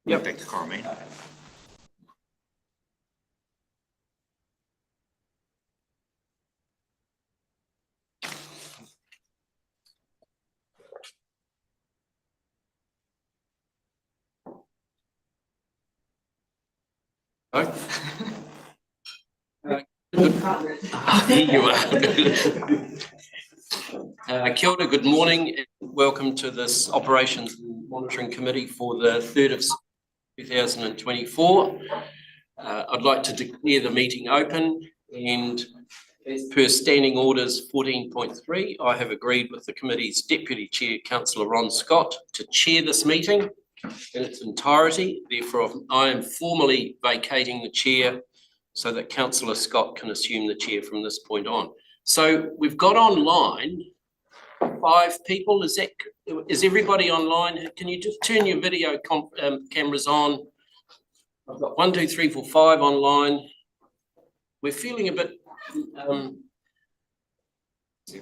Yep. Thank you, Carmen. Here you are. Kia ora, good morning, and welcome to this Operations Monitoring Committee for the 3rd of 2024. I'd like to declare the meeting open, and as per Standing Orders 14.3, I have agreed with the committee's Deputy Chair, Councillor Ron Scott, to chair this meeting in its entirety. Therefore, I am formally vacating the chair so that Councillor Scott can assume the chair from this point on. So we've got online 5 people. Is everybody online? Can you just turn your video cameras on? I've got 1, 2, 3, 4, 5 online. We're feeling a bit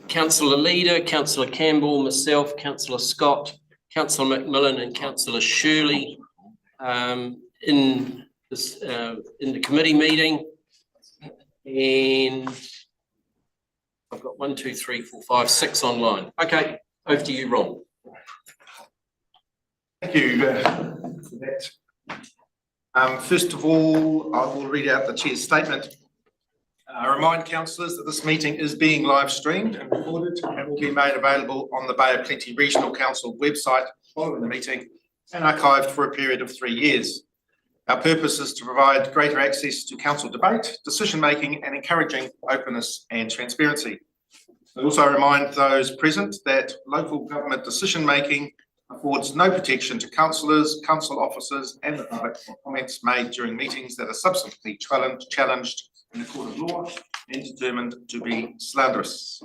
Councillor Leader, Councillor Campbell, myself, Councillor Scott, Councillor McMillan and Councillor Shirley in the committee meeting, and I've got 1, 2, 3, 4, 5, 6 online. Okay, over to you, Ron. Thank you for that. First of all, I will read out the Chair's statement. I remind councillors that this meeting is being live streamed and recorded and will be made available on the Bay of Plenty Regional Council website following the meeting and archived for a period of 3 years. Our purpose is to provide greater access to council debate, decision making and encouraging openness and transparency. I also remind those present that local government decision making affords no protection to councillors, council officers and the public for comments made during meetings that are subsequently challenged in the court of law and determined to be slanderous.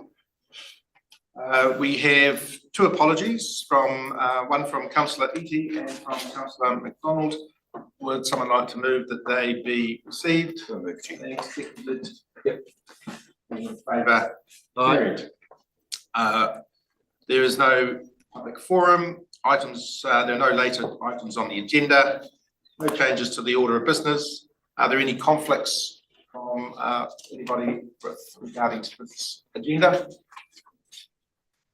We have 2 apologies, one from Councillor Eatey and from Councillor McDonald. Would someone like to move that they be received? Seconded. Yep. In favour? Carried. There is no public forum items. There are no later items on the agenda. No changes to the order of business. Are there any conflicts from anybody regarding this agenda?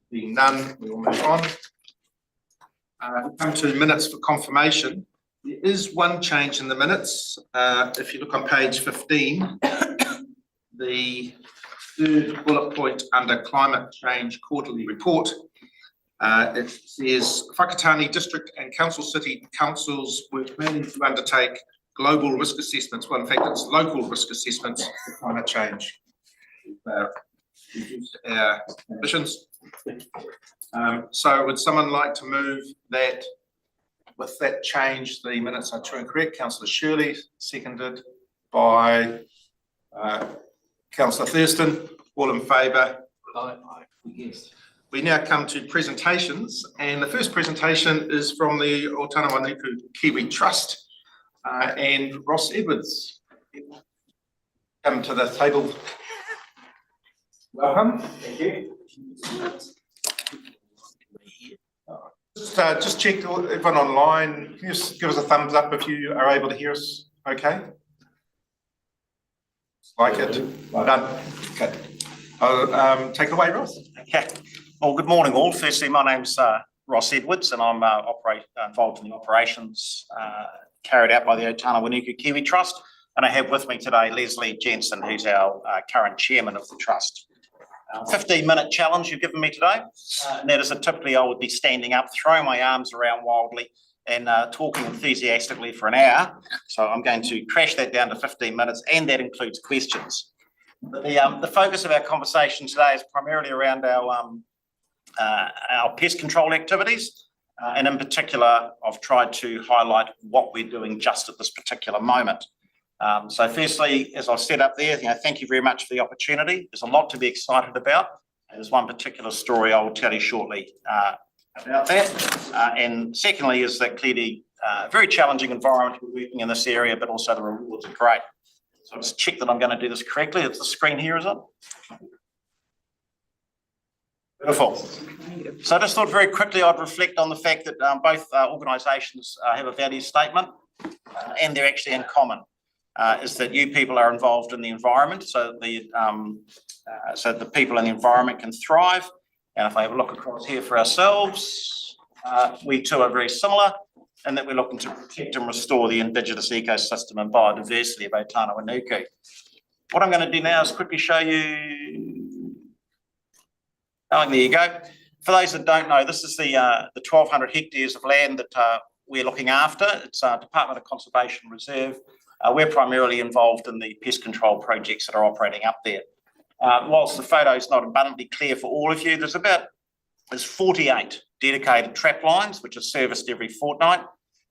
Being none, we will move on. We come to minutes for confirmation. There is one change in the minutes. If you look on page 15, the 3rd bullet point under climate change quarterly report, it says Whakatane District and Council City Councils were planning to undertake global risk assessments. Well, in fact, it's local risk assessments for climate change. Reduced our emissions. So would someone like to move that with that change, the minutes are true and correct? Councillor Shirley, seconded by Councillor Thurston. All in favour? Aye. Yes. We now come to presentations, and the first presentation is from the Otanawanuku Kiwi Trust, and Ross Edwards. Come to the table. Welcome. Thank you. Just check everyone online. Can you just give us a thumbs up if you are able to hear us okay? Like it? Well done. Okay. I'll take it away, Ross. Okay. Well, good morning all. Firstly, my name's Ross Edwards and I'm involved in the operations carried out by the Otanawanuku Kiwi Trust. And I have with me today Leslie Jensen, who's our current chairman of the trust. 15-minute challenge you've given me today. And that is that typically I would be standing up, throwing my arms around wildly and talking enthusiastically for an hour. So I'm going to crash that down to 15 minutes, and that includes questions. The focus of our conversation today is primarily around our pest control activities. And in particular, I've tried to highlight what we're doing just at this particular moment. So firstly, as I've set up there, thank you very much for the opportunity. There's a lot to be excited about. There's one particular story I will tell you shortly about that. And secondly is that clearly a very challenging environment we're working in this area, but also the rewards are great. So I'll just check that I'm going to do this correctly. It's the screen here, is it? Beautiful. So I just thought very quickly I'd reflect on the fact that both organisations have a value statement and they're actually in common. Is that you people are involved in the environment, so the people in the environment can thrive. And if I have a look across here for ourselves, we too are very similar in that we're looking to protect and restore the Indigenous ecosystem and biodiversity of Otana-Wanuku. What I'm going to do now is quickly show you. Oh, there you go. For those that don't know, this is the 1,200 hectares of land that we're looking after. It's a Department of Conservation Reserve. We're primarily involved in the pest control projects that are operating up there. Whilst the photo is not abundantly clear for all of you, there's 48 dedicated trap lines, which are serviced every fortnight.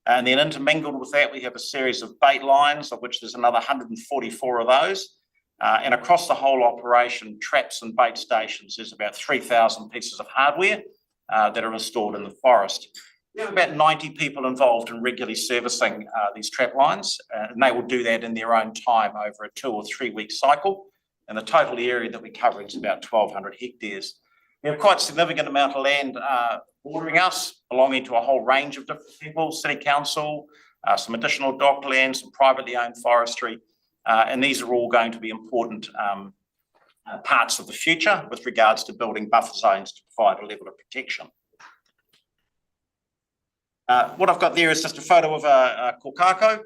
And then intermingled with that, we have a series of bait lines, of which there's another 144 of those. And across the whole operation, traps and bait stations, there's about 3,000 pieces of hardware that are installed in the forest. We have about 90 people involved in regularly servicing these trap lines, and they will do that in their own time over a 2 or 3 week cycle. And the total area that we cover is about 1,200 hectares. We have quite a significant amount of land bordering us, belonging to a whole range of different people, City Council, some additional docklands, some privately owned forestry, and these are all going to be important parts of the future with regards to building buffer zones to provide a level of protection. What I've got there is just a photo of Kokako.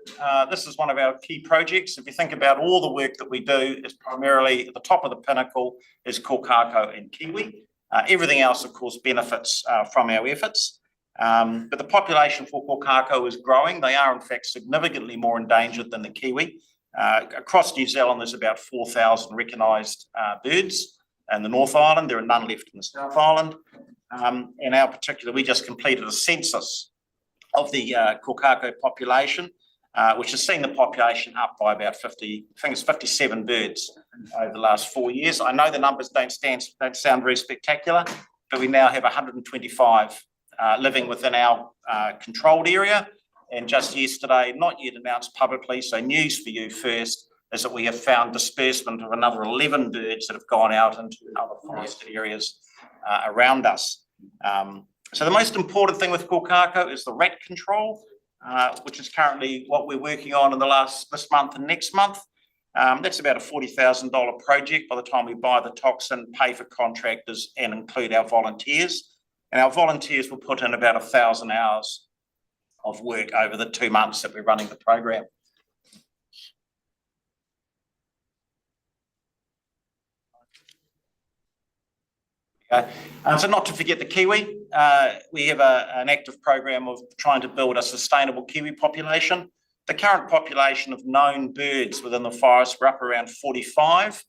This is one of our key projects. If you think about all the work that we do, is primarily at the top of the pinnacle is Kokako and Kiwi. Everything else, of course, benefits from our efforts. But the population for Kokako is growing. They are, in fact, significantly more endangered than the Kiwi. Across New Zealand, there's about 4,000 recognised birds. In the North Island, there are none left in the South Island. In our particular, we just completed a census of the Kokako population, which has seen the population up by about 50, I think it's 57 birds over the last 4 years. I know the numbers don't sound very spectacular, but we now have 125 living within our controlled area. And just yesterday, not yet announced publicly, so news for you first, is that we have found disbursement of another 11 birds that have gone out into other forested areas around us. So the most important thing with Kokako is the rat control, which is currently what we're working on in this month and next month. That's about a $40,000 project by the time we buy the toxin, pay for contractors and include our volunteers. And our volunteers will put in about 1,000 hours of work over the 2 months that we're running the program. So not to forget the Kiwi, we have an active program of trying to build a sustainable Kiwi population. The current population of known birds within the forest, we're up around 45.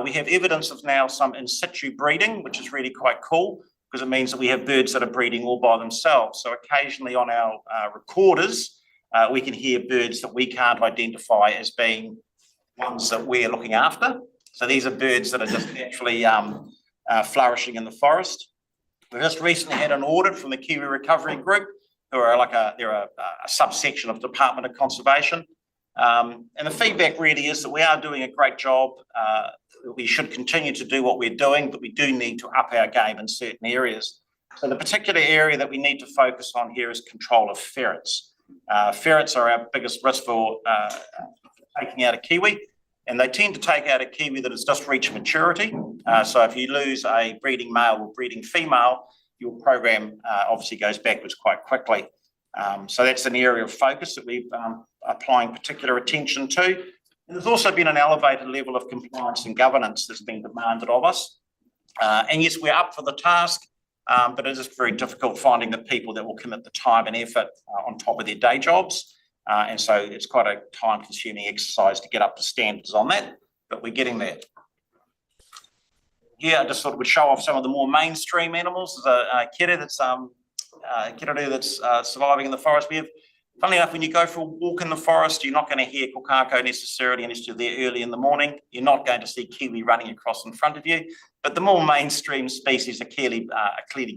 We have evidence of now some in situ breeding, which is really quite cool because it means that we have birds that are breeding all by themselves. So occasionally on our recorders, we can hear birds that we can't identify as being ones that we're looking after. So these are birds that are just naturally flourishing in the forest. We just recently had an audit from the Kiwi Recovery Group, who are they're a subsection of Department of Conservation. And the feedback really is that we are doing a great job. We should continue to do what we're doing, but we do need to up our game in certain areas. So the particular area that we need to focus on here is control of ferrets. Ferrets are our biggest risk for taking out a kiwi, and they tend to take out a kiwi that has just reached maturity. So if you lose a breeding male or breeding female, your program obviously goes backwards quite quickly. So that's an area of focus that we're applying particular attention to. And there's also been an elevated level of compliance and governance that's been demanded of us. And yes, we're up for the task, but it is very difficult finding the people that will commit the time and effort on top of their day jobs. And so it's quite a time-consuming exercise to get up to standards on that, but we're getting there. Here, I just thought we'd show off some of the more mainstream animals. There's a kiri that's surviving in the forest. We have, funnily enough, when you go for a walk in the forest, you're not going to hear Kokako necessarily unless you're there early in the morning. You're not going to see kiwi running across in front of you, but the more mainstream species are clearly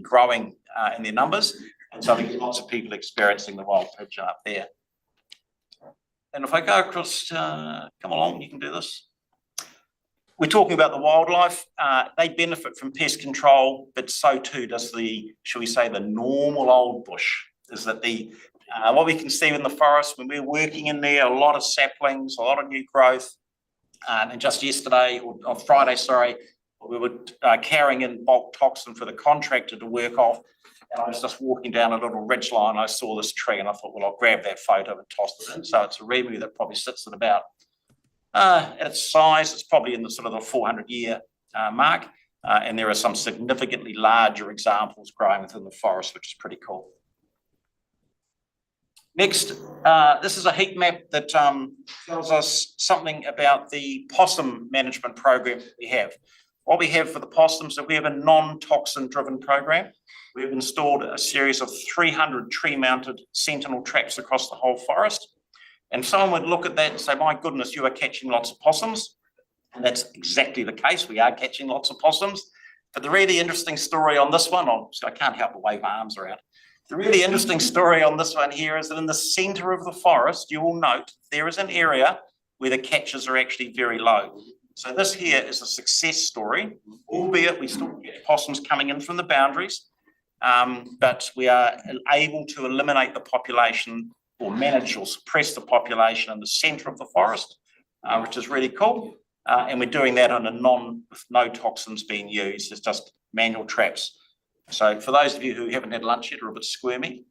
growing in their numbers. And so there's lots of people experiencing the wild pigeon up there. And if I go across, come along, you can do this. We're talking about the wildlife. They benefit from pest control, but so too does the, shall we say, the normal old bush. Is that what we can see in the forest when we're working in there, a lot of saplings, a lot of new growth. And just yesterday, or Friday, sorry, we were carrying in bulk toxin for the contractor to work off. And I was just walking down a little ridge line. I saw this tree and I thought, well, I'll grab that photo and toss it in. So it's a remu that probably sits at about, at its size, it's probably in the sort of the 400-year mark. And there are some significantly larger examples growing within the forest, which is pretty cool. Next, this is a heat map that tells us something about the possum management program that we have. What we have for the possums is we have a non-toxin driven program. We've installed a series of 300 tree-mounted sentinel traps across the whole forest. And someone would look at that and say, my goodness, you are catching lots of possums. And that's exactly the case. We are catching lots of possums. But the really interesting story on this one, I can't help but wave my arms around. The really interesting story on this one here is that in the centre of the forest, you will note there is an area where the catches are actually very low. So this here is a success story, albeit we still get possums coming in from the boundaries, but we are able to eliminate the population or manage or suppress the population in the centre of the forest, which is really cool. And we're doing that with no toxins being used. It's just manual traps. So for those of you who haven't had lunch yet or are a bit squirmy,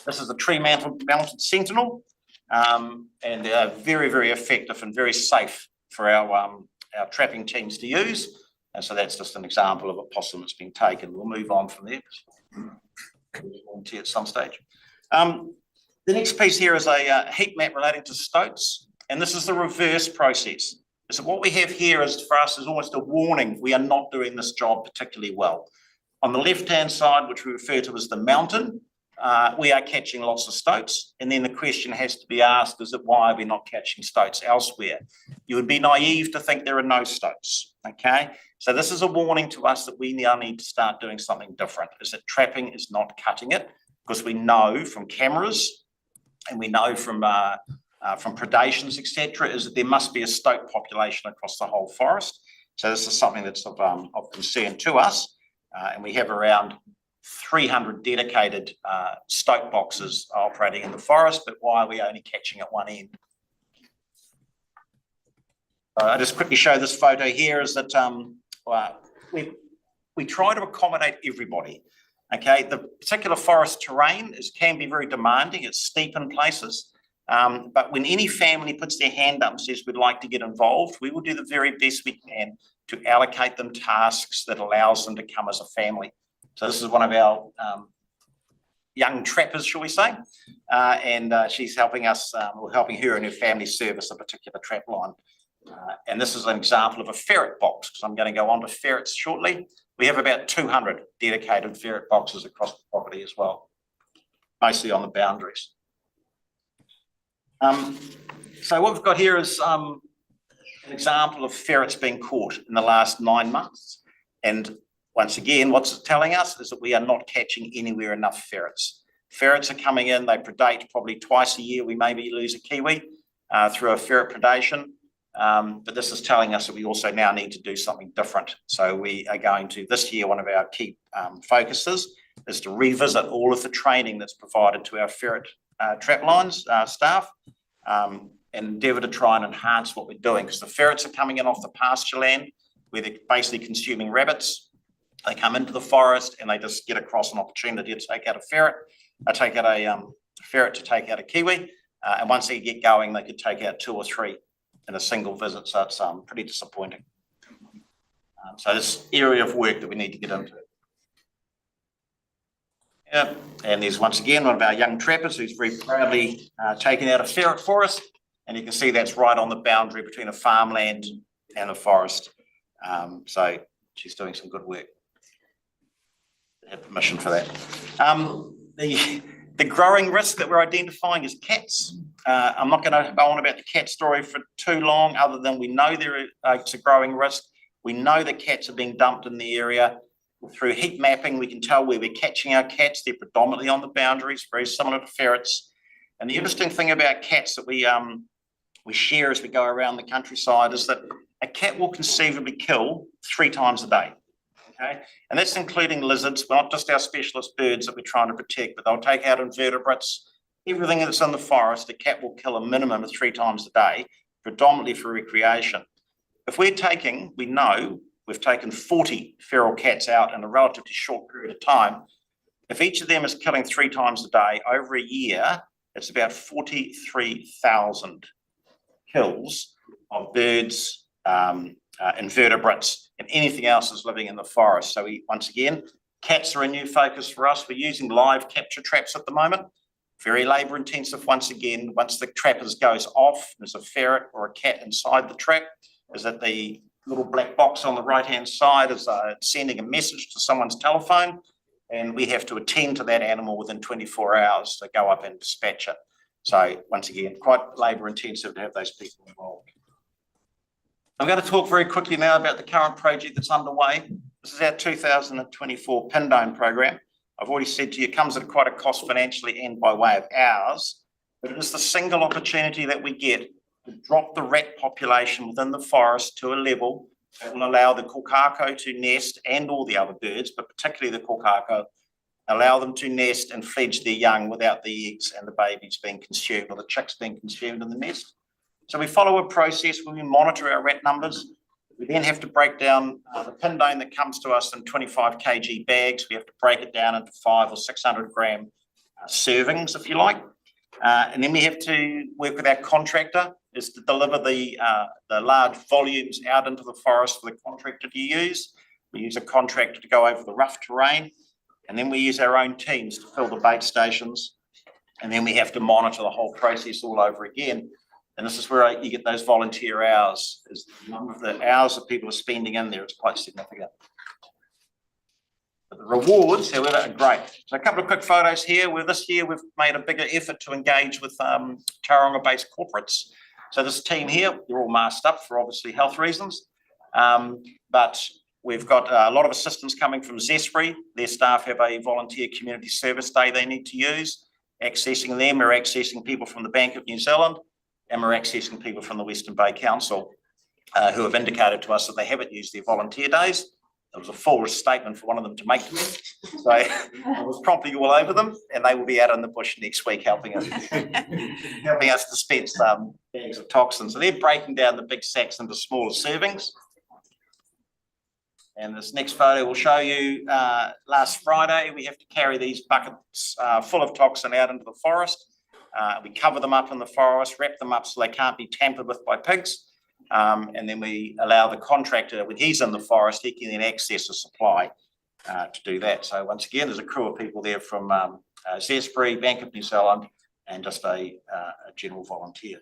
this is a tree mounted sentinel, and they are very, very effective and very safe for our trapping teams to use. And so that's just an example of a possum that's been taken. We'll move on from there. Volunteer at some stage. The next piece here is a heat map relating to stoats, and this is the reverse process. So what we have here is for us is almost a warning. We are not doing this job particularly well. On the left-hand side, which we refer to as the mountain, we are catching lots of stoats. And then the question has to be asked, is it why are we not catching stoats elsewhere? You would be naive to think there are no stoats, okay? So this is a warning to us that we now need to start doing something different, is that trapping is not cutting it, because we know from cameras and we know from predations, etc., is that there must be a stoat population across the whole forest. So this is something that's of concern to us, and we have around 300 dedicated stoat boxes operating in the forest, but why are we only catching at one end? I'll just quickly show this photo here is that we try to accommodate everybody. Okay, the particular forest terrain can be very demanding. It's steep in places. But when any family puts their hand up and says we'd like to get involved, we will do the very best we can to allocate them tasks that allows them to come as a family. So this is one of our young trappers, shall we say, and she's helping us, or helping her and her family service a particular trap line. And this is an example of a ferret box, because I'm going to go on to ferrets shortly. We have about 200 dedicated ferret boxes across the property as well, mostly on the boundaries. So what we've got here is an example of ferrets being caught in the last 9 months. And once again, what's it telling us is that we are not catching anywhere enough ferrets. Ferrets are coming in, they predate probably twice a year. We maybe lose a kiwi through a ferret predation. But this is telling us that we also now need to do something different. So we are going to, this year, one of our key focuses is to revisit all of the training that's provided to our ferret trap lines staff, and endeavour to try and enhance what we're doing, because the ferrets are coming in off the pasture land where they're basically consuming rabbits. They come into the forest and they just get across an opportunity to take out a ferret. They take out a ferret to take out a kiwi, and once they get going, they could take out 2 or 3 in a single visit. So it's pretty disappointing. So this area of work that we need to get into. Yeah, and there's once again one of our young trappers who's very proudly taken out a ferret for us, and you can see that's right on the boundary between a farmland and a forest. So she's doing some good work. I have permission for that. The growing risk that we're identifying is cats. I'm not going to go on about the cat story for too long, other than we know it's a growing risk. We know that cats are being dumped in the area. Through heat mapping, we can tell where we're catching our cats. They're predominantly on the boundaries, very similar to ferrets. And the interesting thing about cats that we share as we go around the countryside is that a cat will conceivably kill 3 times a day. Okay, and that's including lizards, not just our specialist birds that we're trying to protect, but they'll take out invertebrates, everything that's in the forest. A cat will kill a minimum of 3 times a day, predominantly for recreation. If we know we've taken 40 feral cats out in a relatively short period of time. If each of them is killing 3 times a day over a year, it's about 43,000 kills of birds, invertebrates, and anything else that's living in the forest. So once again, cats are a new focus for us. We're using live capture traps at the moment. Very labour intensive once again. Once the trap goes off, there's a ferret or a cat inside the trap. Is that the little black box on the right-hand side is sending a message to someone's telephone, and we have to attend to that animal within 24 hours to go up and dispatch it. So once again, quite labour intensive to have those people involved. I'm going to talk very quickly now about the current project that's underway. This is our 2024 Pindone program. I've already said to you, it comes at quite a cost financially and by way of hours, but it is the single opportunity that we get to drop the rat population within the forest to a level that will allow the kokako to nest, and all the other birds, but particularly the kokako, allow them to nest and fledge their young without the eggs and the babies being consumed, or the chicks being consumed in the nest. So we follow a process where we monitor our rat numbers. We then have to break down the pindone that comes to us in 25 kg bags. We have to break it down into 500 or 600 gram servings, if you like. And then we have to work with our contractor is to deliver the large volumes out into the forest for the contractor to use. We use a contractor to go over the rough terrain, and then we use our own teams to fill the bait stations. And then we have to monitor the whole process all over again. And this is where you get those volunteer hours. Is the number of the hours that people are spending in there is quite significant. But the rewards, however, are great. So a couple of quick photos here, where this year we've made a bigger effort to engage with Tauranga-based corporates. So this team here, they're all masked up for obviously health reasons. But we've got a lot of assistance coming from Zespri. Their staff have a volunteer community service day they need to use. Accessing them, we're accessing people from the Bank of New Zealand, and we're accessing people from the Western Bay Council who have indicated to us that they haven't used their volunteer days. There was a full statement for one of them to make to me. So I was promptly all over them, and they will be out in the bush next week helping us dispense bags of toxins. So they're breaking down the big sacks into smaller servings. And this next photo will show you last Friday, we have to carry these buckets full of toxin out into the forest. We cover them up in the forest, wrap them up so they can't be tampered with by pigs. And then we allow the contractor, when he's in the forest, he can then access a supply to do that. So once again, there's a crew of people there from Zespri, Bank of New Zealand, and just a general volunteer.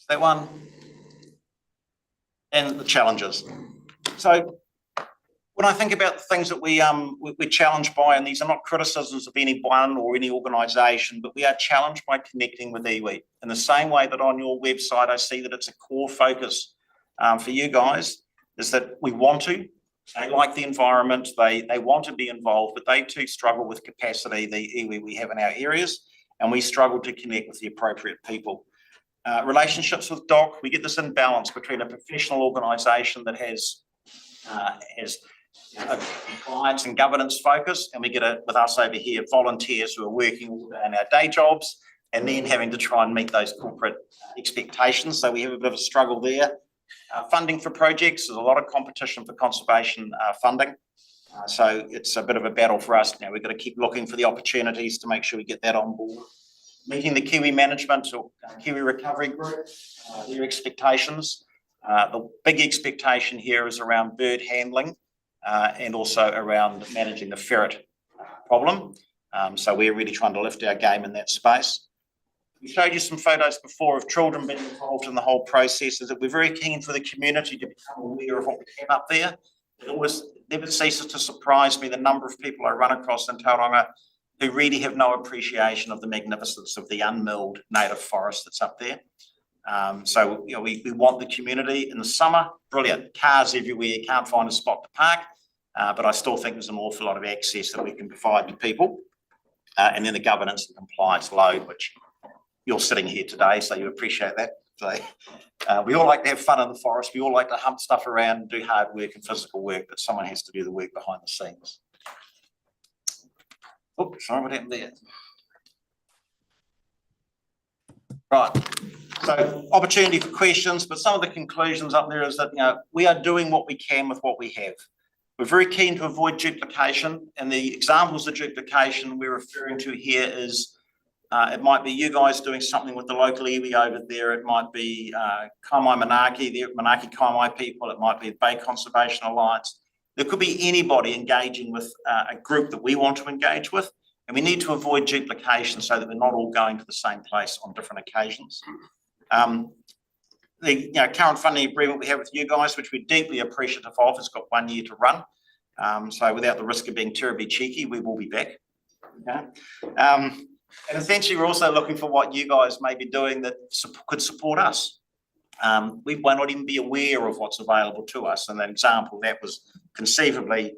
That one, and the challenges. So when I think about the things that we're challenged by, and these are not criticisms of anyone or any organisation, but we are challenged by connecting with iwi. In the same way that on your website, I see that it's a core focus for you guys, is that we want to. They like the environment, they want to be involved, but they too struggle with capacity, the iwi we have in our areas, and we struggle to connect with the appropriate people. Relationships with DOC, we get this imbalance between a professional organisation that has a compliance and governance focus, and we get with us over here, volunteers who are working all day in our day jobs, and then having to try and meet those corporate expectations. So we have a bit of a struggle there. Funding for projects, there's a lot of competition for conservation funding. So it's a bit of a battle for us now. We've got to keep looking for the opportunities to make sure we get that on board. Meeting the Kiwi management or Kiwi Recovery Group, their expectations. The big expectation here is around bird handling and also around managing the ferret problem. So we're really trying to lift our game in that space. We showed you some photos before of children being involved in the whole process. Is that we're very keen for the community to become aware of what we have up there. It always never ceases to surprise me the number of people I run across in Tauranga who really have no appreciation of the magnificence of the unmilled native forest that's up there. So we want the community in the summer, brilliant, cars everywhere, you can't find a spot to park. but I still think there's an awful lot of access that we can provide to people. And then the governance and compliance load, which you're sitting here today, so you appreciate that. So we all like to have fun in the forest. We all like to hump stuff around and do hard work and physical work, but someone has to do the work behind the scenes. Oh, sorry, what happened there? Right, so opportunity for questions, but some of the conclusions up there is that, we are doing what we can with what we have. We're very keen to avoid duplication, and the examples of duplication we're referring to here is it might be you guys doing something with the local iwi over there. It might be Kaimai Manaaki, the Manaaki Kaimai people. It might be the Bay Conservation Alliance. There could be anybody engaging with a group that we want to engage with, and we need to avoid duplication so that we're not all going to the same place on different occasions. The current funding agreement we have with you guys, which we're deeply appreciative of, has got 1 year to run. So without the risk of being terribly cheeky, we will be back. Okay? And essentially, we're also looking for what you guys may be doing that could support us. We might not even be aware of what's available to us. And an example of that was conceivably,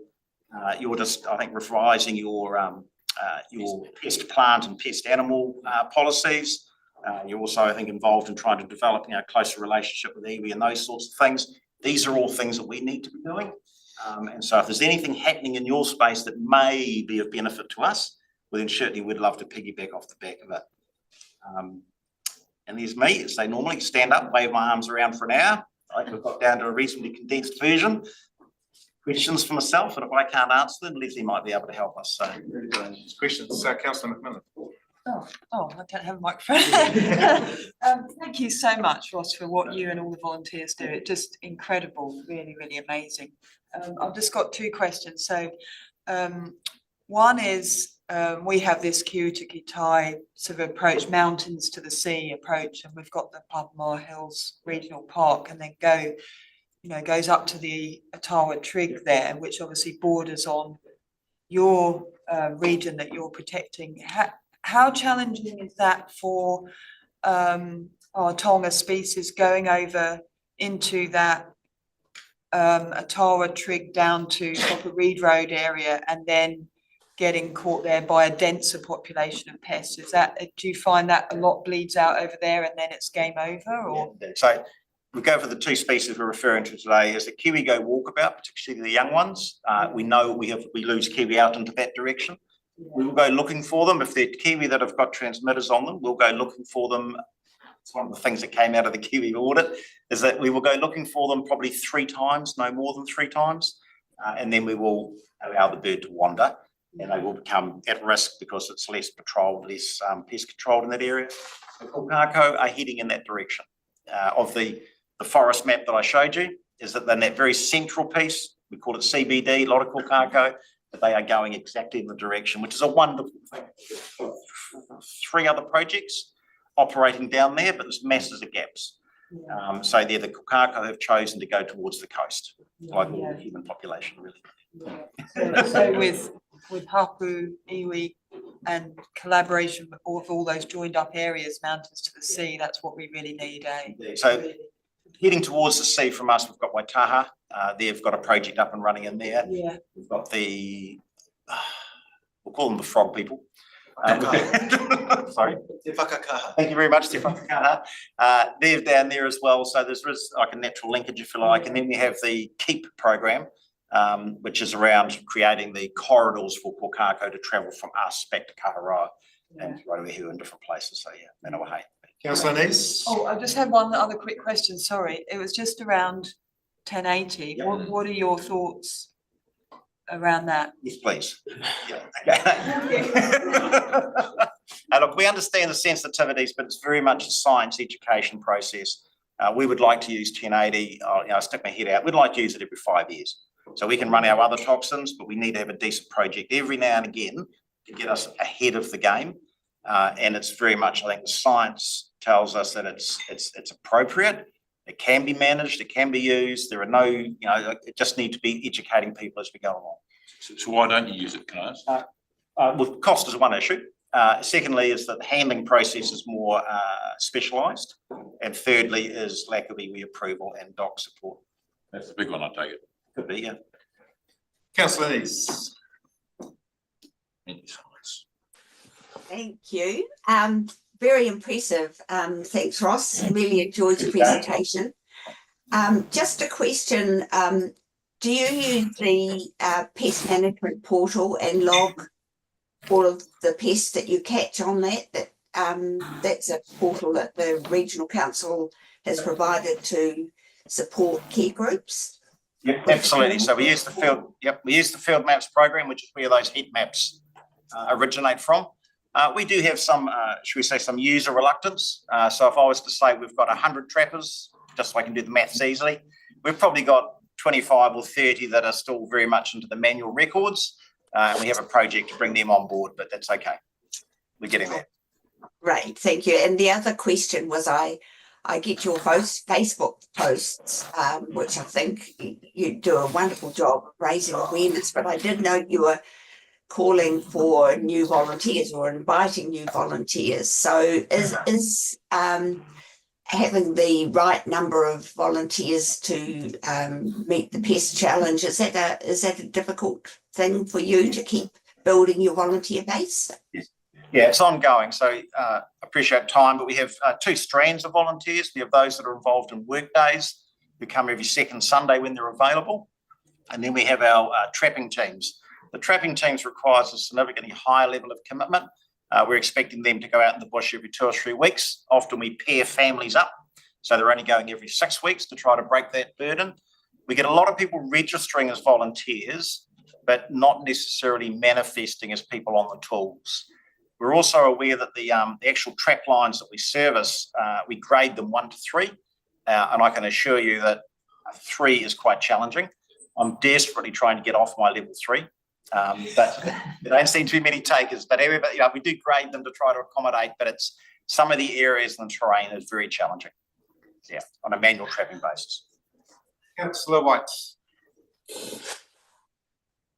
you're just, I think, revising your pest plant and pest animal policies. You're also, I think, involved in trying to develop a closer relationship with iwi and those sorts of things. These are all things that we need to be doing. And so if there's anything happening in your space that may be of benefit to us, well, then certainly we'd love to piggyback off the back of it. And there's me, as they normally stand up, wave my arms around for an hour. I think we've got down to a reasonably condensed version. Questions for myself, and if I can't answer them, Leslie might be able to help us. So, Questions, Councillor McMillan. Oh, I don't have a microphone. Thank you so much, Ross, for what you and all the volunteers do. It's just incredible, really, really amazing. I've just got two questions. So one is we have this Kiutukitai sort of approach, mountains to the sea approach, and we've got the Papamoa Hills Regional Park, and then goes up to the Otawa Trig there, which obviously borders on your region that you're protecting. How challenging is that for our Tonga species going over into that Otawa Trig down to Copper Reed Road area and then getting caught there by a denser population of pests? Do you find that a lot bleeds out over there and then it's game over? Or so we go for the two species we're referring to today is the Kiwigo walkabout, particularly the young ones. We know we lose kiwi out into that direction. We will go looking for them. If they're kiwi that have got transmitters on them, we'll go looking for them. It's one of the things that came out of the kiwi audit is that we will go looking for them probably 3 times, no more than 3 times. And then we will allow the bird to wander, and they will become at risk because it's less patrolled, less pest controlled in that area. The kokako are heading in that direction. Of the forest map that I showed you, is that in that very central piece, we call it CBD, a lot of kokako, but they are going exactly in the direction, which is a wonderful thing. 3 other projects operating down there, but there's masses of gaps. So they're the kokako have chosen to go towards the coast, like all the human population, really. So with hapu, iwi, and collaboration of all those joined up areas, mountains to the sea, that's what we really need, eh? So heading towards the sea from us, we've got Waitaha. They've got a project up and running in there. Yeah. We've got we'll call them the frog people. Sorry. Te whakakaha. Thank you very much, Te Whakakaha. They're down there as well, so there's like a natural linkage, if you like. And then we have the KEEP program, which is around creating the corridors for kokako to travel from us back to Kaharoa and Rairuehu in different places. So yeah, Manawahe. Councillor Nees. Oh, I just had one other quick question, sorry. It was just around 1080. Yeah. What are your thoughts around that? Yes, please. And look, we understand the sensitivities, but it's very much a science education process. We would like to use 1080. I'll stick my head out. We'd like to use it every 5 years. So we can run our other toxins, but we need to have a decent project every now and again to get us ahead of the game. And it's very much, I think the science tells us that it's appropriate. It can be managed, it can be used. There are no, it just need to be educating people as we go along. So why don't you use it, can I ask? Well, cost is one issue. Secondly is that the handling process is more specialised. And thirdly is lack of iwi approval and DOC support. That's the big one, I take it. Could be, yeah. Councillor Nees. Thank you. Very impressive. Thanks, Ross. Really enjoyed your presentation. Just a question. Do you use the pest management portal and log all of the pests that you catch on that? That's a portal that the regional council has provided to support care groups. Yep, absolutely. So we use the field maps program, which is where those heat maps originate from. We do have some, should we say, some user reluctance. So if I was to say we've got 100 trappers, just so I can do the maths easily, we've probably got 25 or 30 that are still very much into the manual records. And we have a project to bring them on board, but that's okay. We're getting there. Right, thank you. And the other question was I get your Facebook posts, which I think you do a wonderful job of raising awareness, but I did note you were calling for new volunteers or inviting new volunteers. So is having the right number of volunteers to meet the pest challenge, is that a difficult thing for you to keep building your volunteer base? Yeah, it's ongoing. So appreciate time, but we have two strands of volunteers. We have those that are involved in work days who come every second Sunday when they're available. And then we have our trapping teams. The trapping teams requires a significantly higher level of commitment. We're expecting them to go out in the bush every 2 or 3 weeks. Often we pair families up, so they're only going every 6 weeks to try to break that burden. We get a lot of people registering as volunteers, but not necessarily manifesting as people on the tools. We're also aware that the actual trap lines that we service, we grade them 1 to 3, and I can assure you that 3 is quite challenging. I'm desperately trying to get off my level 3. But there don't seem to be many takers, but everybody, we do grade them to try to accommodate, but it's some of the areas and the terrain is very challenging. Yeah, on a manual trapping basis. Councillor White.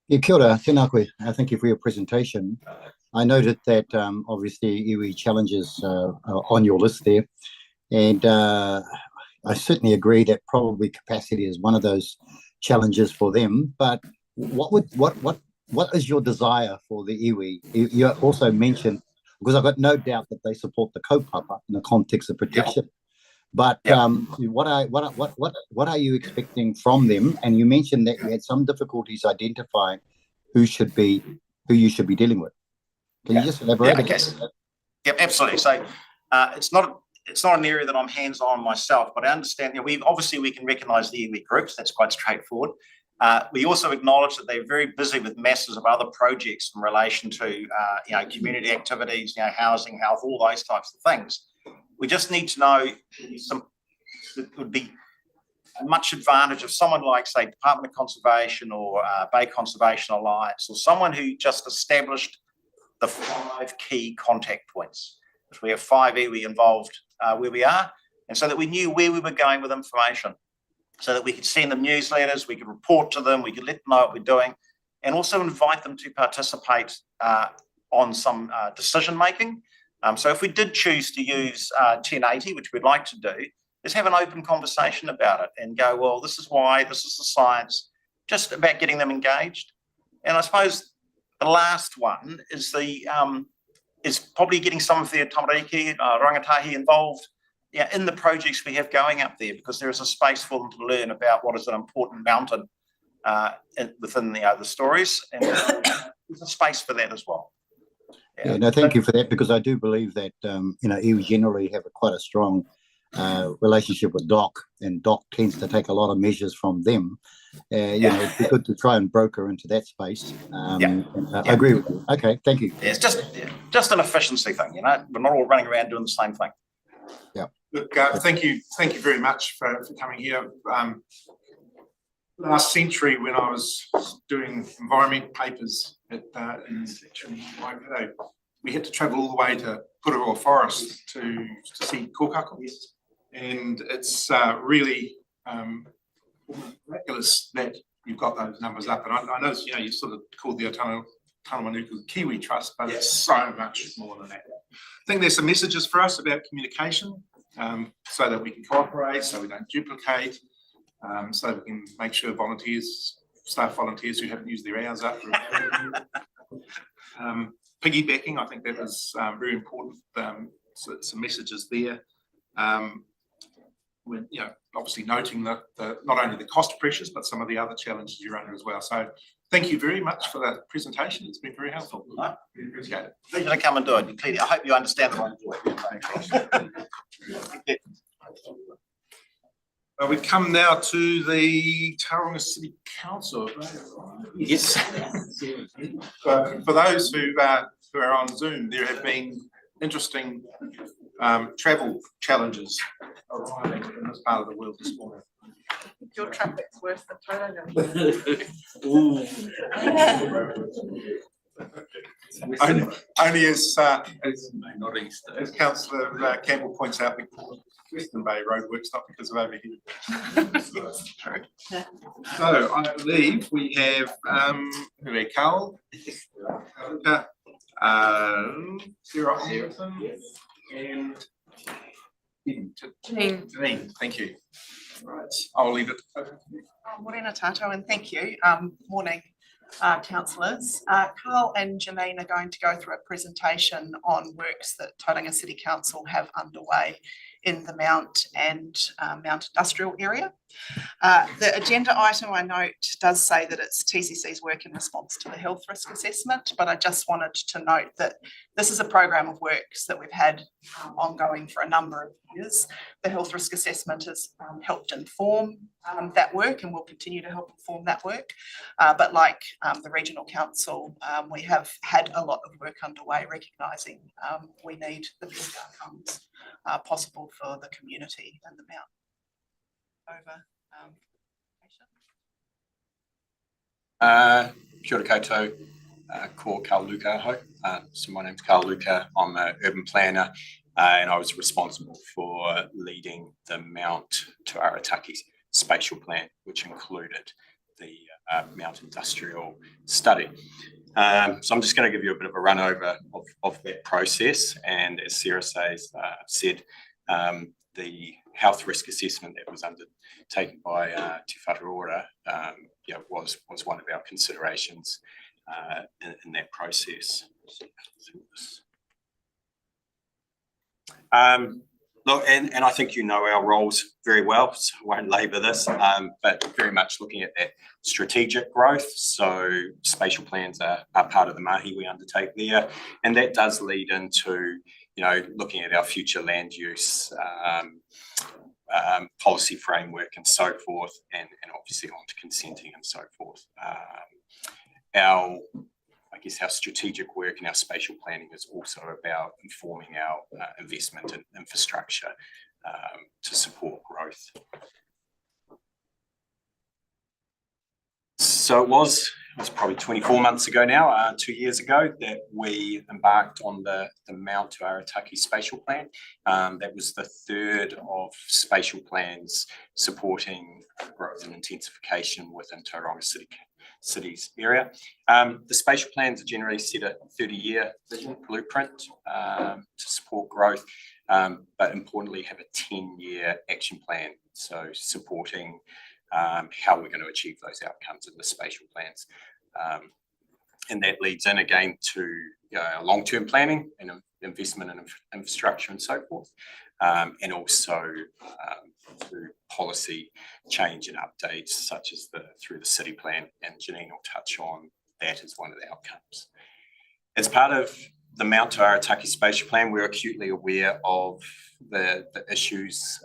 Kia ora, tēnā koe. Thank you for your presentation. I noted that obviously iwi challenges are on your list there, and I certainly agree that probably capacity is one of those challenges for them. But what is your desire for the iwi? You also mentioned, because I've got no doubt that they support the kaupapa in the context of protection. But what are you expecting from them? And you mentioned that you had some difficulties identifying who you should be dealing with. Can you just elaborate? Okay. Yep, absolutely. So it's not an area that I'm hands-on myself, but I understand. We can recognise the iwi groups. That's quite straightforward. We also acknowledge that they're very busy with masses of other projects in relation to community activities, housing, health, all those types of things. We just need to know it would be much advantage of someone like, say, Department of Conservation or Bay Conservation Alliance, or someone who just established the 5 key contact points. We have 5 iwi involved where we are, and so that we knew where we were going with information, so that we could send them newsletters, we could report to them, we could let them know what we're doing, and also invite them to participate on some decision making. So if we did choose to use 1080, which we'd like to do, is have an open conversation about it and go, well, this is why, this is the science, just about getting them engaged. And I suppose the last one is is probably getting some of their tamariki, rangatahi involved in the projects we have going up there, because there is a space for them to learn about what is an important mountain within the stories, and there's a space for that as well. Yeah, no, thank you for that, because I do believe that iwi generally have quite a strong relationship with DOC, and DOC tends to take a lot of measures from them. It'd be good to try and broker into that space. I agree with you. Okay, thank you. Yeah, it's just an efficiency thing, we're not all running around doing the same thing. Yeah. Look, thank you very much for coming here. Last century, when I was doing environmental papers in Waikato, we had to travel all the way to Pureroa Forest to see kōkako. And it's really miraculous that you've got those numbers up. And I noticed, you sort of called the Tanamanuku Kiwi Trust, but it's so much more than that. I think there's some messages for us about communication, so that we can cooperate, so we don't duplicate, so we can make sure volunteers staff volunteers who haven't used their hours up. Piggybacking, I think that is very important. So some messages there. When, obviously noting the not only the cost pressures, but some of the other challenges you're under as well. So thank you very much for that presentation. It's been very helpful. No. Really appreciate it. Pleasure to come and do it. Clearly, I hope you understand the role. We come now to the Tauranga City Council. Yes. For those who are on Zoom, there have been interesting travel challenges arriving in this part of the world this morning. Your traffic's worse than Tauranga. Only as Not Easter. as Councillor Campbell points out, because of Western Bay roadworks, not because of over here. So I believe we have Carl, Sarah Anderson, and Janine, thank you. Right, I'll leave it. Morena tato, and thank you. Morning, councillors. Carl and Janine are going to go through a presentation on works that Tauranga City Council have underway in the Mount and Mount Industrial area. The agenda item, I note, does say that it's TCC's work in response to the health risk assessment, but I just wanted to note that this is a program of works that we've had ongoing for a number of years. The health risk assessment has helped inform that work and will continue to help inform that work. But like the Regional Council, we have had a lot of work underway, recognising we need the best outcomes possible for the community and the Mount. Over. Kia ora koutou, ko Carl Luca ho. So my name's Carl Luca. I'm an urban planner and I was responsible for leading the Mount Te Arataki spatial plan, which included the Mount Industrial study. So I'm just going to give you a bit of a run over of that process. And as Sarah said, the health risk assessment that was undertaken by Te Whatu Ora was one of our considerations in that process. Look, and I think you know our roles very well, so I won't labour this, but very much looking at that strategic growth. So spatial plans are part of the mahi we undertake there, and that does lead into looking at our future land use policy framework and so forth, and obviously on to consenting and so forth. Our strategic work and our spatial planning is also about informing our investment in infrastructure to support growth. So it was probably 24 months ago now, 2 years ago, that we embarked on the Mount Te Arataki spatial plan. That was the third of spatial plans supporting growth and intensification within Tauranga City's area. The spatial plans are generally set a 30-year vision blueprint to support growth, but importantly have a 10-year action plan, so supporting how we're going to achieve those outcomes in the spatial plans. And that leads in again to long-term planning and investment in infrastructure and so forth, and also through policy change and updates such as through the city plan, and Janine will touch on that as one of the outcomes. As part of the Mount Te Arataki spatial plan, we're acutely aware of the issues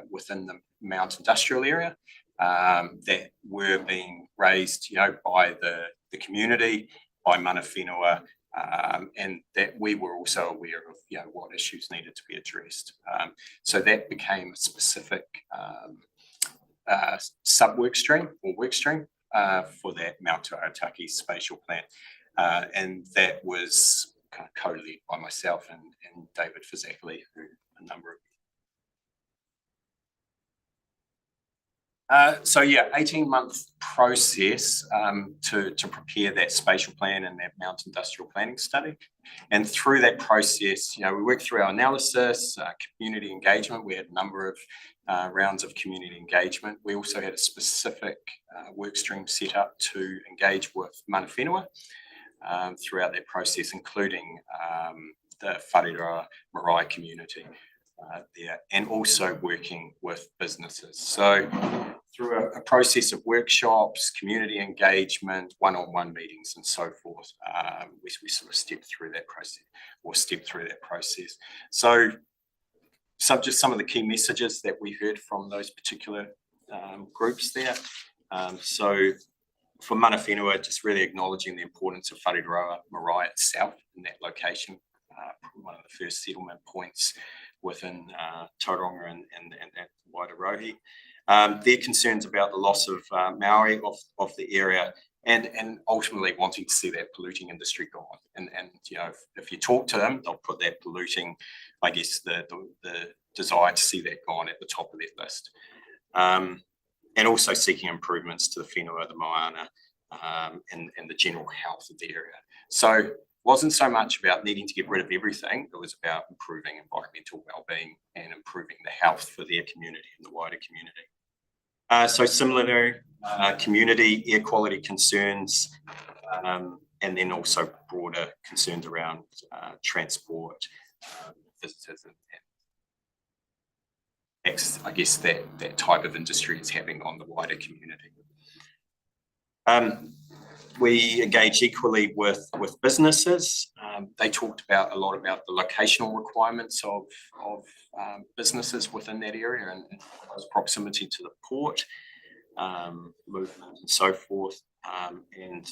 within the Mount Industrial area that were being raised by the community, by mana whenua, and that we were also aware of what issues needed to be addressed. So that became a specific sub-work stream or work stream for that Mount Te Arataki spatial plan. And that was kind of co-led by myself and David Fazakli, who a number of 18-month process to prepare that spatial plan and that Mount Industrial Planning Study. And through that process, you know, we worked through our analysis, community engagement. We had a number of rounds of community engagement. We also had a specific work stream set up to engage with mana whenua throughout that process, including the Whareroa marae community there, and also working with businesses. So through a process of workshops, community engagement, one-on-one meetings and so forth, we sort of stepped through that process. So just some of the key messages that we heard from those particular groups there. So for mana whenua, just really acknowledging the importance of Whareroa marae itself in that location, one of the first settlement points within Tauranga and Wairohi. Their concerns about the loss of Maori of the area, and ultimately wanting to see that polluting industry gone. And you know, if you talk to them, they'll put that polluting, I guess, the desire to see that gone at the top of their list. And also seeking improvements to the whenua, the moana, and the general health of the area. So wasn't so much about needing to get rid of everything, it was about improving environmental well-being and improving the health for their community and the wider community. So similarly, community air quality concerns, and then also broader concerns around transport, visitors, and I guess that type of industry is having on the wider community. We engaged equally with businesses. They talked a lot about the locational requirements of businesses within that area and close proximity to the port, movement and so forth. And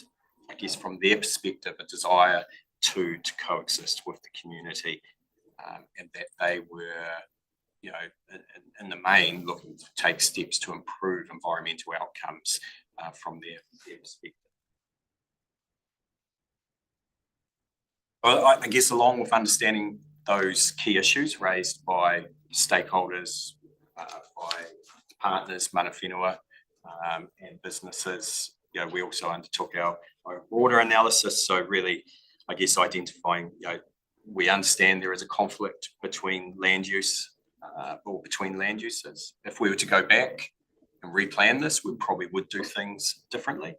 I guess from their perspective, a desire to coexist with the community, and that they were, you know, in the main looking to take steps to improve environmental outcomes from their perspective. Well, I guess along with understanding those key issues raised by stakeholders, by partners, mana whenua, and businesses, you know, we also undertook our broader analysis. So really, I guess identifying, you know, we understand there is a conflict between land use or between land uses. If we were to go back and replan this, we probably would do things differently.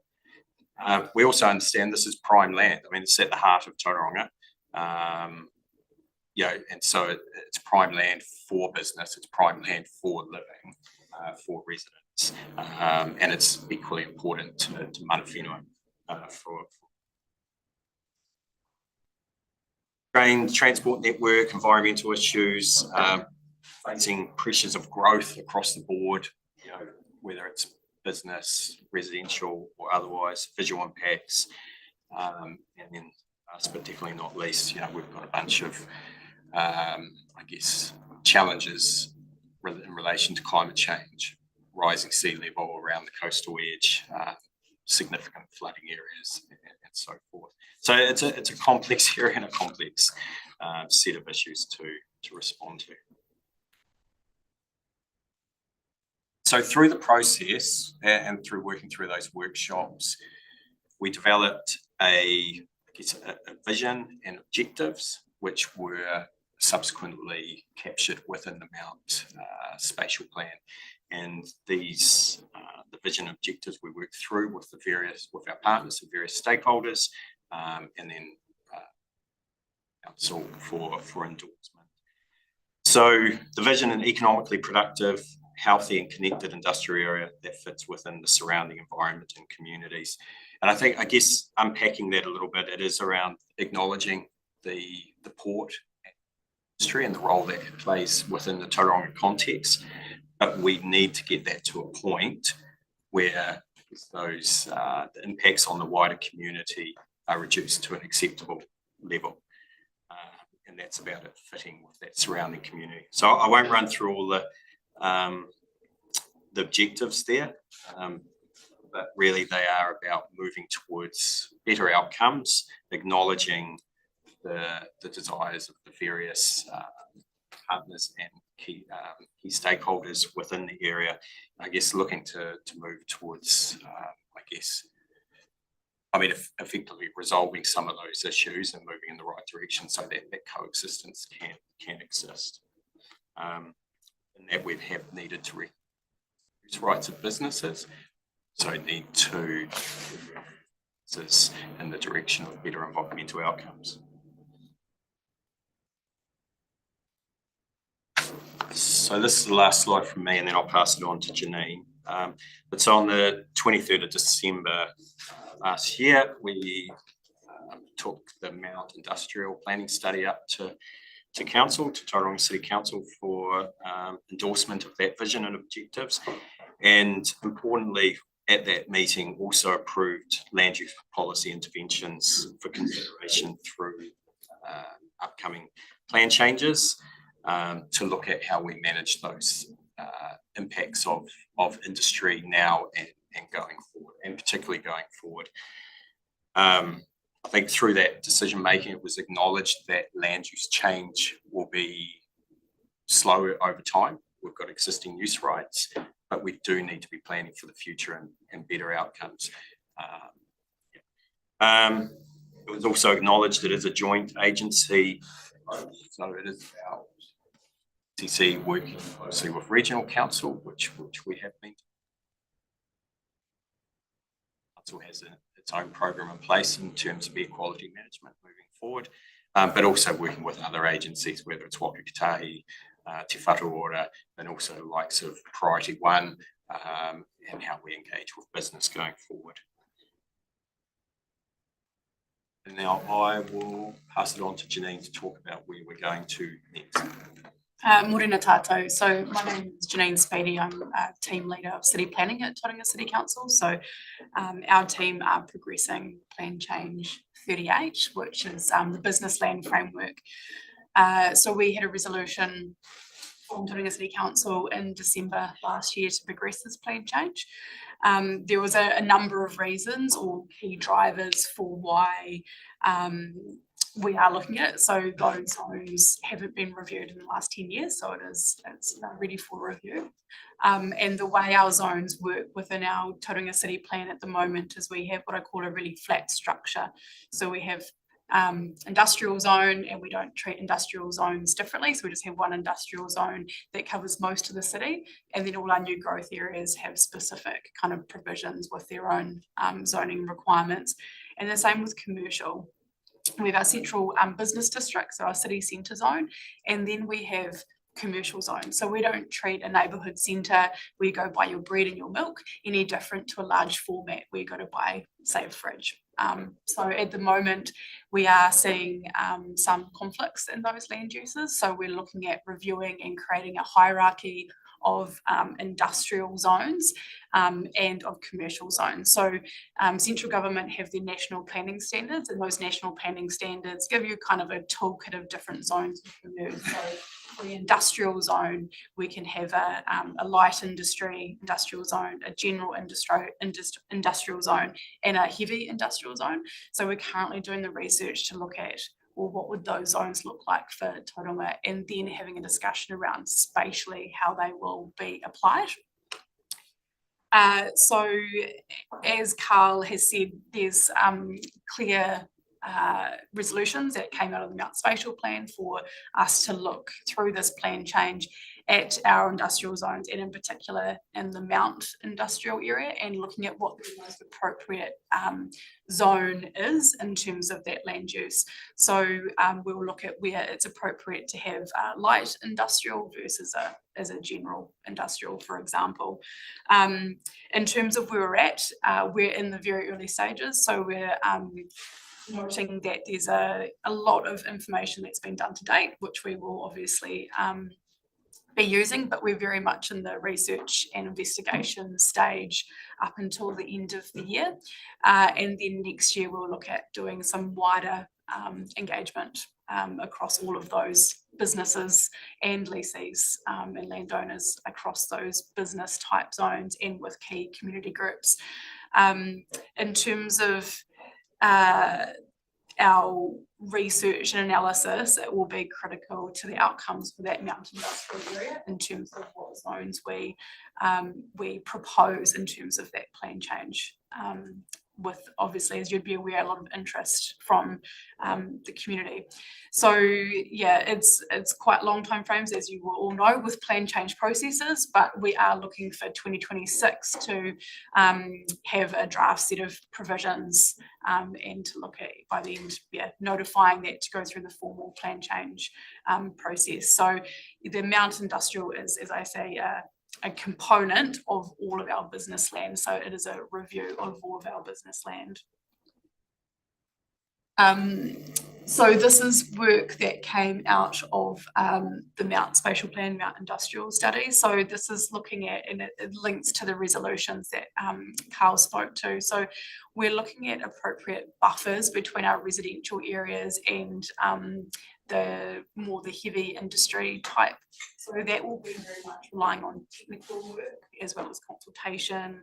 We also understand this is prime land. I mean, it's at the heart of Tauranga, you know, and so it's prime land for business, it's prime land for living, for residents, and it's equally important to mana whenua for train transport network, environmental issues, facing pressures of growth across the board, you know, whether it's business, residential or otherwise, visual impacts, and then last but definitely not least, you know, we've got a bunch of, I guess, challenges in relation to climate change, rising sea level around the coastal edge, significant flooding areas, and so forth. So it's a complex area and a complex set of issues to respond to. So through the process and through working through those workshops, we developed a vision and objectives, which were subsequently captured within the Mount Spatial Plan. And these, the vision objectives we worked through with our partners and various stakeholders, and then council for endorsement. So the vision, an economically productive, healthy and connected industrial area that fits within the surrounding environment and communities. And I guess unpacking that a little bit, it is around acknowledging the port industry and the role that it plays within the Tauranga context. But we need to get that to a point where those the impacts on the wider community are reduced to an acceptable level. And that's about it fitting with that surrounding community. So I won't run through all the objectives there, but really they are about moving towards better outcomes, acknowledging the desires of the various partners and key stakeholders within the area, I guess looking to move towards, effectively resolving some of those issues and moving in the right direction so that coexistence can exist. And that we have needed to reduce rights of businesses, so need to in the direction of better environmental outcomes. So this is the last slide from me, and then I'll pass it on to Janine. It's on the 23rd of December last year. We took the Mount Industrial Planning Study up to council, to Tauranga City Council, for endorsement of that vision and objectives. And importantly, at that meeting, also approved land use policy interventions for consideration through upcoming plan changes, to look at how we manage those impacts of industry now and going forward, and particularly going forward. I think through that decision making, it was acknowledged that land use change will be slower over time. We've got existing use rights, but we do need to be planning for the future and better outcomes. It was also acknowledged that as a joint agency, so it is our CC working closely with regional council, which we have been. Council has its own program in place in terms of air quality management moving forward, but also working with other agencies, whether it's Waka Kotahi, Te Whatu Ora, and also the likes of Priority One, and how we engage with business going forward. And now I will pass it on to Janine to talk about where we're going to next. Morena tātou. So my name is Janine Speedy. I'm a team leader of city planning at Tauranga City Council. So our team are progressing Plan Change 38, which is the business land framework. So we had a resolution from Tauranga City Council in December last year to progress this plan change. There was a number of reasons or key drivers for why we are looking at it. So those zones haven't been reviewed in the last 10 years, so it's ready for review. And the way our zones work within our Tauranga City plan at the moment is we have what I call a really flat structure. So we have industrial zone, and we don't treat industrial zones differently. So we just have one industrial zone that covers most of the city, and then all our new growth areas have specific kind of provisions with their own zoning requirements. And the same with commercial. We have our central business district, so our city centre zone, and then we have commercial zones. So we don't treat a neighbourhood centre where you go buy your bread and your milk any different to a large format where you go to buy, say, a fridge. So at the moment, we are seeing some conflicts in those land uses. So we're looking at reviewing and creating a hierarchy of industrial zones and of commercial zones. So central government have their national planning standards, and those national planning standards give you kind of a toolkit of different zones you can use. So for the industrial zone, we can have a light industry industrial zone, a general industrial zone, and a heavy industrial zone. So we're currently doing the research to look at, well, what would those zones look like for Tauranga, and then having a discussion around spatially how they will be applied. So as Carl has said, there's clear resolutions that came out of the Mount Spatial Plan for us to look through this plan change at our industrial zones, and in particular in the Mount industrial area, and looking at what the most appropriate zone is in terms of that land use. So we'll look at where it's appropriate to have light industrial versus as a general industrial, for example. In terms of where we're in the very early stages, so we're noting that there's a lot of information that's been done to date, which we will obviously be using, but we're very much in the research and investigation stage up until the end of the year. And then next year we'll look at doing some wider engagement across all of those businesses and lessees and landowners across those business type zones and with key community groups. In terms of our research and analysis, it will be critical to the outcomes for that mountain industrial area in terms of what zones we propose in terms of that plan change. With obviously, as you'd be aware, a lot of interest from the community. So yeah, it's quite long timeframes, as you will all know, with plan change processes, but we are looking for 2026 to have a draft set of provisions and to look at by the end, notifying that to go through the formal plan change process. So the mountain industrial is, as I say, a component of all of our business land. So it is a review of all of our business land. So this is work that came out of the Mount Spatial Plan, Mount Industrial Study. So this is looking at, and it links to the resolutions that Carl spoke to. So we're looking at appropriate buffers between our residential areas and the heavy industry type. So that will be very much relying on technical work as well as consultation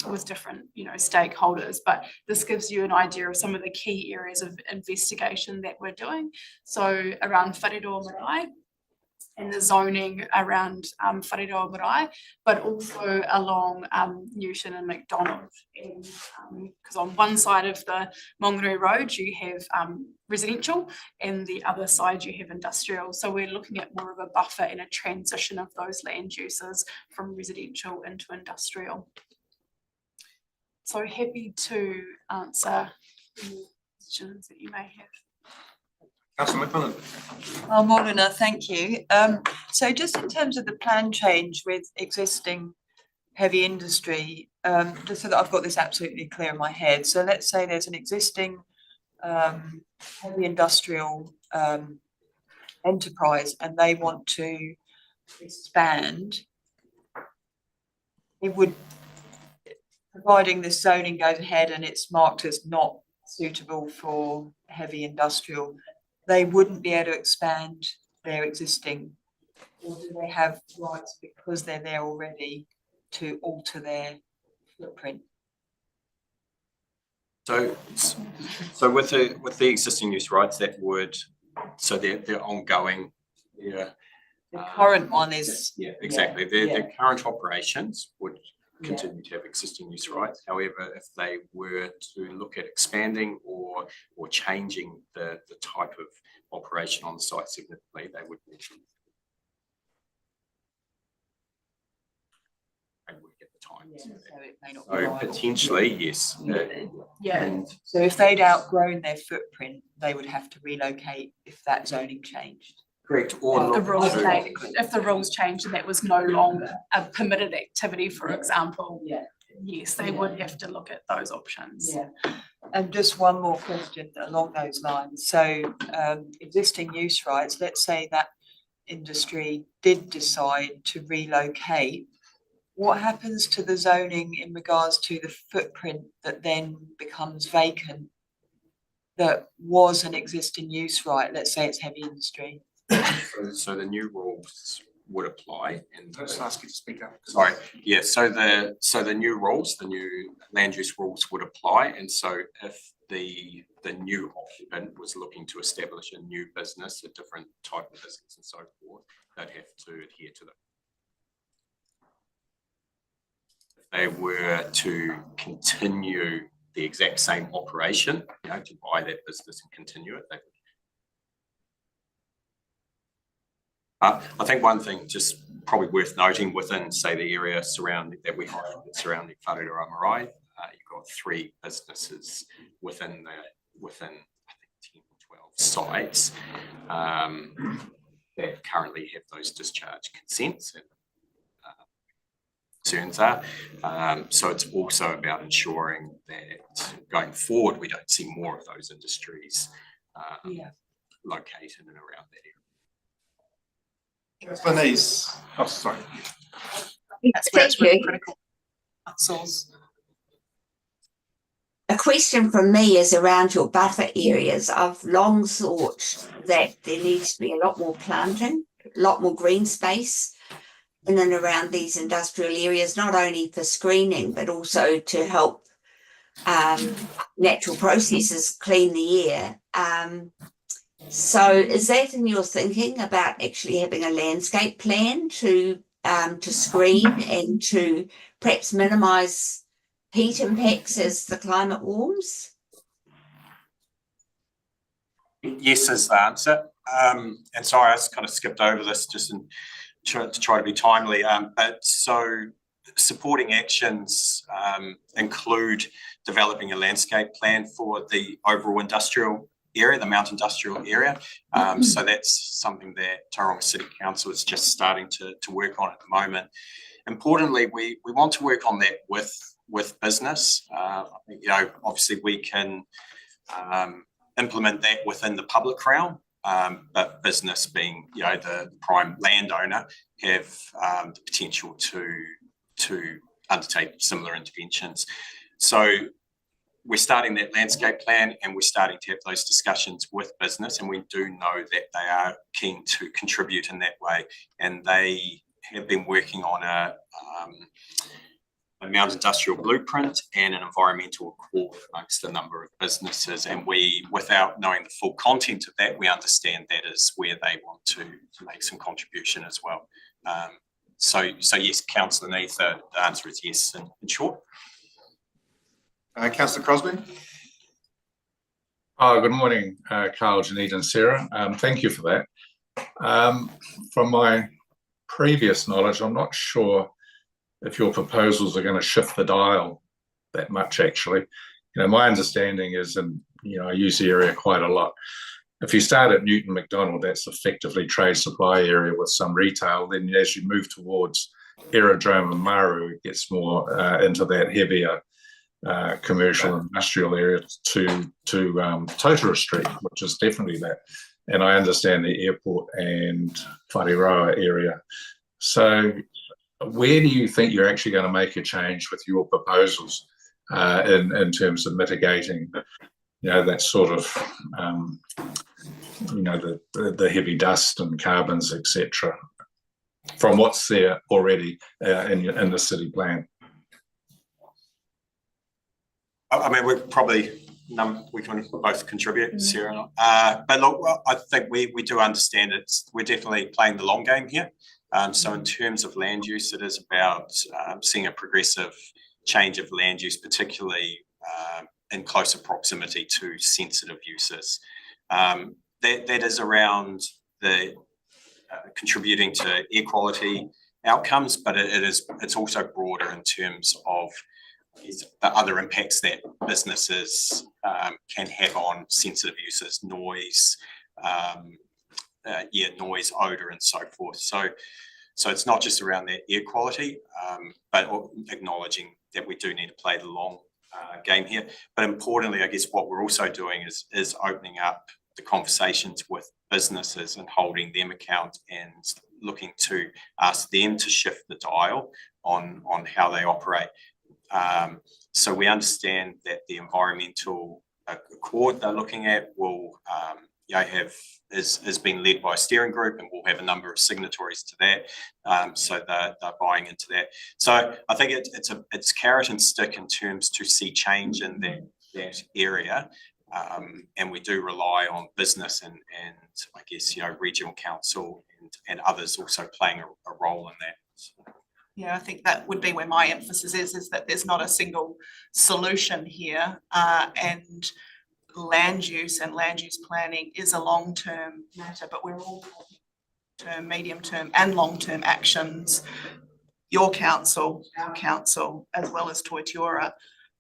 with different, stakeholders. But this gives you an idea of some of the key areas of investigation that we're doing. So around Whareroa Marae and the zoning around Whareroa Marae, but also along Newton and McDonald. And because on one side of the Maunganui Road you have residential, and the other side you have industrial. So we're looking at more of a buffer and a transition of those land uses from residential into industrial. So happy to answer any questions that you may have. Councillor McMillan. Oh, Morena, thank you. So just in terms of the plan change with existing heavy industry, just so that I've got this absolutely clear in my head. So let's say there's an existing heavy industrial enterprise and they want to expand. It would, providing this zoning goes ahead and it's marked as not suitable for heavy industrial, they wouldn't be able to expand their existing, or do they have rights because they're there already to alter their footprint? So with the existing use rights, that would, so they're ongoing, The current one is. Yeah, exactly. Their current operations would continue to have existing use rights. However, if they were to look at expanding or changing the type of operation on the site significantly, they would need to work at the time. So it may not be So viable. potentially, yes. Yeah. And So if they'd outgrown their footprint, they would have to relocate if that zoning changed. correct. Or If the rules not. change, if the rules changed and that was no longer a permitted activity, for example, Yeah. yes, they would have to look at those options. Yeah. And just one more question along those lines. So existing use rights, let's say that industry did decide to relocate. What happens to the zoning in regards to the footprint that then becomes vacant that was an existing use right? Let's say it's heavy industry. So the new rules would apply and. I'll just ask you to speak up. Sorry, yeah, so the new rules, the new land use rules would apply, and so if the new occupant was looking to establish a new business, a different type of business and so forth, they'd have to adhere to them. If they were to continue the exact same operation, to buy that business and continue it, they would. I think one thing just probably worth noting within, say, the area surrounding that we highlighted surrounding Whareroa Marae, you've got 3 businesses within I think 10 or 12 sites that currently have those discharge consents and concerns are. So it's also about ensuring that going forward we don't see more of those industries located and around that area. Bernice. Oh, sorry. That's where it's Thank really you. critical. Outsource. A question from me is around your buffer areas. I've long thought that there needs to be a lot more planting, a lot more green space in and around these industrial areas, not only for screening, but also to help natural processes clean the air. So is that in your thinking about actually having a landscape plan to screen and to perhaps minimise heat impacts as the climate warms? Yes is the answer. And sorry, I just kind of skipped over this just to try to be timely. But so supporting actions include developing a landscape plan for the overall industrial area, the Mount Industrial area. So that's something that Tauranga City Council is just starting to work on at the moment. Importantly, we want to work on that with business. I think, obviously we can implement that within the public realm, but business being, the prime landowner have the potential to undertake similar interventions. So we're starting that landscape plan and we're starting to have those discussions with business, and we do know that they are keen to contribute in that way. And they have been working on a Mount Industrial blueprint and an environmental accord amongst a number of businesses. And we, without knowing the full content of that, we understand that is where they want to make some contribution as well. So yes, Councillor Neath, the answer is yes, in short. Councillor Crosby. Good morning, Carl, Janine and Sarah. Thank you for that. From my previous knowledge, I'm not sure if your proposals are going to shift the dial that much, actually. My understanding is, and I use the area quite a lot, if you start at Newton McDonald, that's effectively trade supply area with some retail. Then as you move towards Aerodrome and Maru, it gets more into that heavier commercial and industrial area to Totara Street, which is definitely that. And I understand the airport and Whareroa area. So where do you think you're actually going to make a change with your proposals in terms of mitigating, that sort of, the heavy dust and carbons, etc., from what's there already in the city plan? I mean, we can both contribute, Sarah. But look, I think we do understand we're definitely playing the long game here. So in terms of land use, it is about seeing a progressive change of land use, particularly in closer proximity to sensitive uses. That is around the contributing to air quality outcomes, but it's also broader in terms of the other impacts that businesses can have on sensitive uses, noise, noise, odor, and so forth. So it's not just around that air quality, but acknowledging that we do need to play the long game here. But importantly, I guess what we're also doing is opening up the conversations with businesses and holding them account and looking to ask them to shift the dial on how they operate. So we understand that the environmental accord they're looking at will has been led by a steering group, and we'll have a number of signatories to that. So they're buying into that. So I think it's carrot and stick in terms to see change in that area. And we do rely on business and I guess, regional council and others also playing a role in that. So. Yeah, I think that would be where my emphasis is that there's not a single solution here, and land use and land use planning is a long-term matter, but we're all term, medium-term and long-term actions. Your council, our council, as well as Toitura.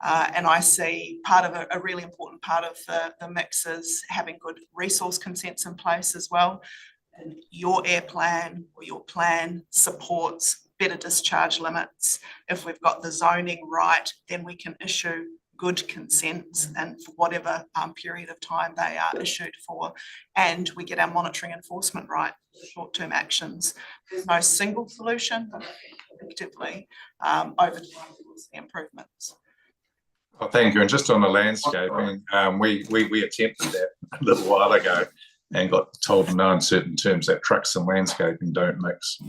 And I see part of a really important part of the mix is having good resource consents in place as well. And your air plan or your plan supports better discharge limits. If we've got the zoning right, then we can issue good consents and for whatever period of time they are issued for, and we get our monitoring enforcement right, short-term actions. There's no single solution, but effectively over time we'll see improvements. Well, thank you. And just on the landscaping, we attempted that a little while ago and got told in no uncertain terms that trucks and landscaping don't mix.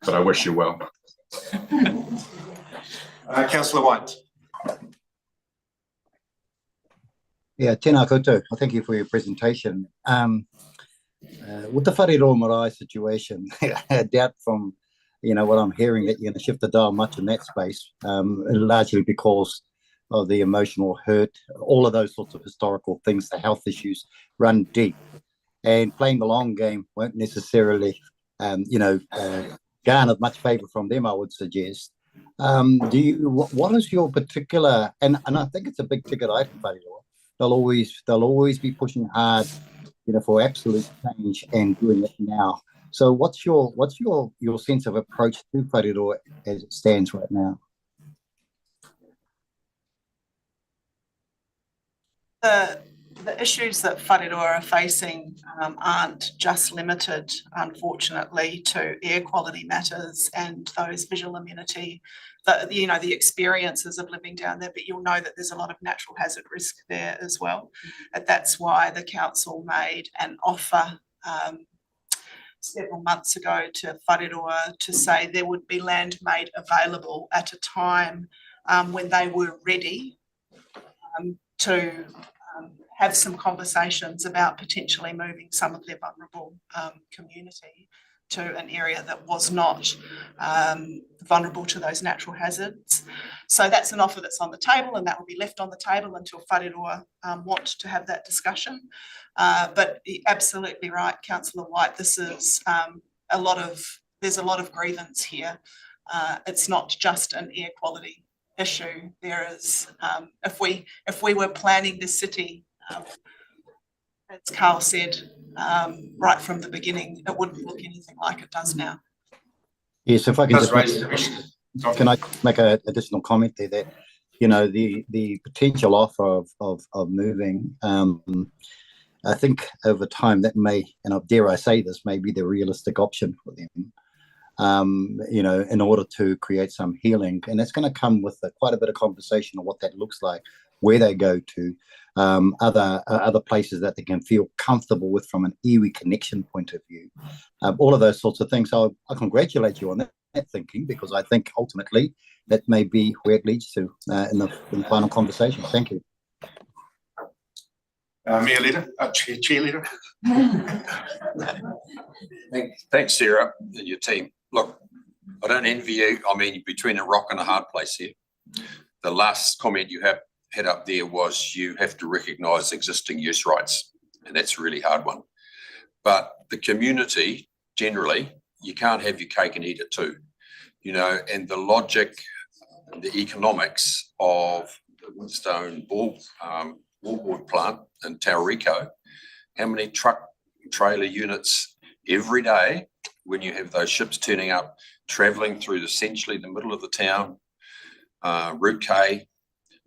But I wish you well. Councillor White. Yeah, tēnā koutou. Thank you for your presentation. With the Whareroa marae situation, I doubt from, what I'm hearing that you're going to shift the dial much in that space, largely because of the emotional hurt, all of those sorts of historical things, the health issues run deep. And playing the long game won't necessarily, garner much favour from them, I would suggest. What is your particular, and I think it's a big ticket item, Whareroa. They'll always be pushing hard, for absolute change and doing it now. So what's your sense of approach to Whareroa as it stands right now? The issues that Whareroa are facing aren't just limited, unfortunately, to air quality matters and those visual immunity, the experiences of living down there, but you'll know that there's a lot of natural hazard risk there as well. And that's why the council made an offer several months ago to Whareroa to say there would be land made available at a time when they were ready to have some conversations about potentially moving some of their vulnerable community to an area that was not vulnerable to those natural hazards. So that's an offer that's on the table, and that will be left on the table until Whareroa want to have that discussion. But you're absolutely right, Councillor White, this is there's a lot of grievance here. It's not just an air quality issue. There is, if we were planning the city, as Carl said, right from the beginning, it wouldn't look anything like it does now. Yes, if I can Does raise can I make an additional comment there that, the potential offer of moving, I think over time that may, and dare I say this, may be the realistic option for them, in order to create some healing. And it's going to come with quite a bit of conversation on what that looks like, where they go to, other places that they can feel comfortable with from an iwi connection point of view, all of those sorts of things. So I congratulate you on that thinking, because I think ultimately that may be where it leads to in the final conversation. Thank you. Mayor Leader, Chair Leader. Thanks, Sarah, and your team. Look, I don't envy you. I mean, you're between a rock and a hard place here. The last comment you had up there was you have to recognise existing use rights, and that's a really hard one. But the community, generally, you can't have your cake and eat it too, and the logic, the economics of the Winstone wallboard plant in Tauriko, how many truck trailer units every day when you have those ships turning up, travelling through essentially the middle of the town, Route K,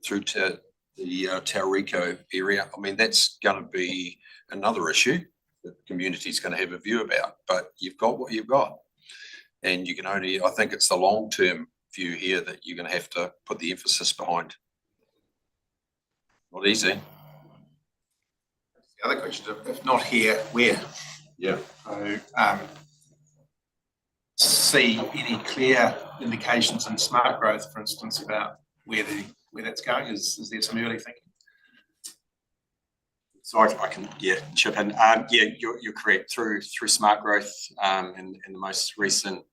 through to the Tauriko area. I mean, that's going to be another issue that the community is going to have a view about, but you've got what you've got. And you can only, I think it's the long-term view here that you're going to have to put the emphasis behind. Not easy. The other question, if not here, where? Yeah. So, see any clear indications in smart growth, for instance, about where that's going? Is there some early thinking? So I can chip in. You're correct. Through smart growth in the most recent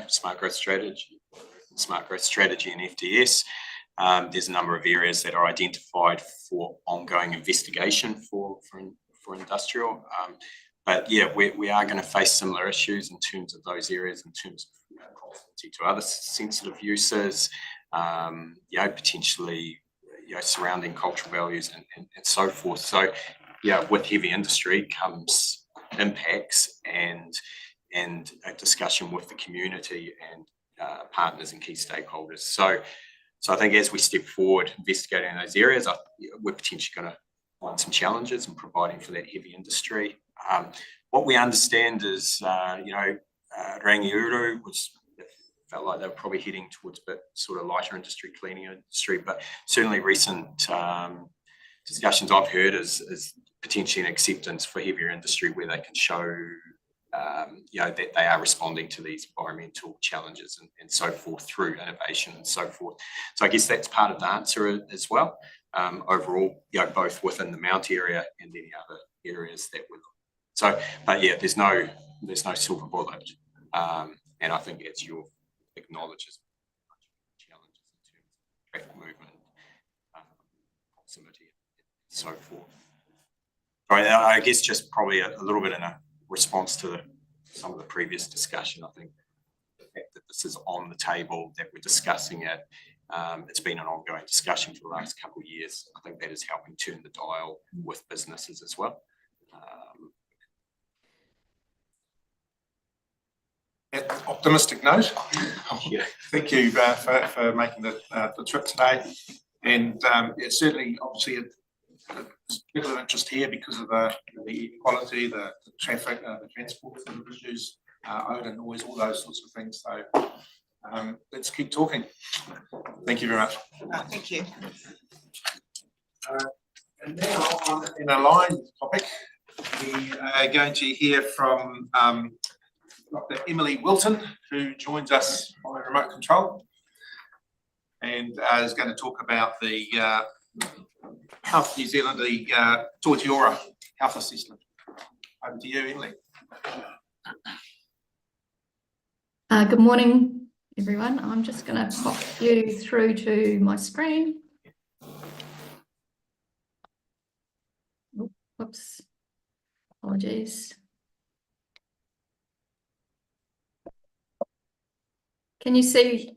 smart growth strategy and FDS, there's a number of areas that are identified for ongoing investigation for industrial. But we are going to face similar issues in terms of those areas, in terms of proximity to other sensitive uses, potentially surrounding cultural values and so forth. So with heavy industry comes impacts and a discussion with the community and partners and key stakeholders. So I think as we step forward investigating those areas, we're potentially going to find some challenges in providing for that heavy industry. What we understand is, Rangiuru felt like they were probably heading towards a bit sort of lighter industry, cleaning industry, but certainly recent discussions I've heard is potentially an acceptance for heavier industry where they can show that they are responding to these environmental challenges and so forth through innovation and so forth. So I guess that's part of the answer as well. overall, both within the Mount area and any other areas that we're. So, but yeah, there's no silver bullet. And I think as you acknowledges challenges in terms of traffic movement, proximity, and so forth. Right, I guess just probably a little bit in a response to some of the previous discussion. I think the fact that this is on the table, that we're discussing it, it's been an ongoing discussion for the last couple of years. I think that is helping turn the dial with businesses as well. Optimistic note. Thank you for making the trip today. And it's certainly obviously it's people of interest here because of the equality, the traffic, the transport issues, odor, noise, all those sorts of things. So let's keep talking. Thank you very much. Thank you. And now on an aligned topic, we are going to hear from Dr. Emily Wilton, who joins us by remote control and is going to talk about the Health New Zealand, the Toitiora Health Assessment. Over to you, Emily. Good morning, everyone. I'm just going to pop you through to my screen. Whoops, apologies. Can you see?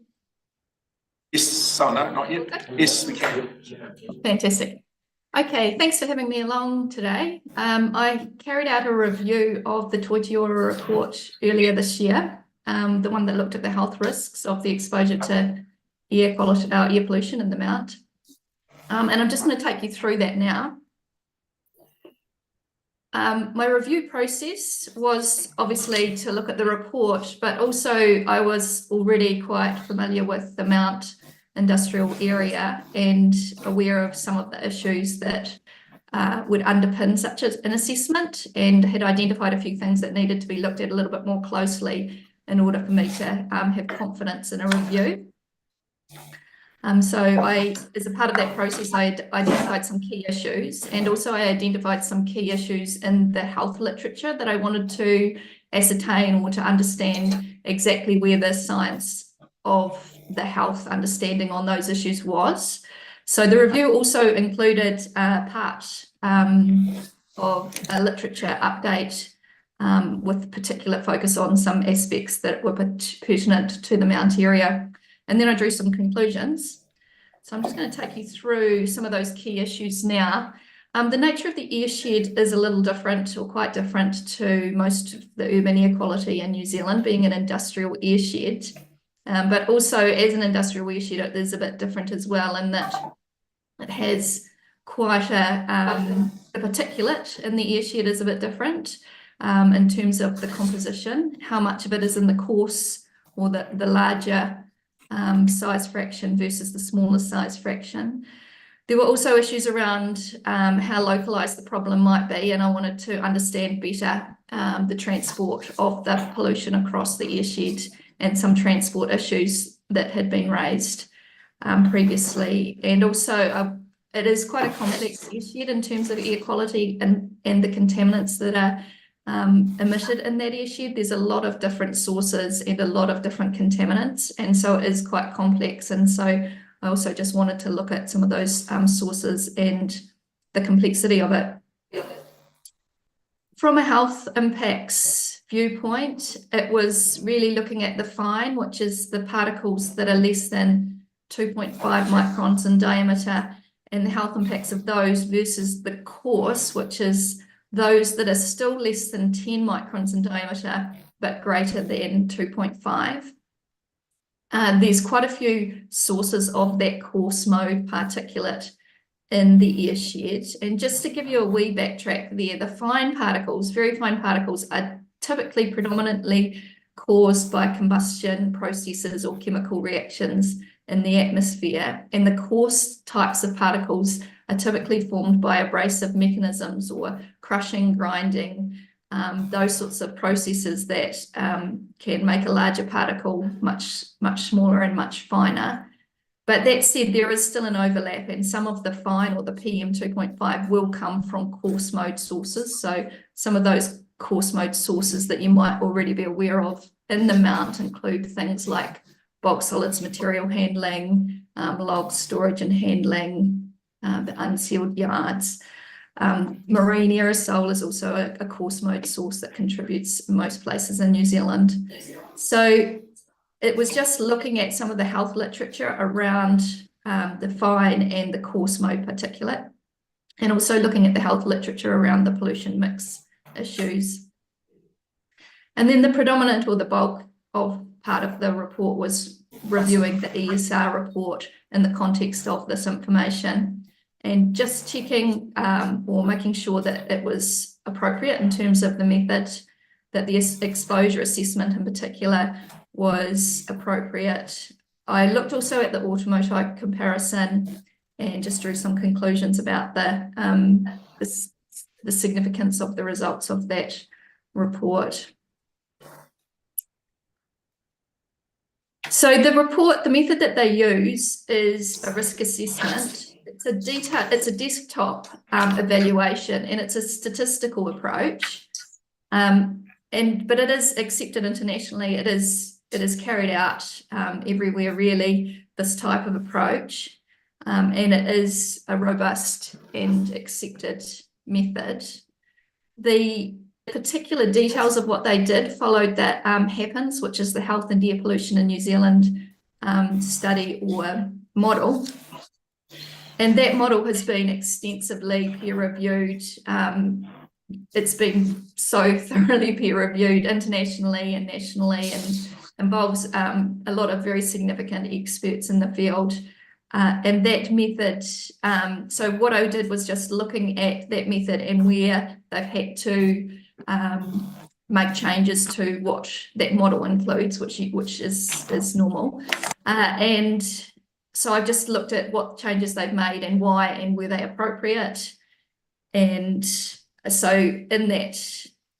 Yes, oh no, not yet. Yes, we can. Fantastic. Okay, thanks for having me along today. I carried out a review of the Toitiora report earlier this year, the one that looked at the health risks of the exposure to air quality, air pollution in the Mount. And I'm just going to take you through that now. My review process was obviously to look at the report, but also I was already quite familiar with the Mount industrial area and aware of some of the issues that would underpin such an assessment, and had identified a few things that needed to be looked at a little bit more closely in order for me to have confidence in a review. So as a part of that process, I identified some key issues, and also I identified some key issues in the health literature that I wanted to ascertain or to understand exactly where the science of the health understanding on those issues was. So the review also included part of a literature update with particular focus on some aspects that were pertinent to the Mount area. And then I drew some conclusions. So I'm just going to take you through some of those key issues now. The nature of the airshed is a little different, or quite different, to most of the urban air quality in New Zealand, being an industrial airshed. But also as an industrial airshed, it is a bit different as well, in that it has quite the particulate in the airshed is a bit different in terms of the composition, how much of it is in the coarse or the larger size fraction versus the smaller size fraction. There were also issues around how localized the problem might be, and I wanted to understand better the transport of the pollution across the airshed and some transport issues that had been raised previously. And also it is quite a complex airshed in terms of air quality and the contaminants that are emitted in that airshed. There's a lot of different sources and a lot of different contaminants, and so it is quite complex. And so I also just wanted to look at some of those sources and the complexity of it. From a health impacts viewpoint, it was really looking at the fine, which is the particles that are less than 2.5 microns in diameter, and the health impacts of those versus the coarse, which is those that are still less than 10 microns in diameter, but greater than 2.5. There's quite a few sources of that coarse mode particulate in the airshed. And just to give you a wee backtrack there, the fine particles, very fine particles, are typically predominantly caused by combustion processes or chemical reactions in the atmosphere. And the coarse types of particles are typically formed by abrasive mechanisms or crushing, grinding, those sorts of processes that can make a larger particle much smaller and much finer. But that said, there is still an overlap, and some of the fine or the PM 2.5 will come from coarse mode sources. So some of those coarse mode sources that you might already be aware of in the mount include things like bulk solids material handling, log storage and handling, the unsealed yards. Marine aerosol is also a coarse mode source that contributes in most places in New Zealand. So it was just looking at some of the health literature around the fine and the coarse mode particulate, and also looking at the health literature around the pollution mix issues. And then the predominant or the bulk of part of the report was reviewing the ESR report in the context of this information and just checking or making sure that it was appropriate in terms of the method, that the exposure assessment in particular was appropriate. I looked also at the automotive comparison and just drew some conclusions about the significance of the results of that report. So the report, the method that they use is a risk assessment. It's a desktop evaluation, and it's a statistical approach. But it is accepted internationally. It is carried out everywhere, really, this type of approach. And it is a robust and accepted method. The particular details of what they did followed that HAPPENS, which is the Health and Air Pollution in New Zealand study or model. And that model has been extensively peer reviewed. It's been so thoroughly peer reviewed internationally and nationally, and involves a lot of very significant experts in the field. And that method, so what I did was just looking at that method and where they've had to make changes to what that model includes, which is normal. And so I've just looked at what changes they've made and why and were they appropriate. And so in that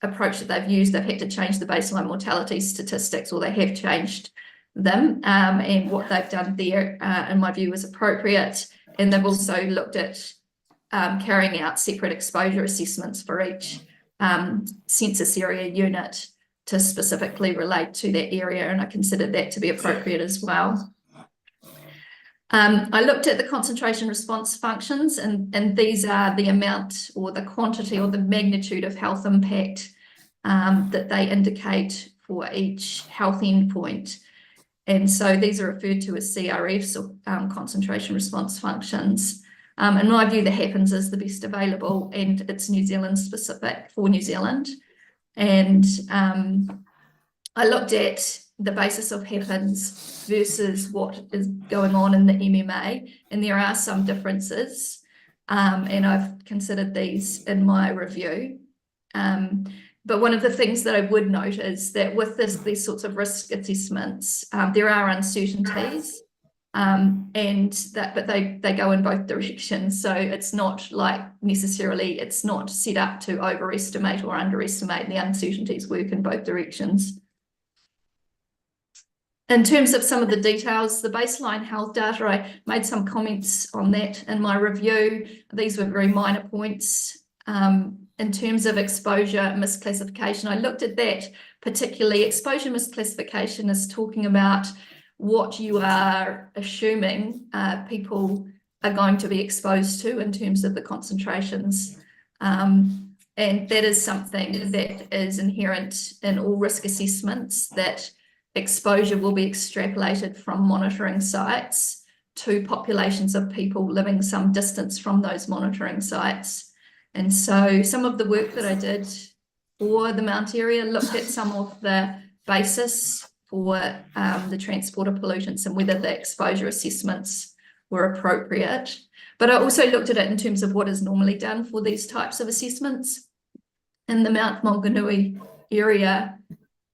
approach that they've used, they've had to change the baseline mortality statistics, or they have changed them, and what they've done there, in my view, is appropriate. And they've also looked at carrying out separate exposure assessments for each census area unit to specifically relate to that area, and I considered that to be appropriate as well. I looked at the concentration response functions, and these are the amount or the quantity or the magnitude of health impact that they indicate for each health endpoint. And so these are referred to as CRFs, or concentration response functions. In my view, the HAPPENS is the best available, and it's New Zealand specific for New Zealand. And I looked at the basis of HAPPENS versus what is going on in the MMA, and there are some differences, and I've considered these in my review. But one of the things that I would note is that with these sorts of risk assessments, there are uncertainties, but they go in both directions. So it's not like necessarily, it's not set up to overestimate or underestimate. The uncertainties work in both directions. In terms of some of the details, the baseline health data, I made some comments on that in my review. These were very minor points. In terms of exposure misclassification, I looked at that particularly. Exposure misclassification is talking about what you are assuming people are going to be exposed to in terms of the concentrations. And that is something that is inherent in all risk assessments, that exposure will be extrapolated from monitoring sites to populations of people living some distance from those monitoring sites. And so some of the work that I did for the Mount area looked at some of the basis for the transport of pollutants and whether the exposure assessments were appropriate. But I also looked at it in terms of what is normally done for these types of assessments. In the Mount Maunganui area,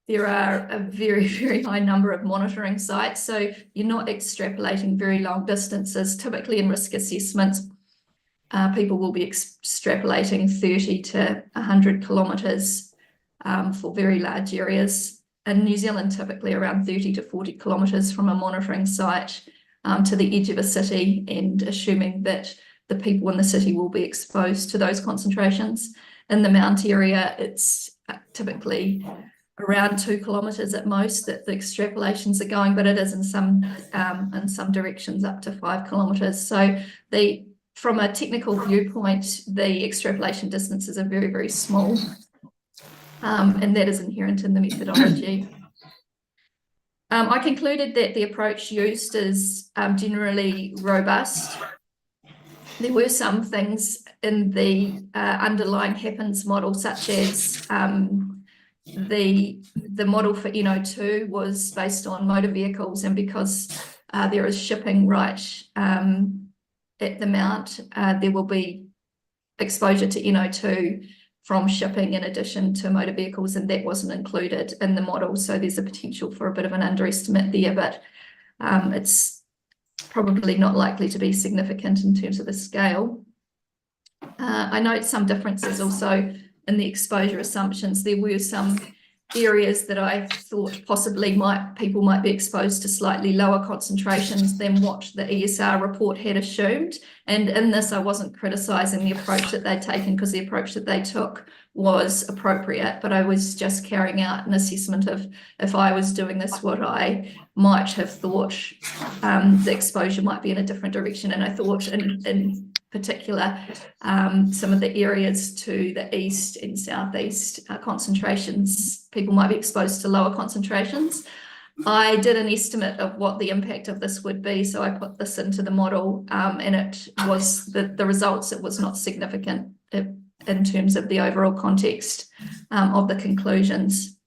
there are a very, very high number of monitoring sites. So you're not extrapolating very long distances. Typically in risk assessments, people will be extrapolating 30 to 100 kilometres for very large areas. In New Zealand, typically around 30 to 40 kilometres from a monitoring site to the edge of a city and assuming that the people in the city will be exposed to those concentrations. In the Mount area, it's typically around 2 kilometres at most that the extrapolations are going, but it is in some directions up to 5 kilometres. So from a technical viewpoint, the extrapolation distances are very, very small, and that is inherent in the methodology. I concluded that the approach used is generally robust. There were some things in the underlying happens model, such as the model for NO2 was based on motor vehicles, and because there is shipping right at the Mount, there will be exposure to NO2 from shipping in addition to motor vehicles, and that wasn't included in the model. So there's a potential for a bit of an underestimate there, but it's probably not likely to be significant in terms of the scale. I note some differences also in the exposure assumptions. There were some areas that I thought possibly people might be exposed to slightly lower concentrations than what the ESR report had assumed. And in this, I wasn't criticising the approach that they'd taken, because the approach that they took was appropriate, but I was just carrying out an assessment of, if I was doing this, what I might have thought the exposure might be in a different direction. And I thought in particular, some of the areas to the east and southeast concentrations, people might be exposed to lower concentrations. I did an estimate of what the impact of this would be, so I put this into the model, and it was the results, it was not significant in terms of the overall context of the conclusions.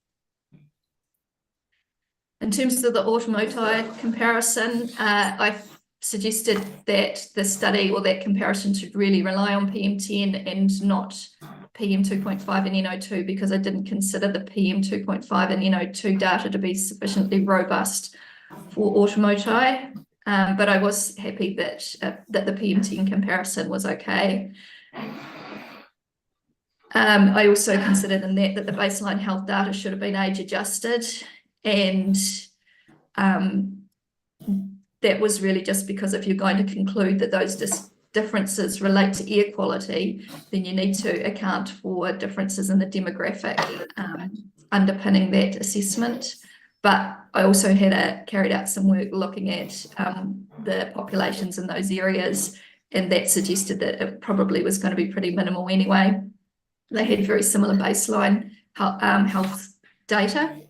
In terms of the automotive comparison, I suggested that the study or that comparison should really rely on PM10 and not PM2.5 and NO2, because I didn't consider the PM2.5 and NO2 data to be sufficiently robust for automotive. But I was happy that the PM10 comparison was okay. I also considered in that the baseline health data should have been age adjusted, and that was really just because if you're going to conclude that those differences relate to air quality, then you need to account for differences in the demographic underpinning that assessment. But I also carried out some work looking at the populations in those areas, and that suggested that it probably was going to be pretty minimal anyway. They had very similar baseline health data.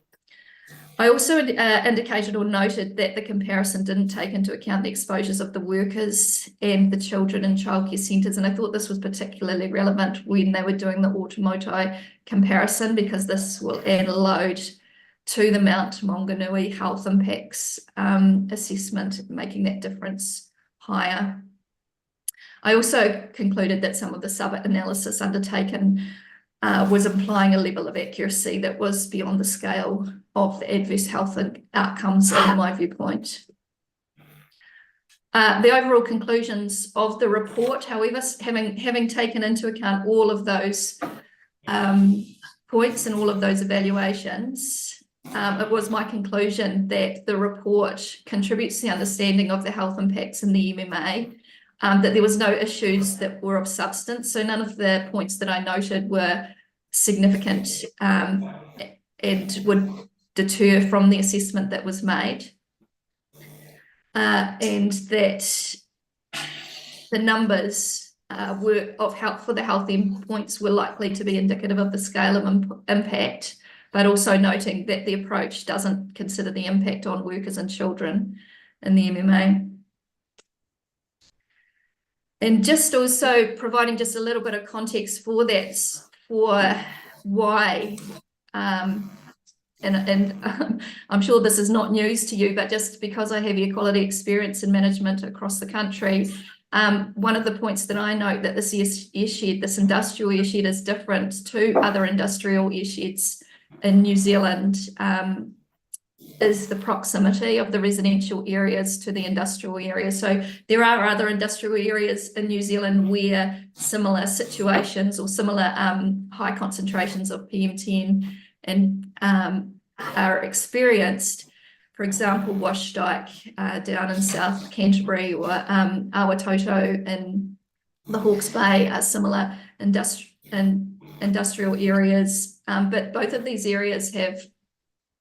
I also indicated or noted that the comparison didn't take into account the exposures of the workers and the children in childcare centres, and I thought this was particularly relevant when they were doing the automotive comparison, because this will add a load to the Mount Maunganui health impacts assessment, making that difference higher. I also concluded that some of the sub-analysis undertaken was implying a level of accuracy that was beyond the scale of the adverse health outcomes in my viewpoint. The overall conclusions of the report, however, having taken into account all of those points and all of those evaluations, it was my conclusion that the report contributes to the understanding of the health impacts in the MMA, that there was no issues that were of substance. So none of the points that I noted were significant and would deter from the assessment that was made. And that the numbers were of help for the health endpoints were likely to be indicative of the scale of impact, but also noting that the approach doesn't consider the impact on workers and children in the MMA. And just also providing just a little bit of context for that, for why, and I'm sure this is not news to you, but just because I have air quality experience in management across the country, one of the points that I note that this airshed, this industrial airshed, is different to other industrial airsheds in New Zealand, is the proximity of the residential areas to the industrial areas. So there are other industrial areas in New Zealand where similar situations or similar high concentrations of PM10 and are experienced. for example, Washdyke down in South Canterbury or Awatoto in the Hawke's Bay are similar industrial areas. But both of these areas have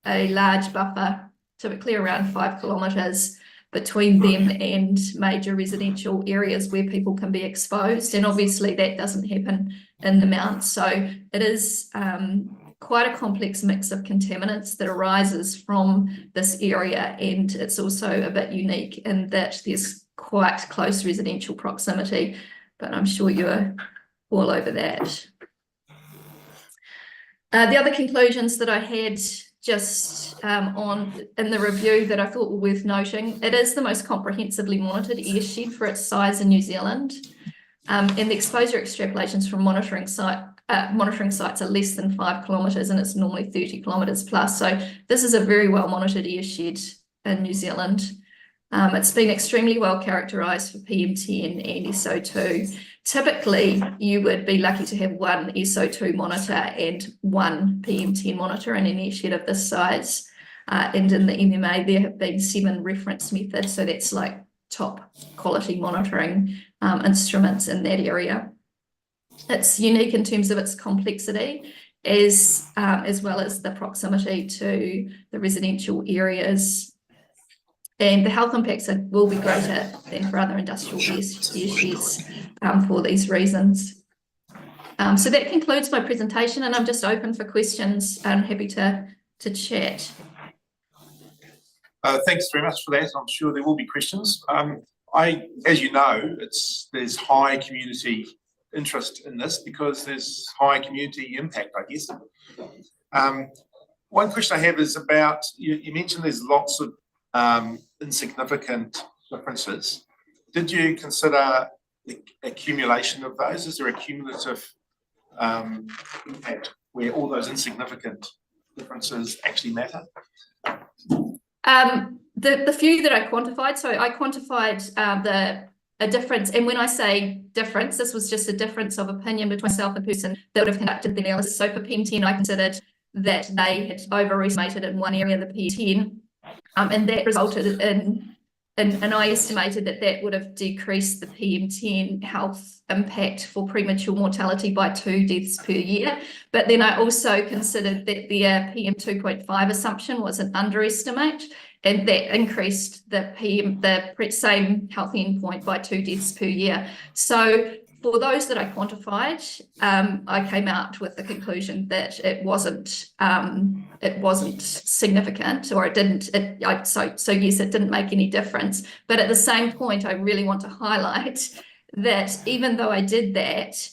a large buffer, typically around 5 kilometres between them and major residential areas where people can be exposed. And obviously that doesn't happen in the Mount. So it is quite a complex mix of contaminants that arises from this area. And it's also a bit unique in that there's quite close residential proximity, but I'm sure you're all over that. The other conclusions that I had just in the review that I thought were worth noting, it is the most comprehensively monitored airshed for its size in New Zealand. And the exposure extrapolations from monitoring sites are less than 5 kilometres, and it's normally 30 kilometres plus. So this is a very well monitored airshed in New Zealand. It's been extremely well characterised for PM10 and SO2. Typically, you would be lucky to have one SO2 monitor and one PM10 monitor in an airshed of this size. And in the MMA, there have been 7 reference methods. So that's like top quality monitoring instruments in that area. It's unique in terms of its complexity as well as the proximity to the residential areas. And the health impacts will be greater than for other industrial airsheds for these reasons. So that concludes my presentation, and I'm just open for questions. I'm happy to chat. Thanks very much for that. I'm sure there will be questions. As you know, there's high community interest in this because there's high community impact, I guess. One question I have is about, you mentioned there's lots of insignificant differences. Did you consider the accumulation of those? Is there a cumulative impact where all those insignificant differences actually matter? The few that I quantified, so I quantified a difference, and when I say difference, this was just a difference of opinion between myself and the person that would have conducted the analysis. So for PM10, I considered that they had overestimated in one area the PM10, and that resulted in, and I estimated that would have decreased the PM10 health impact for premature mortality by 2 deaths per year. But then I also considered that the PM2.5 assumption was an underestimate, and that increased the same health endpoint by 2 deaths per year. So for those that I quantified, I came out with the conclusion that it wasn't significant, or so yes, it didn't make any difference. But at the same point, I really want to highlight that even though I did that,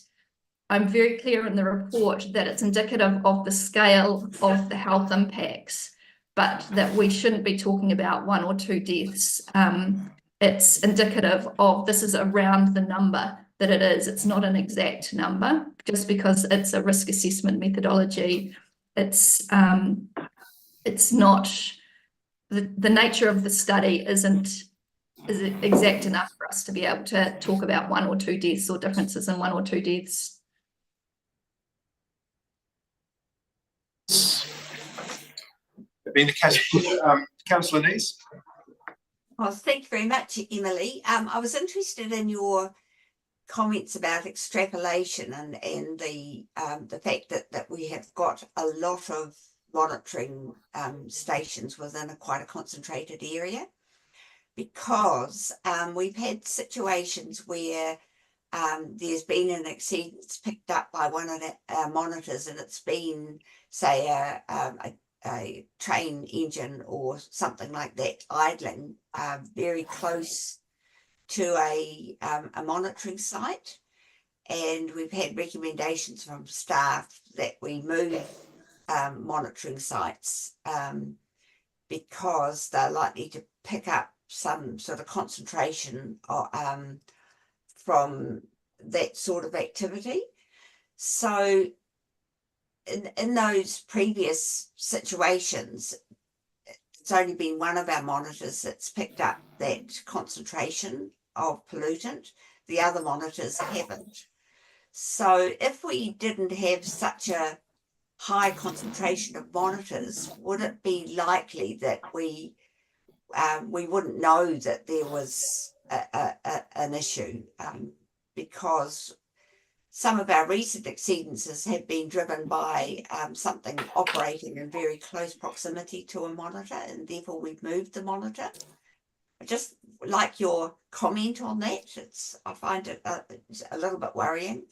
I'm very clear in the report that it's indicative of the scale of the health impacts, but that we shouldn't be talking about 1 or 2 deaths. It's indicative of, this is around the number that it is. It's not an exact number, just because it's a risk assessment methodology. It's not, the nature of the study isn't exact enough for us to be able to talk about 1 or 2 deaths or differences in 1 or 2 deaths. Being the case, Councillor Nees. Well, thank you very much, Emily. I was interested in your comments about extrapolation and the fact that we have got a lot of monitoring stations within quite a concentrated area, because we've had situations where there's been an exceedance picked up by one of our monitors, and it's been, say, a train engine or something like that idling very close to a monitoring site, and we've had recommendations from staff that we move monitoring sites because they're likely to pick up some sort of concentration from that sort of activity. So in those previous situations, it's only been one of our monitors that's picked up that concentration of pollutant. The other monitors haven't. So if we didn't have such a high concentration of monitors, would it be likely that we we wouldn't know that there was an issue, because some of our recent exceedances have been driven by something operating in very close proximity to a monitor, and therefore we've moved the monitor. I just like your comment on that. I find it a little bit worrying.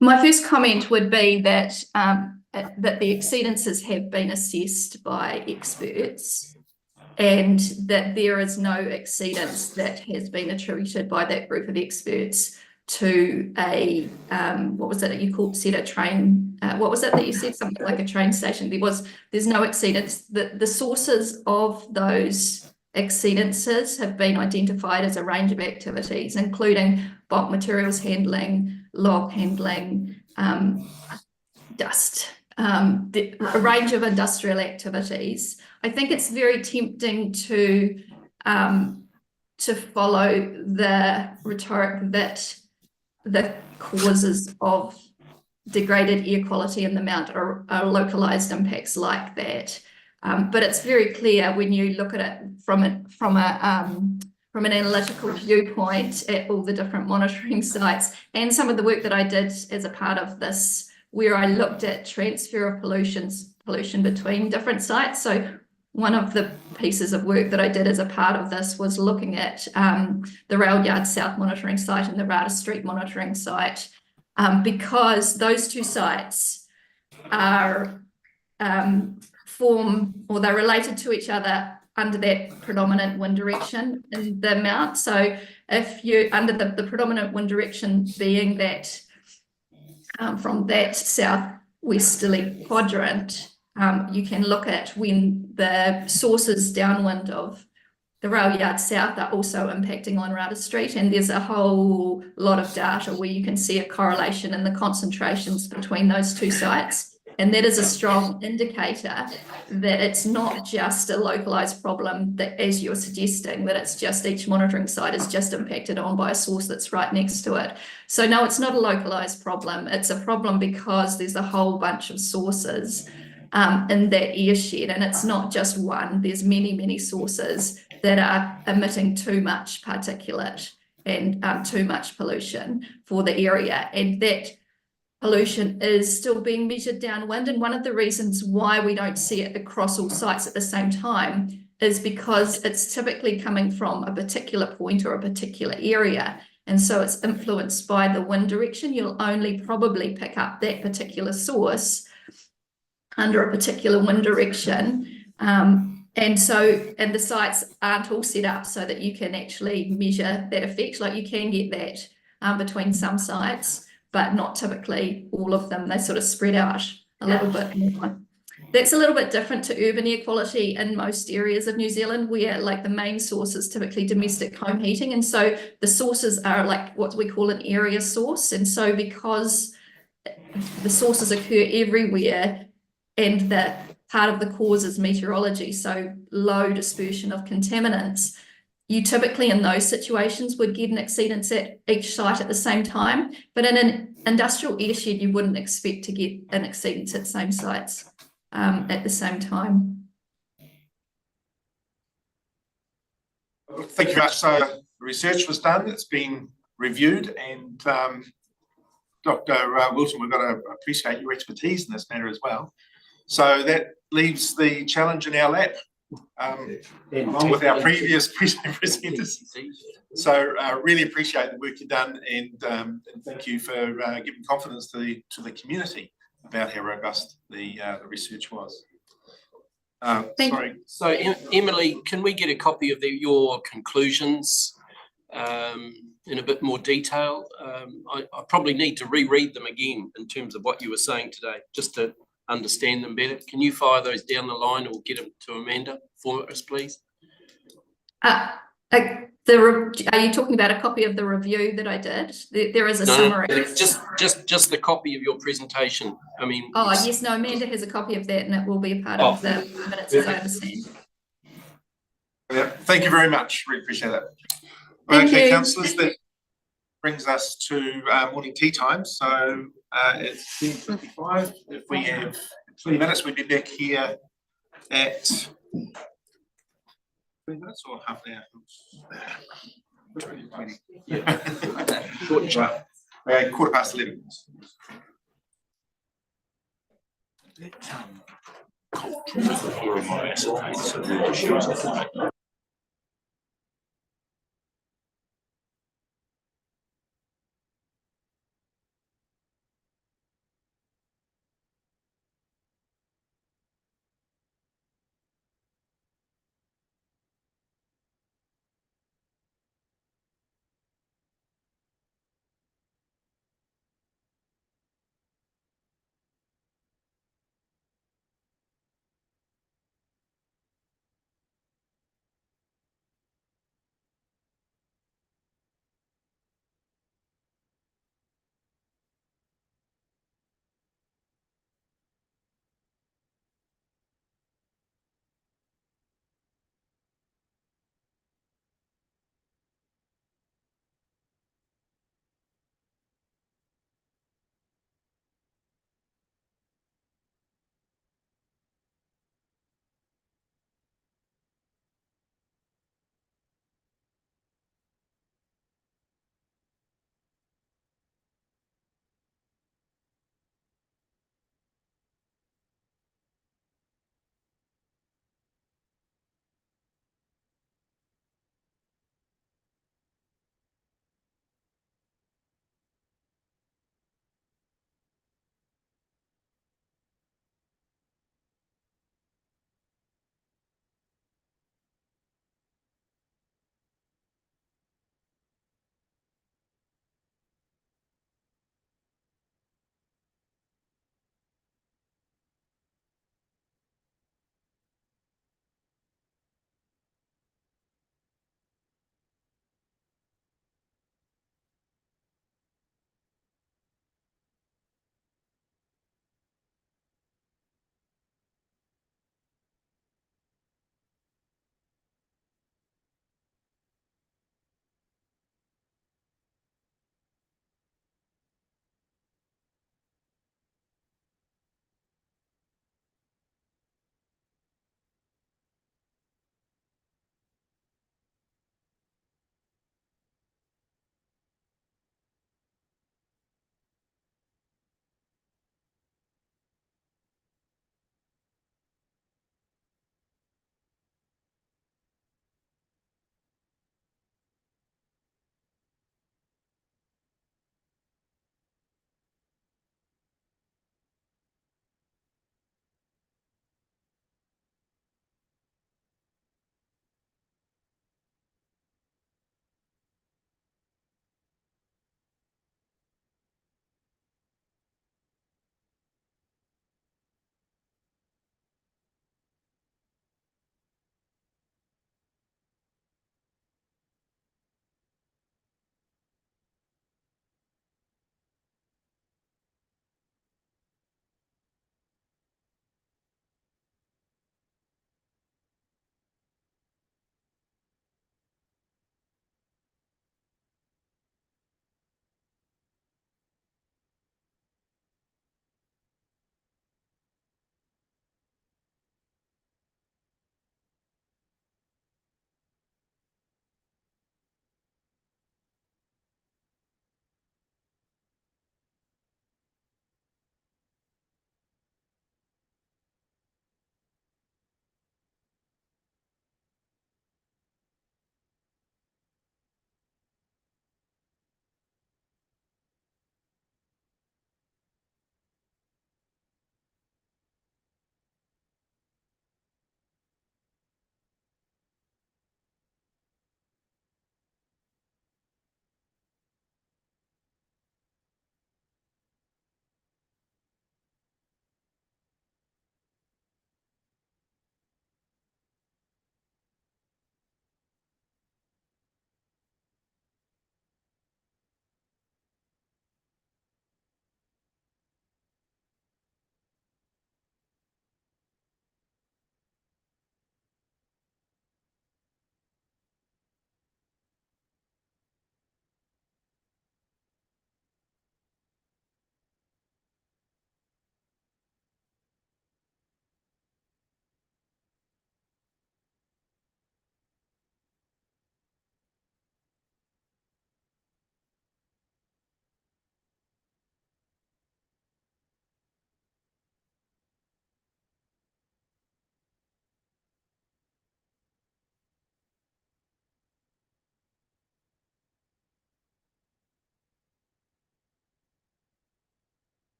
My first comment would be that that the exceedances have been assessed by experts, and that there is no exceedance that has been attributed by that group of experts to a what was it that you said a train? What was it that you said? Something like a train station. There's no exceedance. The sources of those exceedances have been identified as a range of activities, including bulk materials handling, log handling, dust, a range of industrial activities. I think it's very tempting to follow the rhetoric that the causes of degraded air quality in the Mount are localized impacts like that. But it's very clear when you look at it from an analytical viewpoint at all the different monitoring sites, and some of the work that I did as a part of this, where I looked at transfer of pollution between different sites. So one of the pieces of work that I did as a part of this was looking at the Rail Yard South monitoring site and the Rata Street monitoring site, because those two sites are they're related to each other under that predominant wind direction in the Mount. So if you under the predominant wind direction being that from that southwesterly quadrant, you can look at when the sources downwind of the Rail Yard South are also impacting on Rata Street, and there's a whole lot of data where you can see a correlation in the concentrations between those two sites. And that is a strong indicator that it's not just a localized problem, that as you're suggesting, that it's just each monitoring site is just impacted on by a source that's right next to it. So no, it's not a localized problem. It's a problem because there's a whole bunch of sources in that airshed, and it's not just one. There's many, many sources that are emitting too much particulate and too much pollution for the area, and that pollution is still being measured downwind. And one of the reasons why we don't see it across all sites at the same time is because it's typically coming from a particular point or a particular area. And so it's influenced by the wind direction. You'll only probably pick up that particular source under a particular wind direction. And the sites aren't all set up so that you can actually measure that effect. Like you can get that between some sites, but not typically all of them. They sort of spread out a little bit more. That's a little bit different to urban air quality in most areas of New Zealand, where like the main source is typically domestic home heating. And so the sources are like what we call an area source. And so because the sources occur everywhere and the part of the cause is meteorology, so low dispersion of contaminants, you typically in those situations would get an exceedance at each site at the same time. But in an industrial airshed, you wouldn't expect to get an exceedance at the same sites at the same time. Thank you very much. So the research was done, it's been reviewed, and Dr. Wilson, we've got to appreciate your expertise in this matter as well. So that leaves the challenge in our lap, along with our previous presenters. So really appreciate the work you've done, and thank you for giving confidence to the community about how robust the research was. Sorry. So Emily, can we get a copy of your conclusions in a bit more detail? I probably need to reread them again in terms of what you were saying today, just to understand them better. Can you fire those down the line or get them to Amanda for us, please? Are you talking about a copy of the review that I did? There is a summary. Just the copy of your presentation. I mean. Oh, yes, no, Amanda has a copy of that, and it will be a part of the minutes, as I understand. Yeah, thank you very much. Really appreciate that. Thank Okay, you. councillors, that brings us to morning tea time. So it's 10:55. If we have 20 minutes, we'll be back here at 3 minutes or half an hour? 20. Short Right. Okay, 11:15.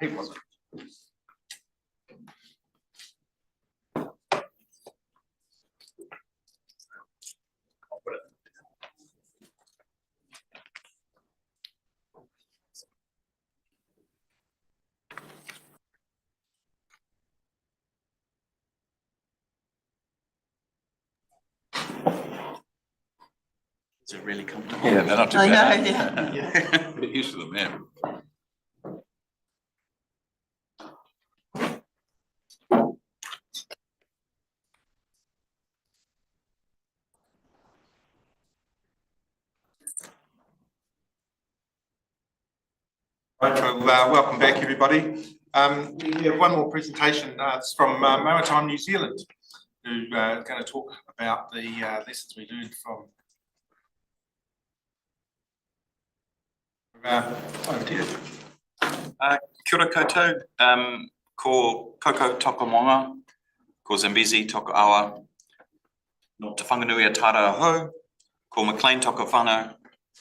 Pete was it? Is it really comfortable? Yeah, they're not too I bad. know, yeah. Get used to them, man. Right, well, welcome back, everybody. We have one more presentation. It's from Maritime New Zealand, who are going to talk about the lessons we learned from. Over to you. Kia ora koutou, ko Koko Tokomonga, ko Zambezi Toko Awa, no Te Whanganui a Tāra Ahau, ko McLean Toko Whānau,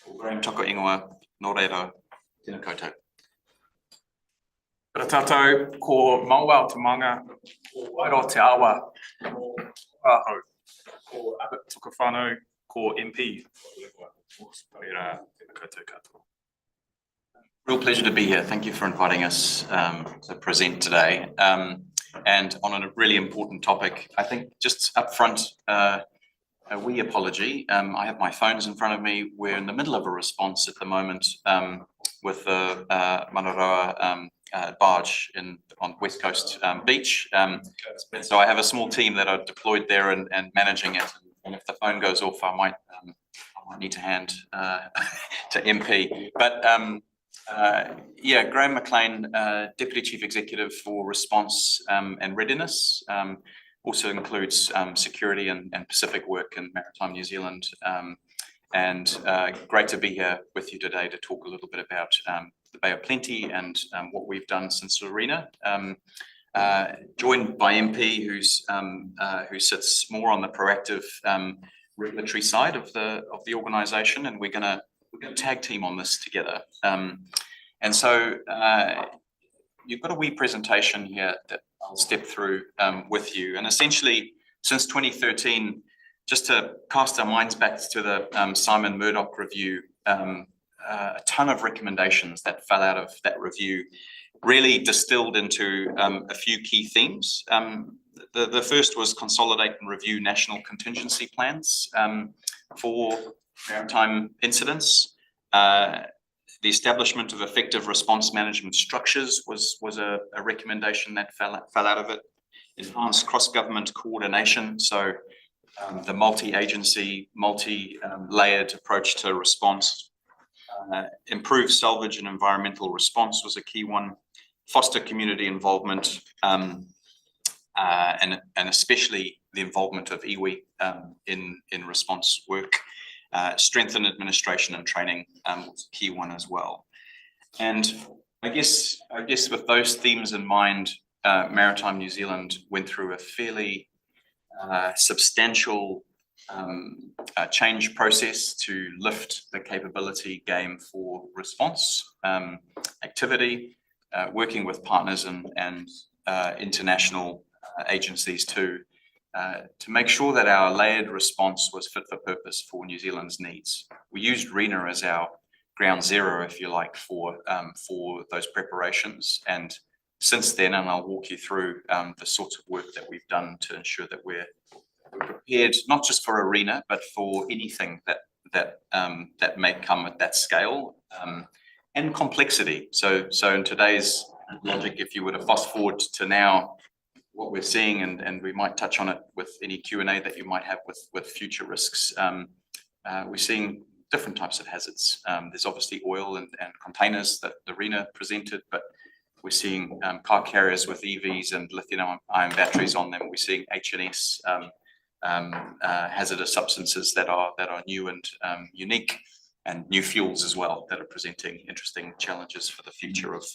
ko Graham Toko Ingoa, no reira, tēnā koutou. Kia ora tātou, ko Mauao Te Manga, ko Wairo Te Awa, ko Ahau, ko Abbott Toko Whānau, ko MP. Tēnā koutou katoa. Real pleasure to be here. Thank you for inviting us to present today. And on a really important topic, I think just up front, a wee apology. I have my phones in front of me. We're in the middle of a response at the moment with the Manaroa barge on West Coast Beach. So I have a small team that are deployed there and managing it. And if the phone goes off, I might need to hand to MP. But yeah, Graham McLean, Deputy Chief Executive for Response and Readiness, also includes security and Pacific work in Maritime New Zealand. And great to be here with you today to talk a little bit about the Bay of Plenty and what we've done since Lorena. Joined by MP, who sits more on the proactive regulatory side of the organisation, and we're gonna tag team on this together. And so you've got a wee presentation here that I'll step through with you. And essentially, since 2013, just to cast our minds back to the Simon Murdoch review, a ton of recommendations that fell out of that review really distilled into a few key themes. The first was consolidate and review national contingency plans for maritime incidents. The establishment of effective response management structures was a recommendation that fell out of it. Enhanced cross-government coordination, so the multi-agency, multi-layered approach to response. Improved salvage and environmental response was a key one. Foster community involvement, and especially the involvement of iwi in response work. Strengthen administration and training was a key one as well. And I guess with those themes in mind, Maritime New Zealand went through a fairly substantial change process to lift the capability game for response activity, working with partners and international agencies too, to make sure that our layered response was fit for purpose for New Zealand's needs. We used RENA as our ground zero, if you like, for those preparations. And since then, and I'll walk you through the sorts of work that we've done to ensure that we're prepared, not just for ARENA, but for anything that may come at that scale and complexity. So in today's logic, if you were to fast forward to now, what we're seeing, and we might touch on it with any Q&A that you might have with future risks, we're seeing different types of hazards. There's obviously oil and containers that the ARENA presented, but we're seeing car carriers with EVs and lithium-ion batteries on them. We're seeing H&S hazardous substances that are new and unique, and new fuels as well that are presenting interesting challenges for the future of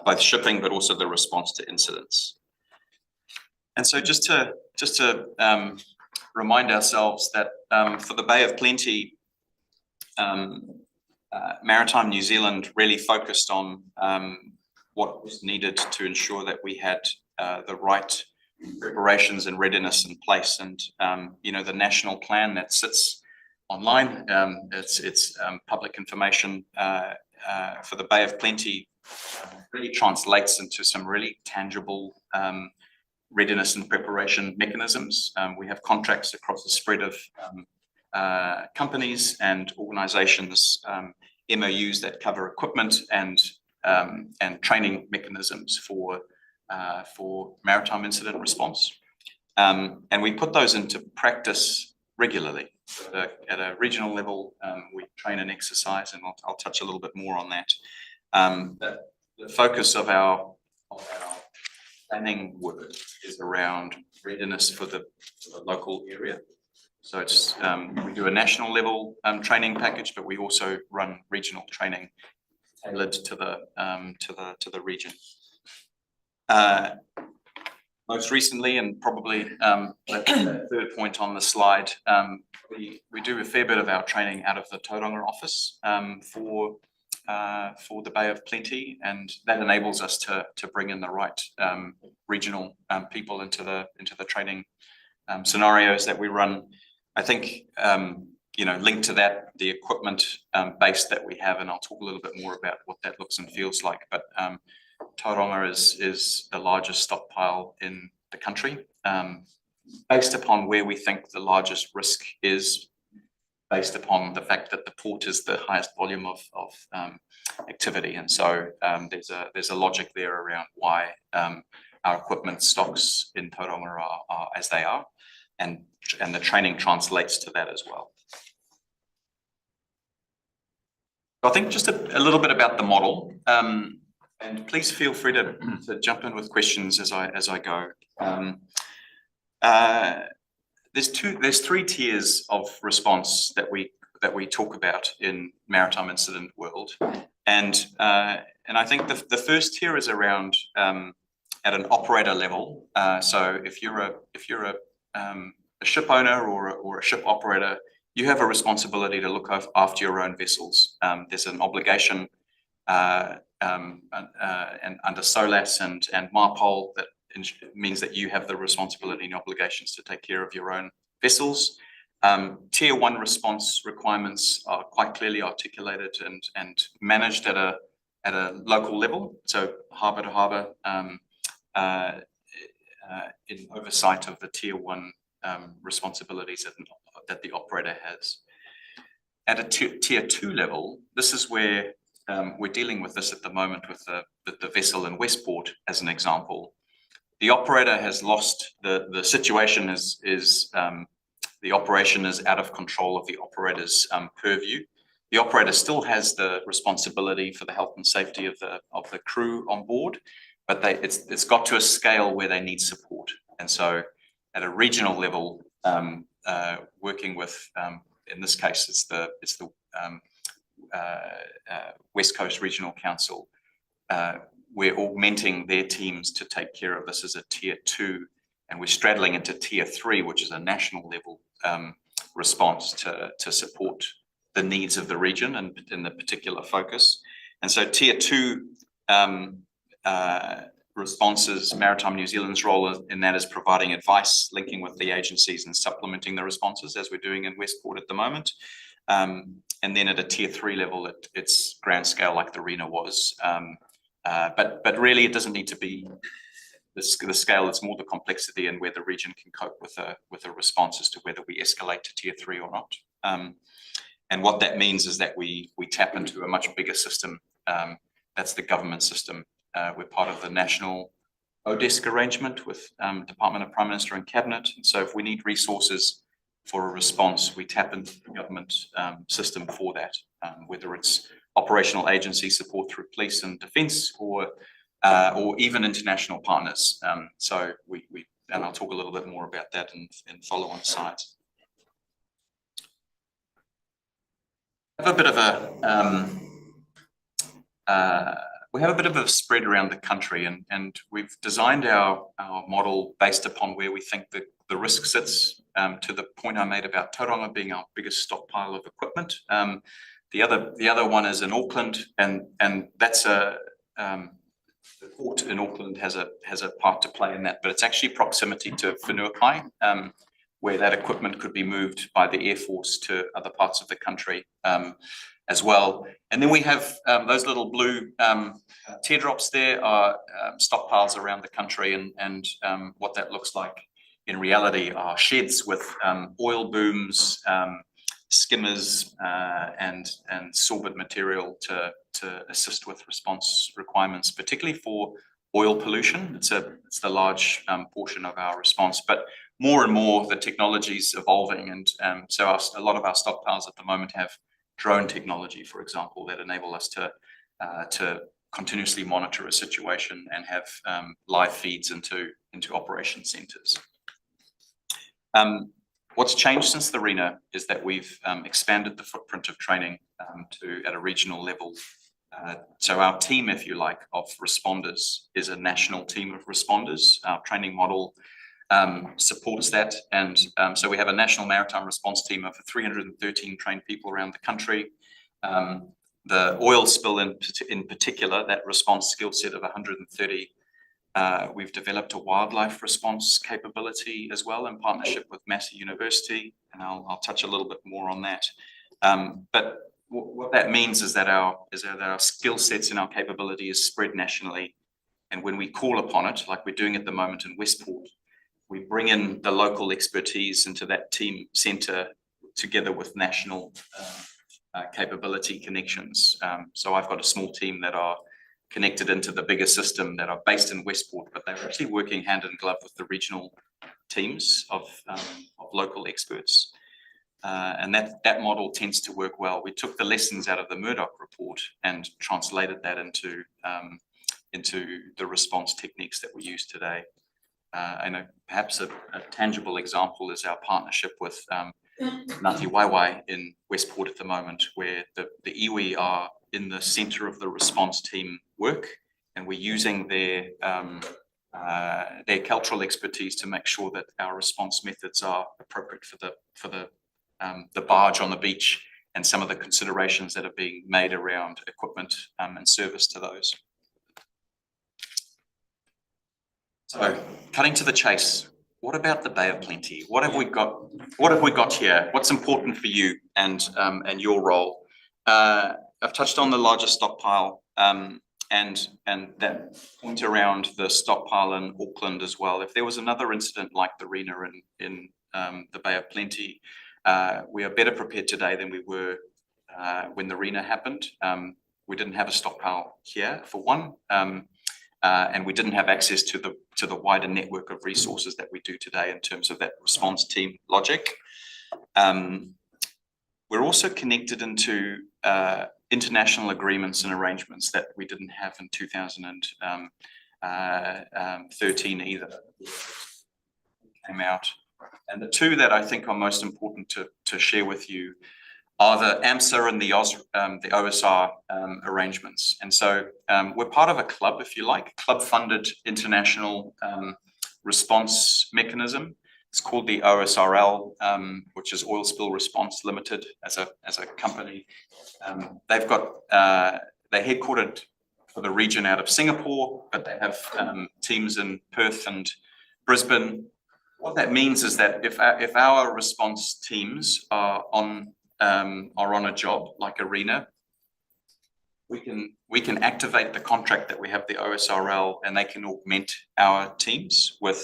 both shipping, but also the response to incidents. And so just to remind ourselves that for the Bay of Plenty, Maritime New Zealand really focused on what was needed to ensure that we had the right preparations and readiness in place. And the national plan that sits online, it's public information for the Bay of Plenty, really translates into some really tangible readiness and preparation mechanisms. We have contracts across the spread of companies and organisations, MOUs that cover equipment and training mechanisms for maritime incident response. And we put those into practice regularly. At a regional level, we train and exercise, and I'll touch a little bit more on that. The focus of our planning work is around readiness for the local area. So it's we do a national level training package, but we also run regional training tailored to the region. Most recently, and probably the third point on the slide, we do a fair bit of our training out of the Tauranga office for the Bay of Plenty, and that enables us to bring in the right regional people into the training scenarios that we run. I think linked to that, the equipment base that we have, and I'll talk a little bit more about what that looks and feels like. But Tauranga is the largest stockpile in the country, based upon where we think the largest risk is, based upon the fact that the port is the highest volume of activity. And so there's a logic there around why our equipment stocks in Tauranga are as they are, and the training translates to that as well. I think just a little bit about the model, and please feel free to jump in with questions as I go. There's three tiers of response that we talk about in maritime incident world, and I think the first tier is around at an operator level. So if you're a ship owner or a ship operator, you have a responsibility to look after your own vessels. There's an obligation and under SOLAS and MARPOL that means that you have the responsibility and obligations to take care of your own vessels. Tier 1 response requirements are quite clearly articulated and managed at a local level, so harbour to harbour, in oversight of the Tier 1 responsibilities that the operator has. At a tier 2 level, this is where we're dealing with this at the moment with the vessel in Westport as an example. The operator has lost, the situation is the operation is out of control of the operator's purview. The operator still has the responsibility for the health and safety of the crew on board, but it's got to a scale where they need support. And so at a regional level, working with, in this case, it's the West Coast Regional Council, we're augmenting their teams to take care of this as a tier 2, and we're straddling into tier 3, which is a national level response to support the needs of the region and in the particular focus. And so tier 2 responses, Maritime New Zealand's role in that is providing advice, linking with the agencies and supplementing the responses as we're doing in Westport at the moment. And then at a tier 3 level, it's grand scale like the RENA was. But really it doesn't need to be the scale, it's more the complexity and where the region can cope with a response as to whether we escalate to tier 3 or not. And what that means is that we tap into a much bigger system. That's the government system. We're part of the national ODESC arrangement with Department of Prime Minister and Cabinet. And so if we need resources for a response, we tap into the government system for that, whether it's operational agency support through police and defence or even international partners. So and I'll talk a little bit more about that in follow-on slides. We have a bit of a spread around the country, and we've designed our model based upon where we think the risk sits. To the point I made about Tauranga being our biggest stockpile of equipment, The other one is in Auckland, and that's the port in Auckland has a part to play in that, but it's actually proximity to Whenuapai, where that equipment could be moved by the Air Force to other parts of the country as well. And then we have those little blue teardrops there are stockpiles around the country, and what that looks like in reality are sheds with oil booms, skimmers, and sorbent material to assist with response requirements, particularly for oil pollution. It's the large portion of our response, but more and more the technology is evolving, and so a lot of our stockpiles at the moment have drone technology, for example, that enable us to continuously monitor a situation and have live feeds into operation centres. What's changed since the RENA is that we've expanded the footprint of training at a regional level. So our team, if you like, of responders is a national team of responders. Our training model supports that, and so we have a national maritime response team of 313 trained people around the country. The oil spill in particular, that response skill set of 130. We've developed a wildlife response capability as well in partnership with Massey University, and I'll touch a little bit more on that. But what that means is that our skill sets and our capability is spread nationally, and when we call upon it, like we're doing at the moment in Westport, we bring in the local expertise into that team centre together with national capability connections. So I've got a small team that are connected into the bigger system that are based in Westport, but they're actually working hand in glove with the regional teams of local experts. And that model tends to work well. We took the lessons out of the Murdoch report and translated that into the response techniques that we use today. And perhaps a tangible example is our partnership with Ngāti Waewae in Westport at the moment, where the iwi are in the centre of the response team work, and we're using their cultural expertise to make sure that our response methods are appropriate for the barge on the beach and some of the considerations that are being made around equipment and service to those. So, cutting to the chase, what about the Bay of Plenty? What have we got here? What's important for you and your role? I've touched on the larger stockpile and that point around the stockpile in Auckland as well. If there was another incident like the RENA in the Bay of Plenty, we are better prepared today than we were when the RENA happened. We didn't have a stockpile here for one, and we didn't have access to the wider network of resources that we do today in terms of that response team logic. We're also connected into international agreements and arrangements that we didn't have in 2013 either. Came out. And the two that I think are most important to share with you are the AMSA and the OSR arrangements. And so we're part of a club, if you like, club-funded international response mechanism. It's called the OSRL, which is Oil Spill Response Limited as a company. They're headquartered for the region out of Singapore, but they have teams in Perth and Brisbane. What that means is that if our response teams are on a job like a RENA, we can activate the contract that we have, the OSRL, and they can augment our teams with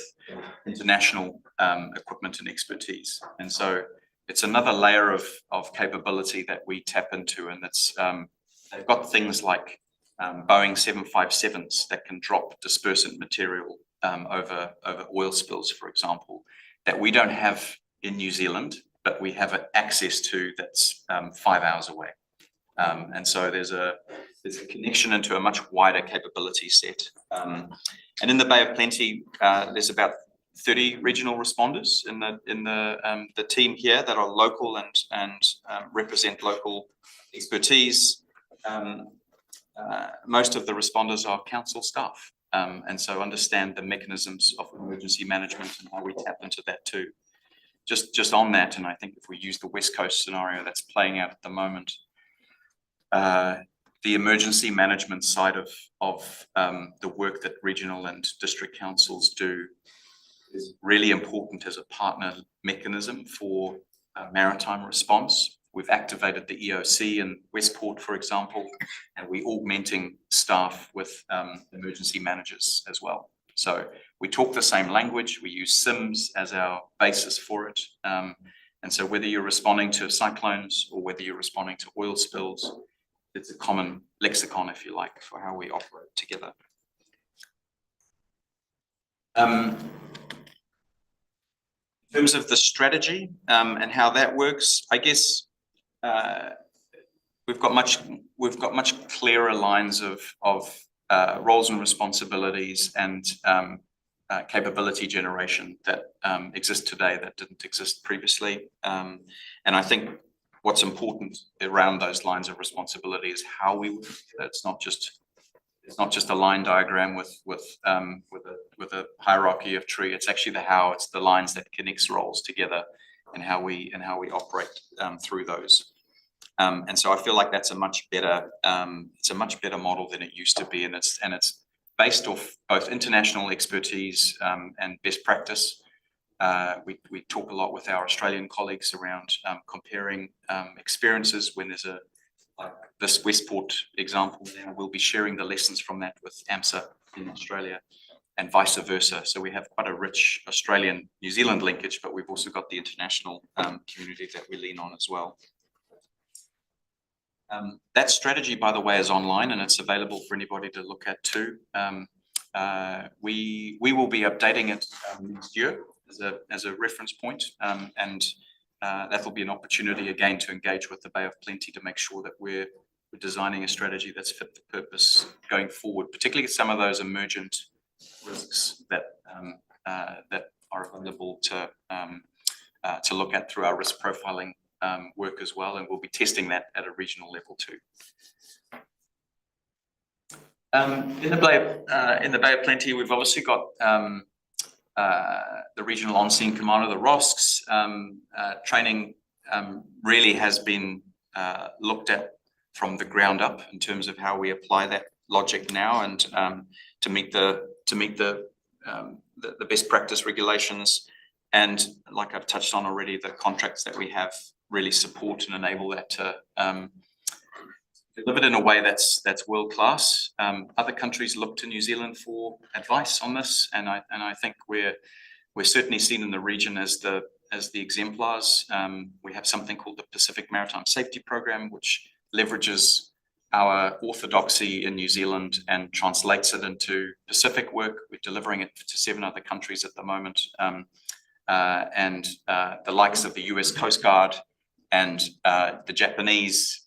international equipment and expertise. And so it's another layer of capability that we tap into, and it's they've got things like Boeing 757s that can drop dispersant material over oil spills, for example, that we don't have in New Zealand, but we have access to that's 5 hours away. And so there's a connection into a much wider capability set. And in the Bay of Plenty, there's about 30 regional responders in the team here that are local and represent local expertise. Most of the responders are council staff, and so understand the mechanisms of emergency management and how we tap into that too. Just on that, and I think if we use the West Coast scenario that's playing out at the moment, The emergency management side of the work that regional and district councils do is really important as a partner mechanism for maritime response. We've activated the EOC in Westport, for example, and we're augmenting staff with emergency managers as well. So we talk the same language, we use SIMS as our basis for it. And so whether you're responding to cyclones or whether you're responding to oil spills, it's a common lexicon, if you like, for how we operate together. In terms of the strategy and how that works, I guess we've got much clearer lines of roles and responsibilities and capability generation that exist today that didn't exist previously. And I think what's important around those lines of responsibility is how we work. It's not just a line diagram with a hierarchy of tree. It's actually the how. It's the lines that connects roles together and how we operate through those. And so I feel like that's a much better model than it used to be, and it's based off both international expertise and best practice. We talk a lot with our Australian colleagues around comparing experiences when there's like this Westport example. Now we'll be sharing the lessons from that with AMSA in Australia and vice versa. So we have quite a rich Australian-New Zealand linkage, but we've also got the international community that we lean on as well. That strategy, by the way, is online and it's available for anybody to look at too. We will be updating it next year as a reference point, and that will be an opportunity again to engage with the Bay of Plenty to make sure that we're designing a strategy that's fit for purpose going forward, particularly some of those emergent risks that are available to look at through our risk profiling work as well, and we'll be testing that at a regional level too. In the Bay of Plenty, we've obviously got the regional on-scene commander, the ROSCs. Training really has been looked at from the ground up in terms of how we apply that logic now, and to meet the best practice regulations. And like I've touched on already, the contracts that we have really support and enable that to deliver it in a way that's world class. Other countries look to New Zealand for advice on this, and I think we're certainly seen in the region as the exemplars. We have something called the Pacific Maritime Safety Program, which leverages our orthodoxy in New Zealand and translates it into Pacific work. We're delivering it to 7 other countries at the moment. And the likes of the US Coast Guard and the Japanese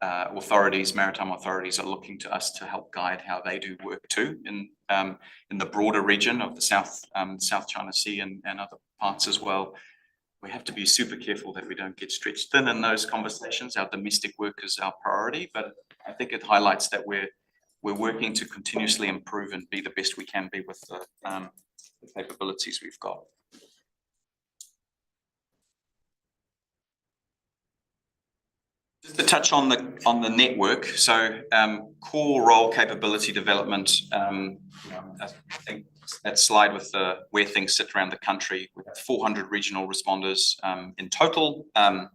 authorities, maritime authorities, are looking to us to help guide how they do work too in the broader region of the South China Sea and other parts as well. We have to be super careful that we don't get stretched thin in those conversations. Our domestic work is our priority, but I think it highlights that we're working to continuously improve and be the best we can be with the capabilities we've got. Just to touch on the network, so core role capability development. I think that slide with where things sit around the country. We have 400 regional responders in total, and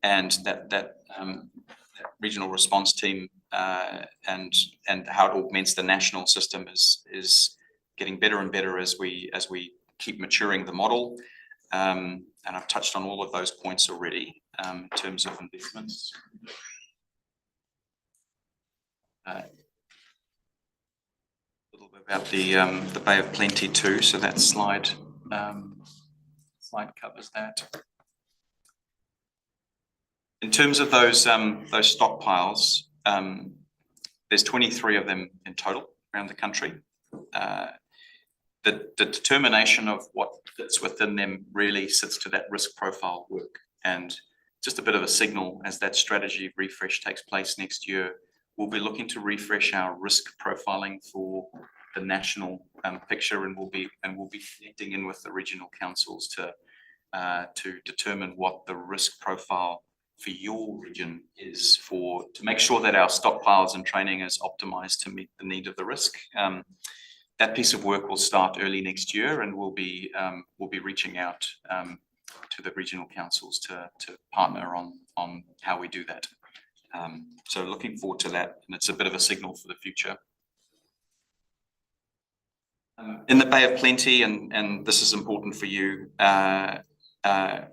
that regional response team and how it augments the national system is getting better and better as we keep maturing the model. And I've touched on all of those points already in terms of investments. A little bit about the Bay of Plenty too. So that slide covers that. In terms of those stockpiles, there's 23 of them in total around the country. The determination of what fits within them really sits to that risk profile work. And just a bit of a signal as that strategy refresh takes place next year, we'll be looking to refresh our risk profiling for the national picture, and we'll be connecting in with the regional councils to determine what the risk profile for your region is to make sure that our stockpiles and training is optimized to meet the need of the risk. That piece of work will start early next year, and we'll be reaching out to the regional councils to partner on how we do that. So looking forward to that, and it's a bit of a signal for the future. In the Bay of Plenty, and this is important for you,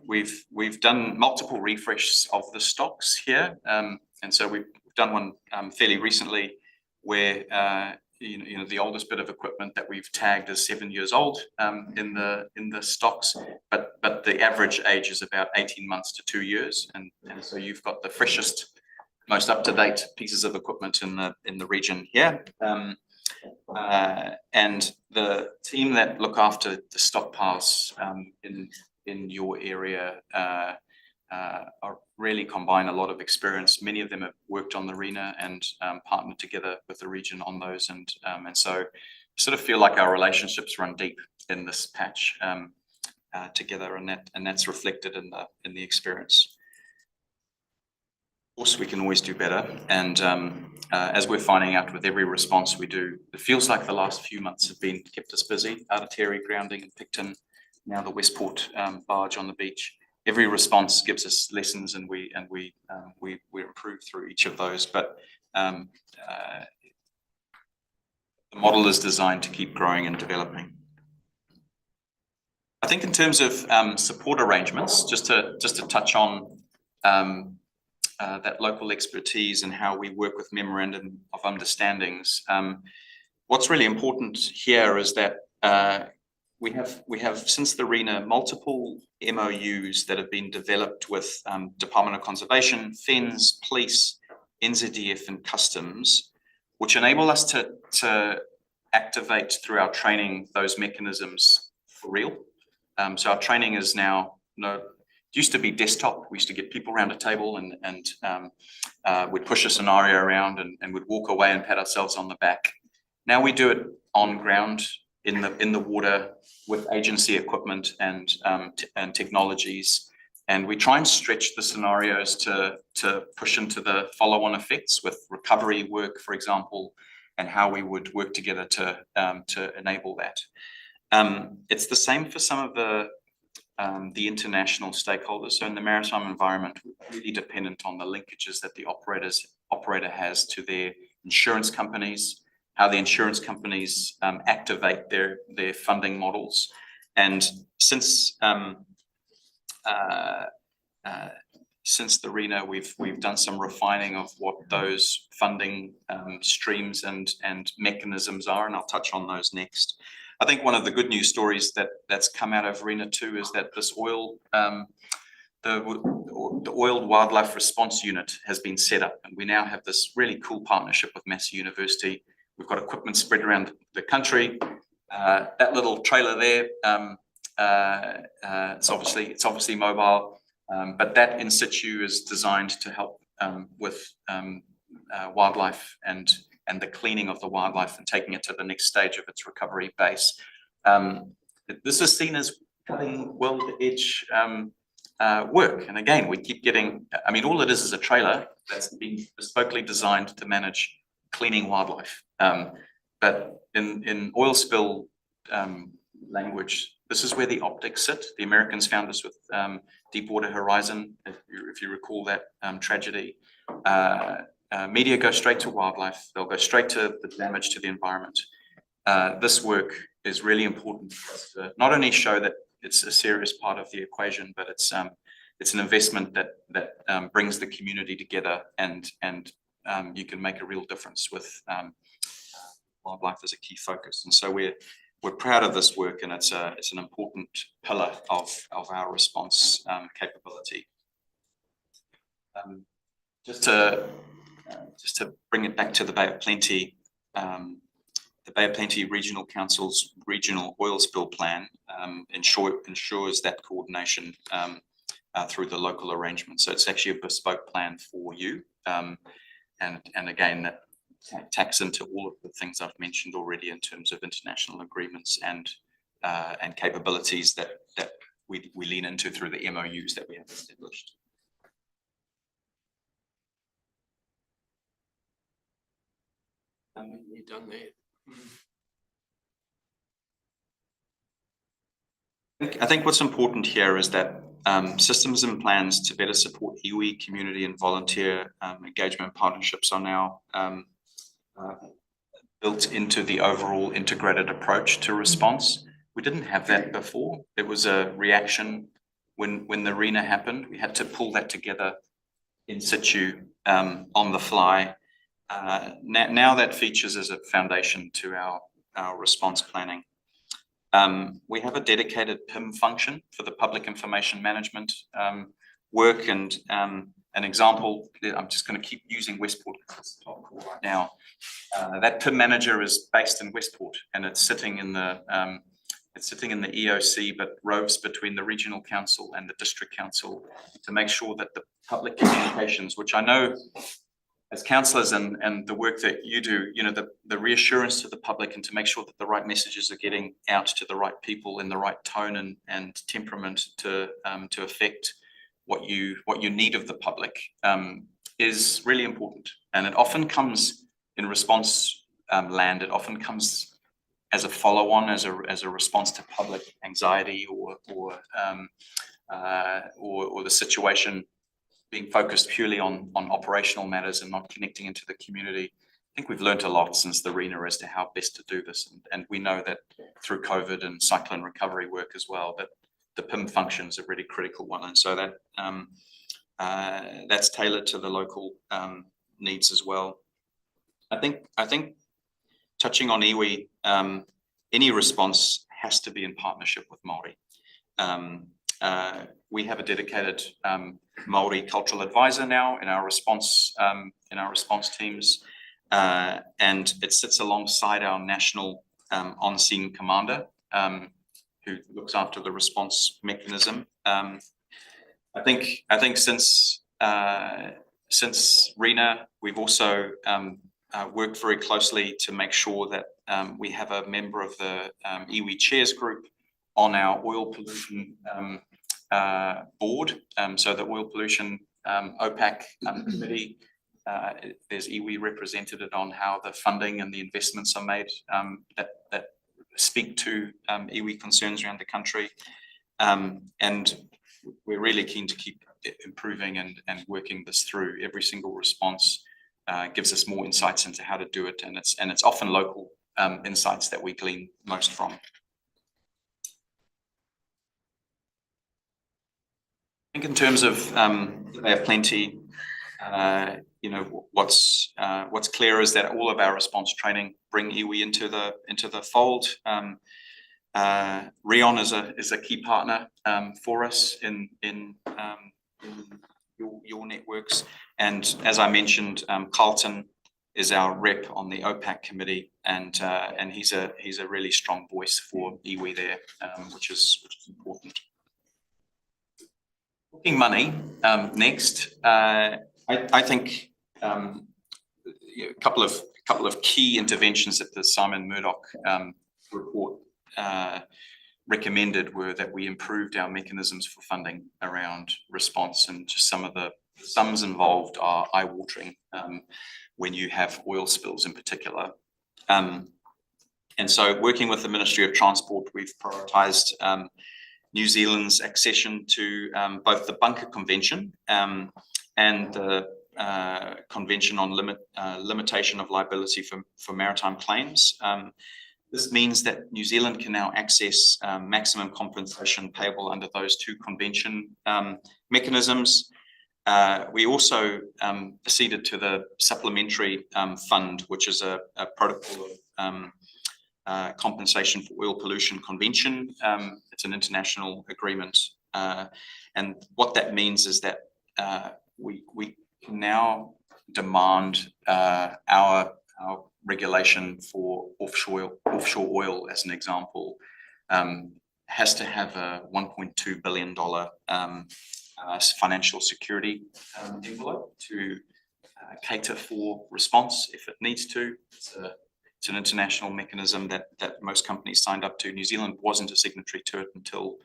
we've done multiple refreshes of the stocks here, and so we've done one fairly recently where you know the oldest bit of equipment that we've tagged is 7 years old in the stocks, but the average age is about 18 months to 2 years, and so you've got the freshest, most up-to-date pieces of equipment in the region here. And the team that look after the stockpiles in your area are really combine a lot of experience. Many of them have worked on the RENA and partnered together with the region on those, and so sort of feel like our relationships run deep in this patch together, and that's reflected in the experience. Of course, we can always do better, and as we're finding out with every response we do, it feels like the last few months have kept us busy. Aotearoa grounding in Picton, now the Westport barge on the beach. Every response gives us lessons, and we improve through each of those. But the model is designed to keep growing and developing. I think in terms of support arrangements, just to touch on that local expertise and how we work with memorandum of understandings. What's really important here is that we have since the RENA multiple MOUs that have been developed with Department of Conservation, FENS, Police, NZDF and Customs, which enable us to activate through our training those mechanisms for real. So our training is now, it used to be desktop. We used to get people around a table and we'd push a scenario around and we'd walk away and pat ourselves on the back. Now we do it on ground in the water with agency equipment and technologies, and we try and stretch the scenarios to push into the follow-on effects with recovery work, for example, and how we would work together to enable that. It's the same for some of the international stakeholders. So in the maritime environment, we're really dependent on the linkages that the operator has to their insurance companies, how the insurance companies activate their funding models. And since the RENA, we've done some refining of what those funding streams and mechanisms are, and I'll touch on those next. I think one of the good news stories that's come out of RENA 2 is that this the Oiled Wildlife Response Unit has been set up, and we now have this really cool partnership with Massey University. We've got equipment spread around the country. That little trailer there, it's obviously mobile, but that in situ is designed to help with wildlife and the cleaning of the wildlife and taking it to the next stage of its recovery base. This is seen as cutting world edge work. And again, we keep getting, I mean, all it is a trailer that's been bespokely designed to manage cleaning wildlife. But in oil spill language, this is where the optics sit. The Americans found this with Deepwater Horizon, if you recall that tragedy. Media go straight to wildlife. They'll go straight to the damage to the environment. This work is really important for us to not only show that it's a serious part of the equation, but it's an investment that brings the community together, and you can make a real difference with wildlife as a key focus. And so we're proud of this work, and it's an important pillar of our response capability. Just to bring it back to the Bay of Plenty, the Bay of Plenty Regional Council's regional oil spill plan ensures that coordination through the local arrangement. So it's actually a bespoke plan for you, and again that taps into all of the things I've mentioned already in terms of international agreements and capabilities that we lean into through the MOUs that we have established. You've done that. I think what's important here is that systems and plans to better support iwi community and volunteer engagement partnerships are now built into the overall integrated approach to response. We didn't have that before. It was a reaction when the RENA happened. We had to pull that together in situ on the fly. Now that features as a foundation to our response planning. We have a dedicated PIM function for the public information management work, and an example, I'm just going to keep using Westport because it's the top call right now. That PIM manager is based in Westport, and it's sitting in the EOC, but roves between the regional council and the district council to make sure that the public communications, which I know as councillors and the work that you do, you know, the reassurance to the public and to make sure that the right messages are getting out to the right people in the right tone and temperament to affect what you need of the public is really important. And it often comes in response land. It often comes as a follow-on, as a response to public anxiety or the situation being focused purely on operational matters and not connecting into the community. I think we've learned a lot since the RENA as to how best to do this. And we know that through COVID and cyclone recovery work as well, that the PIM function is a really critical one. And so that that's tailored to the local needs as well. I think touching on iwi, any response has to be in partnership with Māori. We have a dedicated Māori cultural advisor now in our response teams, and it sits alongside our national on-scene commander, who looks after the response mechanism. I think since RENA, we've also worked very closely to make sure that we have a member of the iwi chairs group on our oil pollution board. So the oil pollution OPAC committee, there's iwi represented on how the funding and the investments are made that speak to iwi concerns around the country. And we're really keen to keep improving and working this through. Every single response gives us more insights into how to do it, and it's often local insights that we glean most from. I think in terms of they have plenty, you know, what's clear is that all of our response training bring iwi into the fold. Rion is a key partner for us in your networks, and as I mentioned, Carlton is our rep on the OPAC committee, and he's a really strong voice for iwi there, which is important. Talking money next, I think a couple of key interventions that the Simon Murdoch report recommended were that we improved our mechanisms for funding around response, and just some of the sums involved are eye-watering when you have oil spills in particular. And so working with the Ministry of Transport, we've prioritised New Zealand's accession to both the Bunker Convention and the Convention on Limitation of Liability for Maritime Claims. This means that New Zealand can now access maximum compensation payable under those two convention mechanisms. We also acceded to the Supplementary Fund, which is a protocol of compensation for oil pollution convention. It's an international agreement, and what that means is that we can now demand our regulation for offshore oil, as an example, has to have a $1.2 billion financial security envelope to cater for response if it needs to. It's an international mechanism that most companies signed up to. New Zealand wasn't a signatory to it until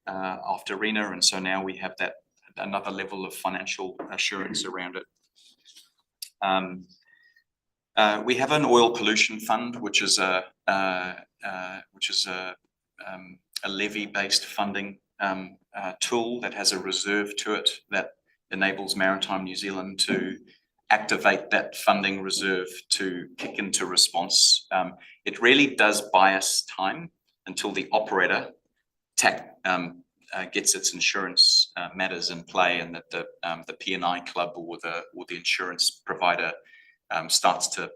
after RENA, and so now we have that another level of financial assurance around it. We have an oil pollution fund, which is a levy-based funding tool that has a reserve to it that enables Maritime New Zealand to activate that funding reserve to kick into response. It really does buy us time until the operator gets its insurance matters in play, and that the P&I club or the insurance provider starts to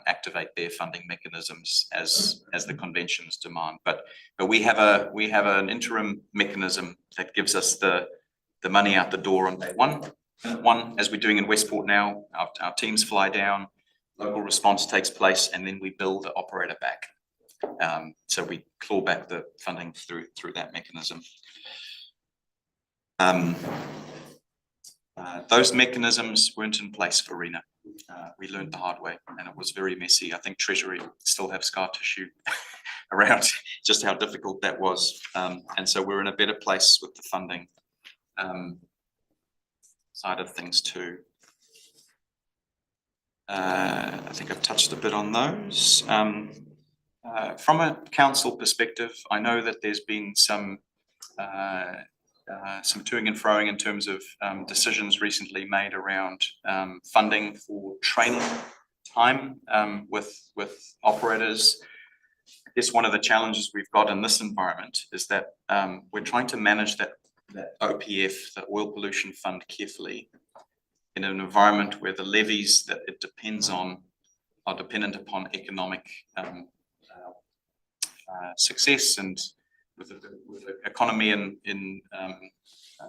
activate their funding mechanisms as the conventions demand. But we have an interim mechanism that gives us the money out the door on day one, as we're doing in Westport now. Our teams fly down, local response takes place, and then we bill the operator back. So we claw back the funding through that mechanism. Those mechanisms weren't in place for RENA. We learned the hard way, and it was very messy. I think Treasury still have scar tissue around just how difficult that was. And so we're in a better place with the funding side of things too. I think I've touched a bit on those. From a council perspective, I know that there's been some toing and froing in terms of decisions recently made around funding for training time with operators. I guess one of the challenges we've got in this environment is that we're trying to manage that OPF, the Oil Pollution Fund, carefully in an environment where the levies that it depends on are dependent upon economic success, and with the economy in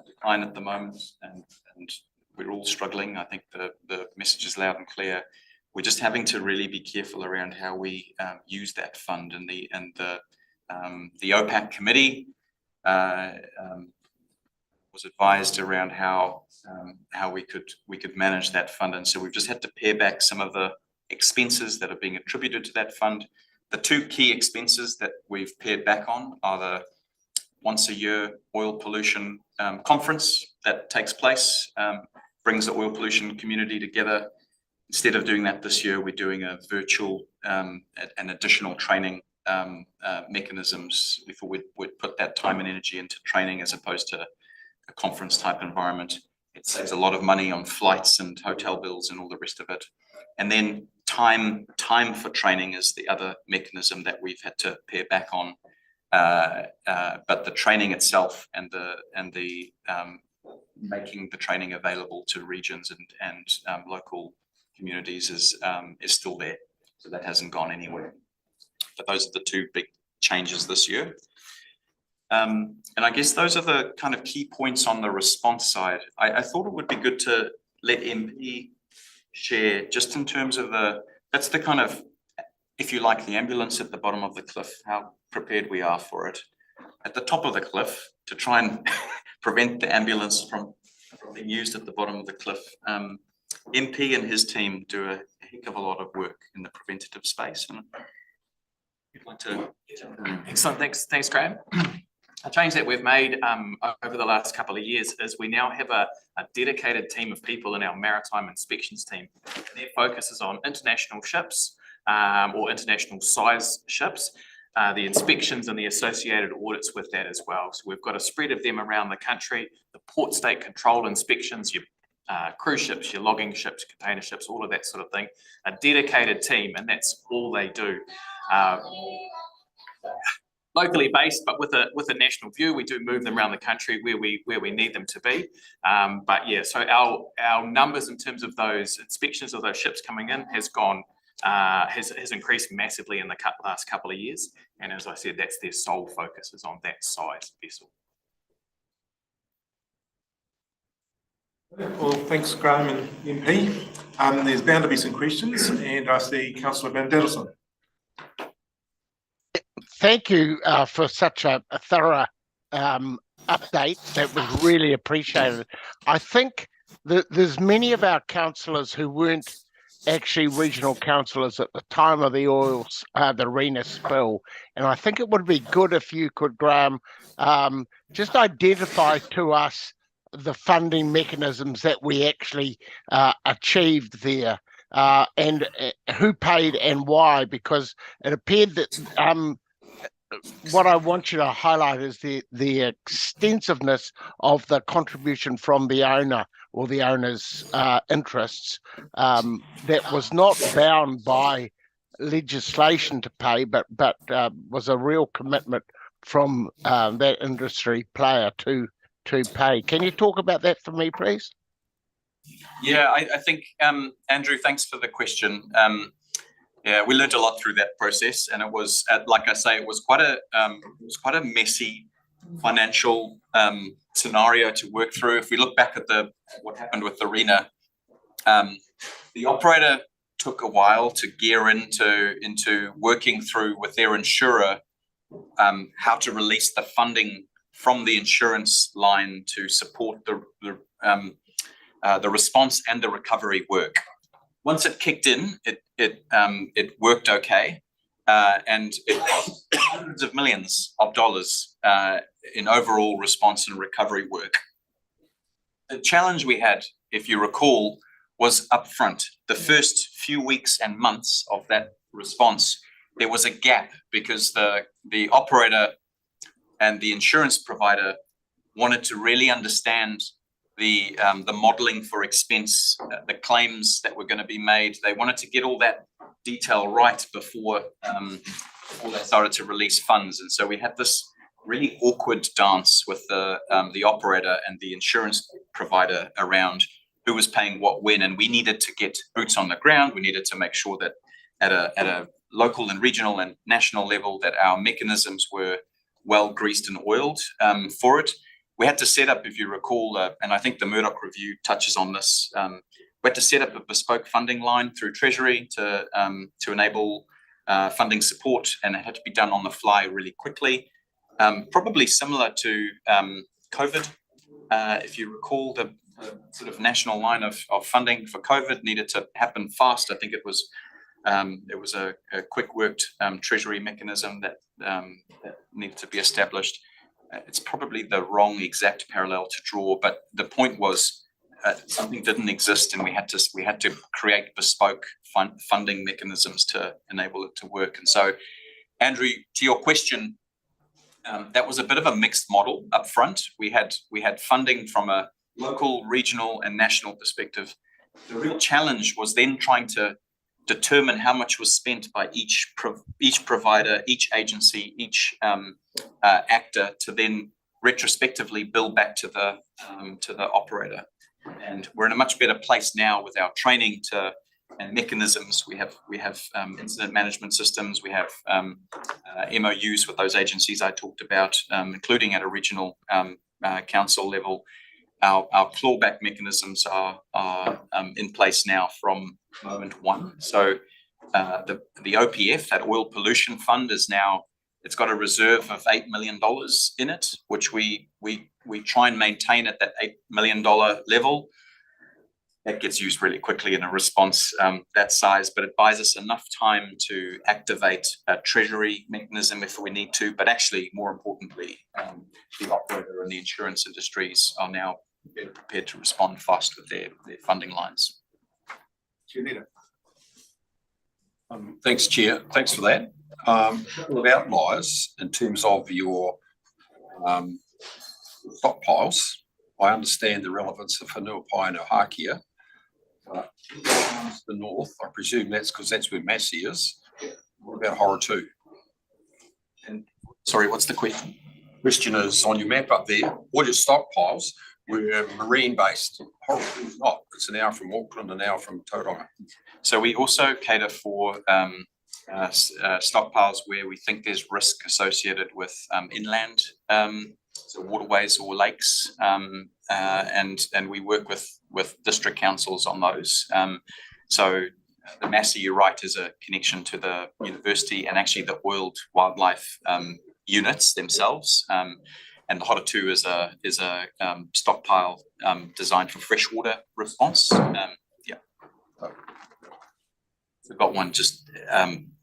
decline at the moment, and we're all struggling. I think the message is loud and clear. We're just having to really be careful around how we use that fund, and the OPAC committee was advised around how we could manage that fund, and so we've just had to pare back some of the expenses that are being attributed to that fund. The two key expenses that we've pared back on are the once a year oil pollution conference that takes place, brings the oil pollution community together. Instead of doing that this year, we're doing a virtual and additional training mechanisms. We'd put that time and energy into training as opposed to a conference type environment. It saves a lot of money on flights and hotel bills and all the rest of it. And then time for training is the other mechanism that we've had to pare back on. But the training itself and the making the training available to regions and local communities is still there. So that hasn't gone anywhere. But those are the two big changes this year. And I guess those are the kind of key points on the response side. I thought it would be good to let MP share just in terms of that's the kind of, if you like, the ambulance at the bottom of the cliff, how prepared we are for it. At the top of the cliff, to try and prevent the ambulance from being used at the bottom of the cliff. MP and his team do a heck of a lot of work in the preventative space. And you'd like to. Excellent, thanks Graham. A change that we've made over the last couple of years is we now have a dedicated team of people in our maritime inspections team. Their focus is on international ships or international size ships, the inspections and the associated audits with that as well. So we've got a spread of them around the country, the port state control inspections, your cruise ships, your logging ships, container ships, all of that sort of thing. A dedicated team, and that's all they do. Locally based, but with a national view, we do move them around the country where we need them to be. But yeah, so our numbers in terms of those inspections of those ships coming in has increased massively in the last couple of years. And as I said, that's their sole focus is on that size vessel. Well, thanks, Graham and MP. There's bound to be some questions, and I see Councillor Van Dellison. Thank you for such a thorough update. That was really appreciated. I think that there's many of our councillors who weren't actually regional councillors at the time of the RENA spill, and I think it would be good if you could, Graham, just identify to us the funding mechanisms that we actually achieved there. and who paid and why? Because it appeared that what I want you to highlight is the extensiveness of the contribution from the owner or the owner's interests that was not bound by legislation to pay, but was a real commitment from that industry player to pay. Can you talk about that for me, please? Yeah, I think, Andrew, thanks for the question. Yeah, we learned a lot through that process, and it was, like I say, it was quite a messy financial scenario to work through. If we look back at what happened with Arena, the operator took a while to gear into working through with their insurer how to release the funding from the insurance line to support the response and the recovery work. Once it kicked in, it worked okay, and it cost hundreds of millions of dollars in overall response and recovery work. The challenge we had, if you recall, was upfront. The first few weeks and months of that response, there was a gap because the operator and the insurance provider wanted to really understand the modeling for expense, the claims that were going to be made. They wanted to get all that detail right before they started to release funds. And so we had this really awkward dance with the operator and the insurance provider around who was paying what when, and we needed to get boots on the ground. We needed to make sure that at a local and regional and national level that our mechanisms were well greased and oiled for it. We had to set up, if you recall, and I think the Murdoch Review touches on this, we had to set up a bespoke funding line through Treasury to enable funding support, and it had to be done on the fly really quickly. Probably similar to COVID. If you recall, the sort of national line of funding for COVID needed to happen fast. I think it was a quick worked Treasury mechanism that needed to be established. It's probably the wrong exact parallel to draw, but the point was something didn't exist, and we had to create bespoke funding mechanisms to enable it to work. And so, Andrew, to your question, that was a bit of a mixed model up front. We had funding from a local, regional, and national perspective. The real challenge was then trying to determine how much was spent by each provider, each agency, each actor to then retrospectively bill back to the operator. And we're in a much better place now with our training and mechanisms. We have incident management systems. We have MOUs with those agencies I talked about, including at a regional council level. Our clawback mechanisms are in place now from moment one. So the OPF, that oil pollution fund, is now, it's got a reserve of $8 million in it, which we try and maintain at that $8 million level. That gets used really quickly in a response that size, but it buys us enough time to activate a Treasury mechanism if we need to. But actually, more importantly, the operator and the insurance industries are now better prepared to respond fast with their funding lines. Thanks, Chair. Thanks for that. A couple of outliers in terms of your stockpiles. I understand the relevance of Whenuapai and Ohakea. The north, I presume that's because that's where Massey is. What about Horotū? And sorry, what's the question? Question is, on your map up there, all your stockpiles were marine based. Horotū's not. It's an hour from Auckland, an hour from Tauranga. So we also cater for stockpiles where we think there's risk associated with inland, so waterways or lakes, and we work with district councils on those. So the Massey, you're right, is a connection to the university and actually the oiled wildlife units themselves. And the Horotū is a stockpile designed for freshwater response. We've got one just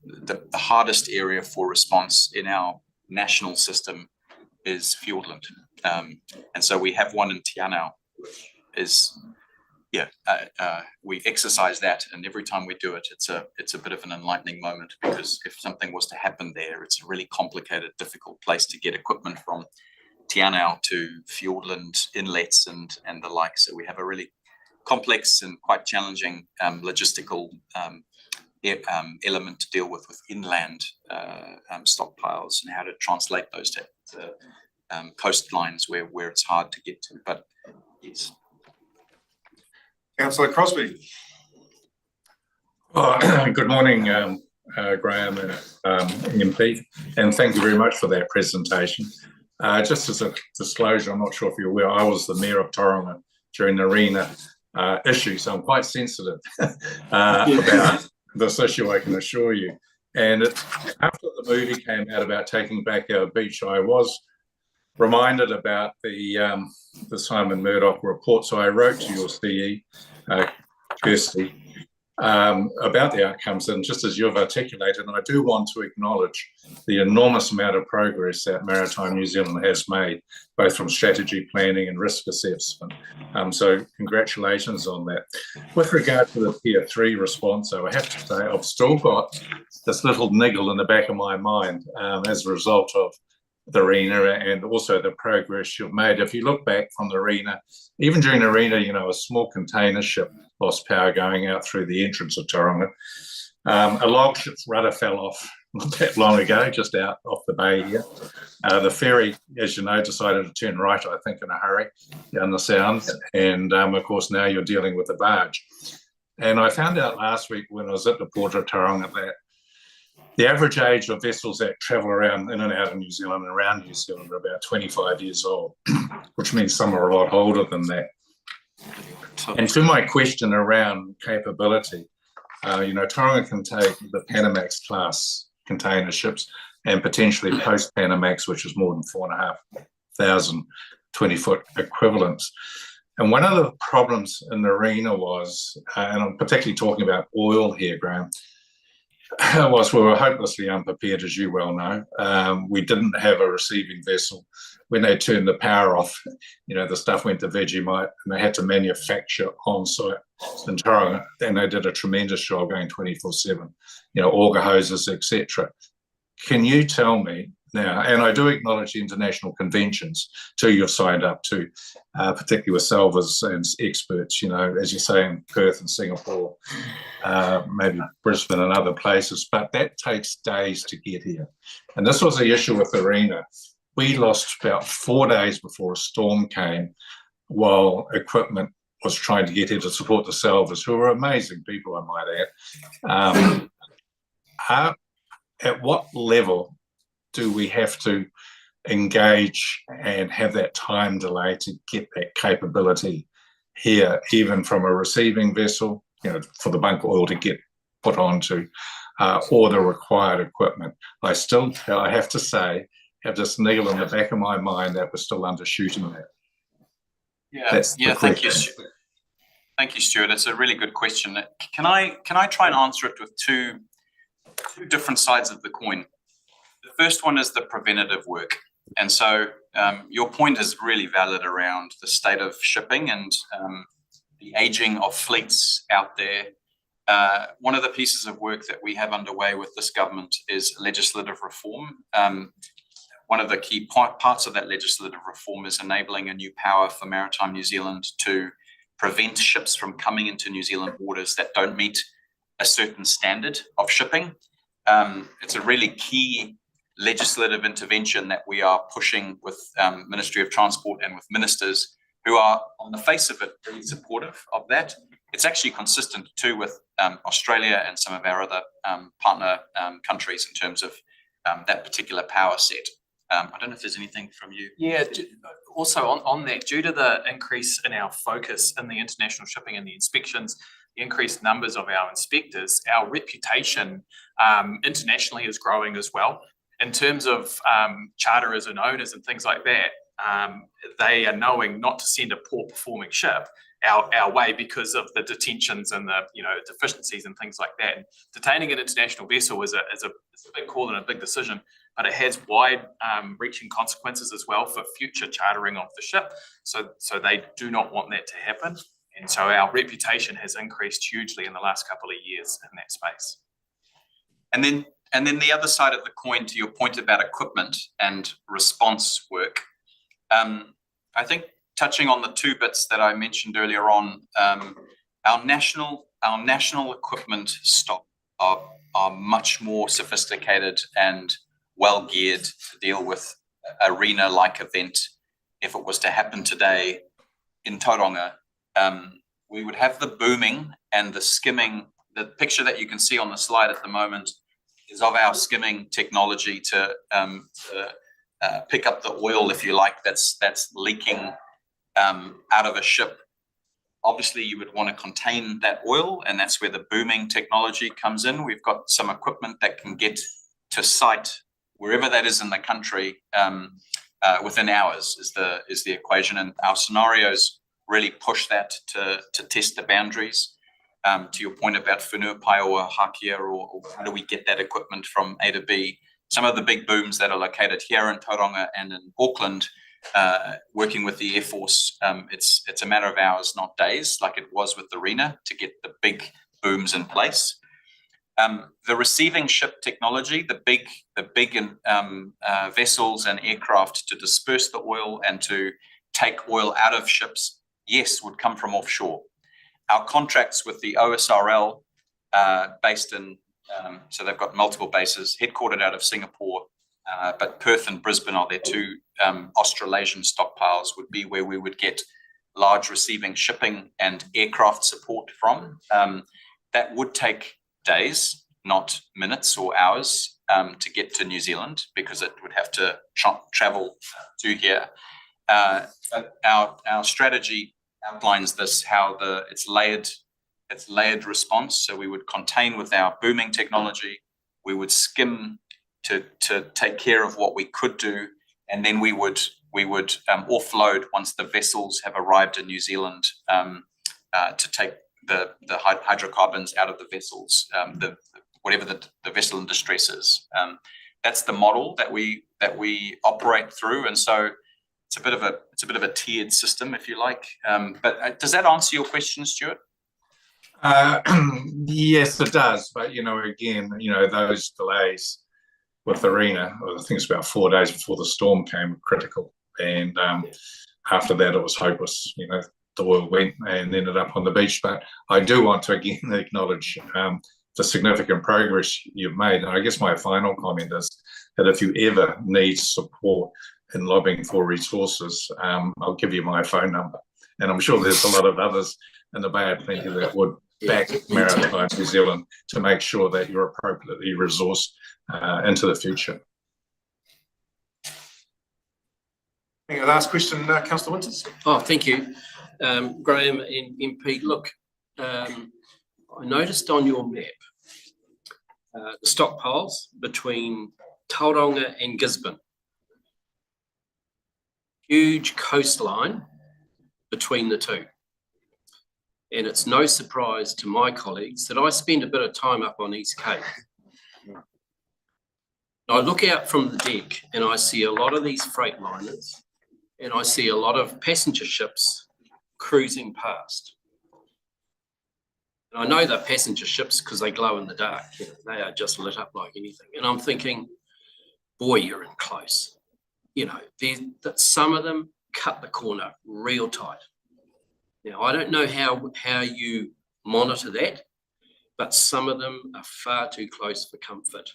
the hardest area for response in our national system is Fiordland. And so we have one in Te Anau, which is we exercise that, and every time we do it, it's a bit of an enlightening moment, because if something was to happen there, it's a really complicated, difficult place to get equipment from Te Anau to Fiordland inlets and the like. So we have a really complex and quite challenging logistical element to deal with inland stockpiles, and how to translate those to coastlines where it's hard to get to. But yes. Councillor Crosby. Good morning, Graham and MP, and thank you very much for that presentation. Just as a disclosure, I'm not sure if you're aware, I was the Mayor of Tauranga during the arena issue, so I'm quite sensitive about this issue, I can assure you. And after the movie came out about taking back our beach, I was reminded about the Simon Murdoch report. So I wrote to your CE, Kirsty, about the outcomes, and just as you've articulated, and I do want to acknowledge the enormous amount of progress that Maritime New Zealand has made, both from strategy planning and risk assessment. So congratulations on that. With regard to the Tier 3 response, though, I have to say I've still got this little niggle in the back of my mind as a result of the arena and also the progress you've made. If you look back from the arena, even during the arena, you know, a small container ship lost power going out through the entrance of Tauranga. A log ship's rudder fell off not that long ago, just out off the bay here. The ferry, as you know, decided to turn right, I think, in a hurry down the Sound. And of course, now you're dealing with the barge. And I found out last week when I was at the Port of Tauranga that the average age of vessels that travel around in and out of New Zealand and around New Zealand are about 25 years old, which means some are a lot older than that. And to my question around capability, you know, Tauranga can take the Panamax class container ships and potentially post-Panamax, which is more than 4,500 20-foot equivalents. And one of the problems in the arena was, and I'm particularly talking about oil here, Graham, was we were hopelessly unprepared, as you well know. We didn't have a receiving vessel. When they turned the power off, you know, the stuff went to Vegemite, and they had to manufacture on site in Tauranga, and they did a tremendous job going 24/7, you know, auger hoses, etc. Can you tell me now, and I do acknowledge the international conventions too you've signed up to, particularly with salvors and experts, you know, as you say, in Perth and Singapore, maybe Brisbane and other places, but that takes days to get here. And this was the issue with the arena. We lost about 4 days before a storm came while equipment was trying to get here to support the salvors, who were amazing people, I might add. At what level do we have to engage and have that time delay to get that capability here, even from a receiving vessel, you know, for the bunker oil to get put onto, or the required equipment? I have to say, have this niggle in the back of my mind that we're still undershooting that. Thank you. Thank you, Stuart. It's a really good question. Can I try and answer it with two different sides of the coin? The first one is the preventative work. And so your point is really valid around the state of shipping and the aging of fleets out there. One of the pieces of work that we have underway with this government is legislative reform. One of the key parts of that legislative reform is enabling a new power for Maritime New Zealand to prevent ships from coming into New Zealand waters that don't meet a certain standard of shipping. It's a really key legislative intervention that we are pushing with Ministry of Transport and with ministers who are, on the face of it, really supportive of that. It's actually consistent too with Australia and some of our other partner countries in terms of that particular power set. I don't know if there's anything from you. Yeah, also on that, due to the increase in our focus in the international shipping and the inspections, the increased numbers of our inspectors, our reputation internationally is growing as well. In terms of charterers and owners and things like that, they are knowing not to send a poor performing ship our way because of the detentions and the deficiencies and things like that. And detaining an international vessel is a big call and a big decision, but it has wide reaching consequences as well for future chartering of the ship. So they do not want that to happen. And so our reputation has increased hugely in the last couple of years in that space. And then the other side of the coin, to your point about equipment and response work, I think touching on the two bits that I mentioned earlier on, our national equipment stock are much more sophisticated and well geared to deal with arena-like event. If it was to happen today in Tauranga, we would have the booming and the skimming. The picture that you can see on the slide at the moment is of our skimming technology to pick up the oil, if you like, that's leaking out of a ship. Obviously, you would want to contain that oil, and that's where the booming technology comes in. We've got some equipment that can get to site wherever that is in the country within hours is the equation, and our scenarios really push that to test the boundaries. To your point about Whenuapai or Hakia, or how do we get that equipment from A to B? Some of the big booms that are located here in Tauranga and in Auckland, working with the Air Force, it's a matter of hours, not days, like it was with the RENA, to get the big booms in place. The receiving ship technology, the big vessels and aircraft to disperse the oil and to take oil out of ships, yes, would come from offshore. Our contracts with the OSRL, based in, so they've got multiple bases, headquartered out of Singapore, but Perth and Brisbane are their two Australasian stockpiles, would be where we would get large receiving shipping and aircraft support from. That would take days, not minutes or hours, to get to New Zealand, because it would have to travel to here. Our strategy outlines this, how it's layered response. So we would contain with our booming technology, we would skim to take care of what we could do, and then we would offload once the vessels have arrived in New Zealand, to take the hydrocarbons out of the vessels, whatever the vessel in distress is. That's the model that we operate through, and so it's a bit of a tiered system, if you like. But does that answer your question, Stuart? Yes, it does. But again, those delays with the RENA, I think it's about 4 days before the storm came, critical, and after that it was hopeless. The oil went and ended up on the beach. But I do want to again acknowledge the significant progress you've made. And I guess my final comment is that if you ever need support in lobbying for resources, I'll give you my phone number. And I'm sure there's a lot of others in the Bay of Plenty that would back Maritime New Zealand to make sure that you're appropriately resourced into the future. Okay, last question, Councillor Winters. Oh, thank you. Graham and MP, look, I noticed on your map the stockpiles between Tauranga and Gisborne. Huge coastline between the two. And it's no surprise to my colleagues that I spend a bit of time up on East Cape. I look out from the deck and I see a lot of these freight liners, and I see a lot of passenger ships cruising past. And I know they're passenger ships because they glow in the dark. They are just lit up like anything. And I'm thinking, boy, you're in close. That some of them cut the corner real tight. Now, I don't know how you monitor that, but some of them are far too close for comfort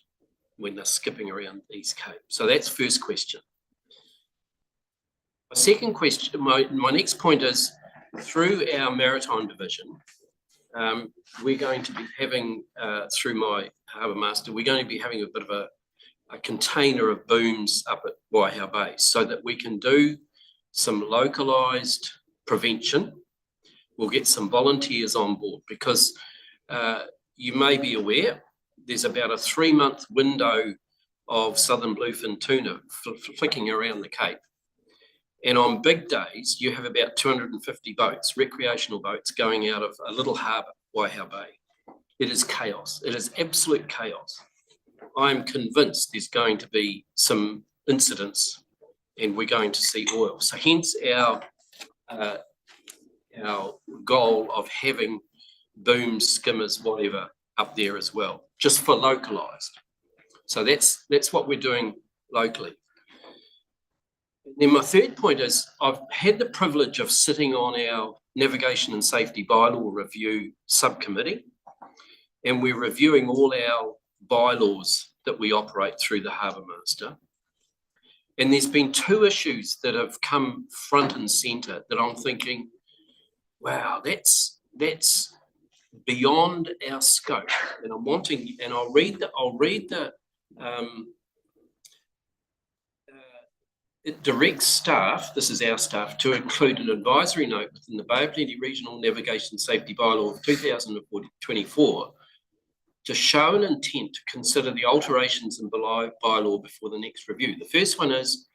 when they're skipping around the East Cape. So that's first question. My second question, my next point is, through our maritime division, we're going to be having, through my harbour master, we're going to be having a bit of a container of booms up at Waihau Bay, so that we can do some localised prevention. We'll get some volunteers on board, because you may be aware there's about a 3-month window of southern bluefin tuna flicking around the Cape. And on big days, you have about 250 boats, recreational boats, going out of a little harbour, Waihau Bay. It is chaos. It is absolute chaos. I'm convinced there's going to be some incidents and we're going to see oil. So hence our goal of having booms, skimmers, whatever up there as well, just for localised. So that's what we're doing locally. Then my third point is I've had the privilege of sitting on our Navigation and Safety Bylaw Review subcommittee, and we're reviewing all our bylaws that we operate through the Harbour Master. And there's been two issues that have come front and centre that I'm thinking, wow, that's beyond our scope. And I'm wanting, and I'll read the it directs staff, this is our staff, to include an advisory note within the Bay of Plenty Regional Navigation Safety Bylaw of 2024 to show an intent to consider the alterations in bylaw before the next review. The first one is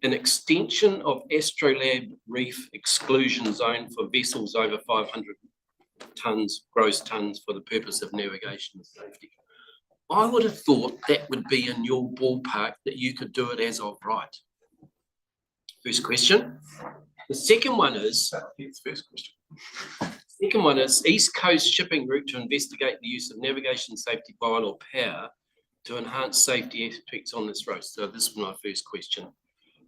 an extension of Astrolabe Reef exclusion zone for vessels over 500 tonnes, gross tonnes, for the purpose of navigation and safety. I would have thought that would be in your ballpark, that you could do it as of right. First question. The second one is, second one is East Coast shipping route to investigate the use of navigation safety bylaw power to enhance safety aspects on this road. So this is my first question.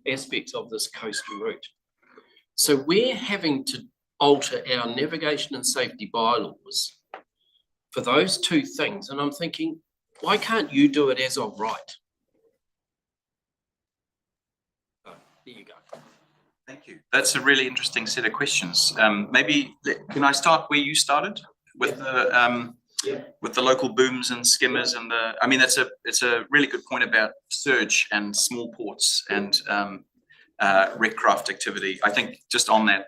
Aspects of this coastal route. So we're having to alter our navigation and safety bylaws for those two things. And I'm thinking, why can't you do it as of right? Oh, there you go. Thank you. That's a really interesting set of questions. Maybe can I start where you started with the local booms and skimmers and the. I mean, it's a really good point about surge and small ports and wreck craft activity. I think just on that,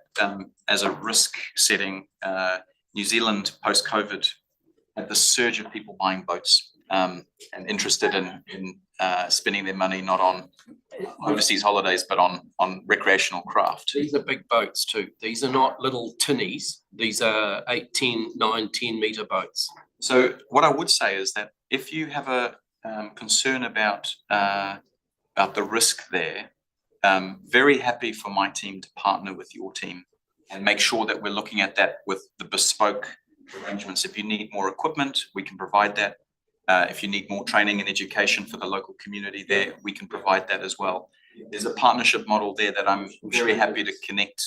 as a risk setting, New Zealand post COVID had the surge of people buying boats and interested in spending their money not on overseas holidays, but on recreational craft. These are big boats too. These are not little tinnies. These are 8, 10, 9, 10 metre boats. So what I would say is that if you have a concern about the risk there, very happy for my team to partner with your team and make sure that we're looking at that with the bespoke arrangements. If you need more equipment, we can provide that. If you need more training and education for the local community there, we can provide that as well. There's a partnership model there that I'm very happy to connect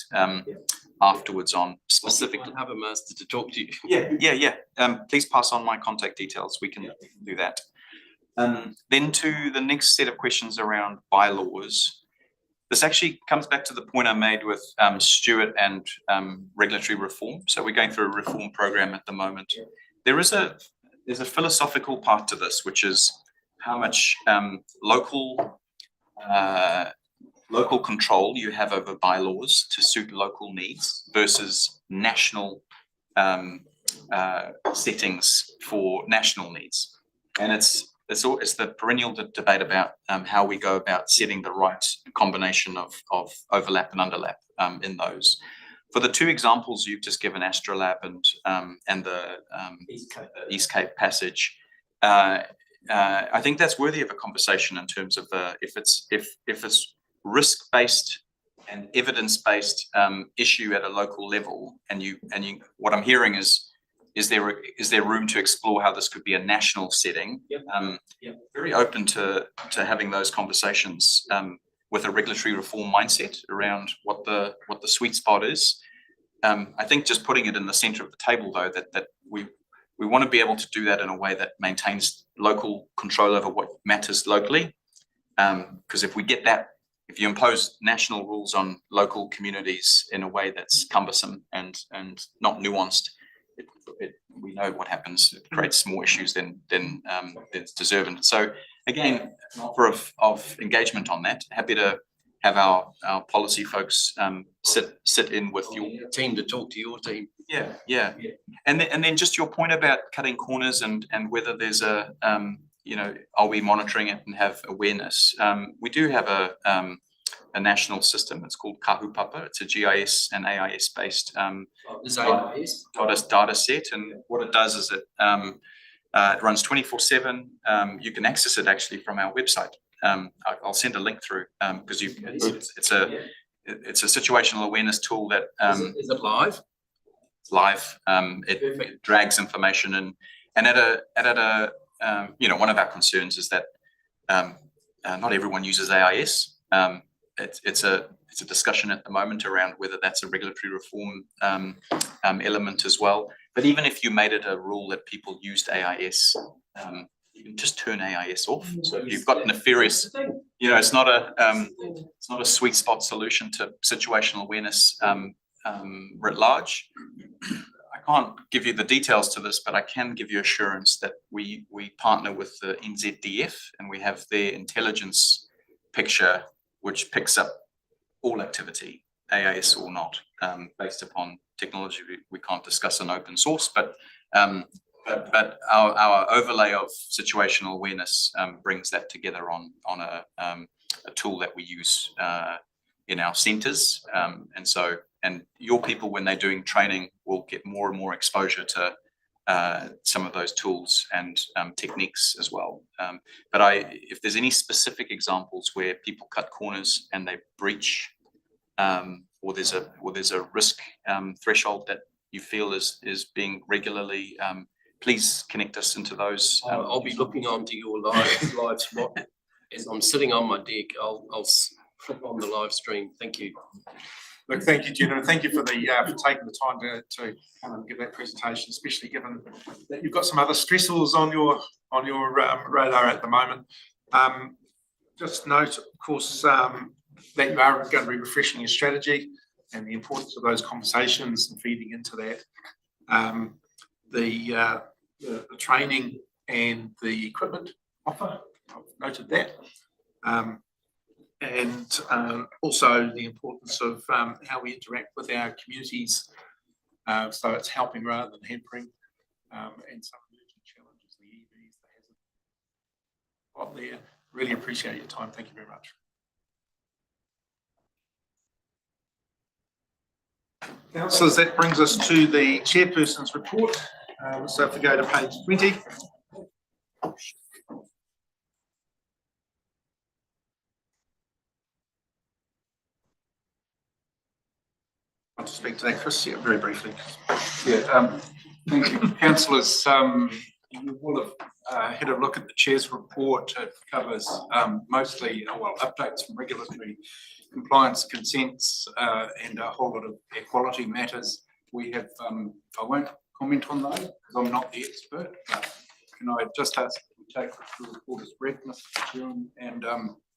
afterwards on specifically. I have a master to talk to you. Yeah. Please pass on my contact details. We can do that. Then to the next set of questions around bylaws. This actually comes back to the point I made with Stuart and regulatory reform. So we're going through a reform program at the moment. There's a philosophical part to this, which is how much local control you have over bylaws to suit local needs versus national settings for national needs. And it's the perennial debate about how we go about setting the right combination of overlap and underlap in those. For the two examples you've just given, Astrolabe and the East Cape Passage, I think that's worthy of a conversation in terms of if it's risk-based and evidence-based issue at a local level, and what I'm hearing is there room to explore how this could be a national setting? Very open to having those conversations with a regulatory reform mindset around what the sweet spot is. I think just putting it in the centre of the table, though, that we want to be able to do that in a way that maintains local control over what matters locally. Because if we get that, if you impose national rules on local communities in a way that's cumbersome and not nuanced, we know what happens. It creates more issues than it's deserving. So again, an offer of engagement on that. Happy to have our policy folks sit in with your team to talk to your team. Yeah. And then just your point about cutting corners and whether there's a are we monitoring it and have awareness? We do have a national system. It's called Kahupapa. It's a GIS and AIS based data set, and what it does is it runs 24/7. You can access it actually from our website. I'll send a link through because it's a situational awareness tool that is it live? live. It drags information in. And one of our concerns is that not everyone uses AIS. It's a discussion at the moment around whether that's a regulatory reform element as well. But even if you made it a rule that people used AIS, you can just turn AIS off. So if you've got nefarious, it's not a sweet spot solution to situational awareness writ large. I can't give you the details to this, but I can give you assurance that we partner with the NZDF and we have their intelligence picture, which picks up all activity, AIS or not, based upon technology we can't discuss in open source, but our overlay of situational awareness brings that together on a tool that we use in our centres, and your people, when they're doing training, will get more and more exposure to some of those tools and techniques as well. But if there's any specific examples where people cut corners and they breach, or there's a risk threshold that you feel is being regularly, please connect us into those. I'll be looking onto your live spot as I'm sitting on my deck. I'll click on the live stream. Thank you. Look, thank you, Jenna, and thank you for taking the time to come and give that presentation, especially given that you've got some other stressors on your radar at the moment. Just note, of course, that you are going to be refreshing your strategy and the importance of those conversations and feeding into that. The training and the equipment offer, I've noted that. And also the importance of how we interact with our communities. So it's helping rather than hampering, and some emerging challenges, the EVs, the hazard out there. Really appreciate your time. Thank you very much. Councillors, that brings us to the chairperson's report. So if we go to page 20. I'll just speak to that, Chris, very briefly. Yeah, thank you. Councillors, you will have had a look at the chair's report. It covers mostly, updates from regulatory compliance consents and a whole lot of equality matters. We have, I won't comment on those because I'm not the expert, but can I just ask that we take the report as read, Mr. Chairman, and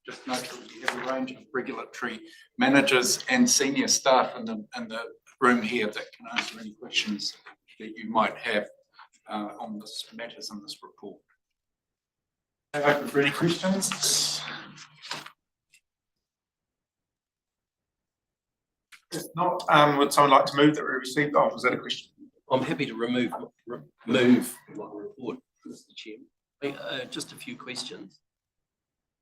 just note that we have a range of regulatory managers and senior staff in the room here that can answer any questions that you might have on this matters in this report. Open for any questions? If not, would someone like to move that we received? Oh, was that a question? I'm happy to move my report, Mr. Chairman. Just a few questions.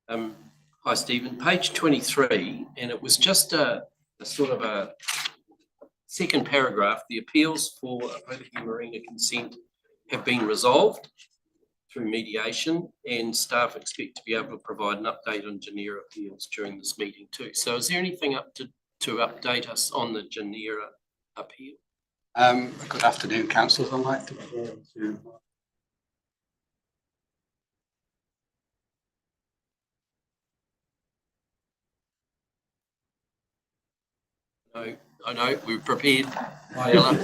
Hi, Stephen. Page 23, and it was just a sort of a second paragraph. The appeals for Aotearoa Marina consent have been resolved through mediation, and staff expect to be able to provide an update on Genera appeals during this meeting too. So is there anything to update us on the Genera appeal? Good afternoon, councillors. I'd like to I know, we're prepared. Hi, Ella.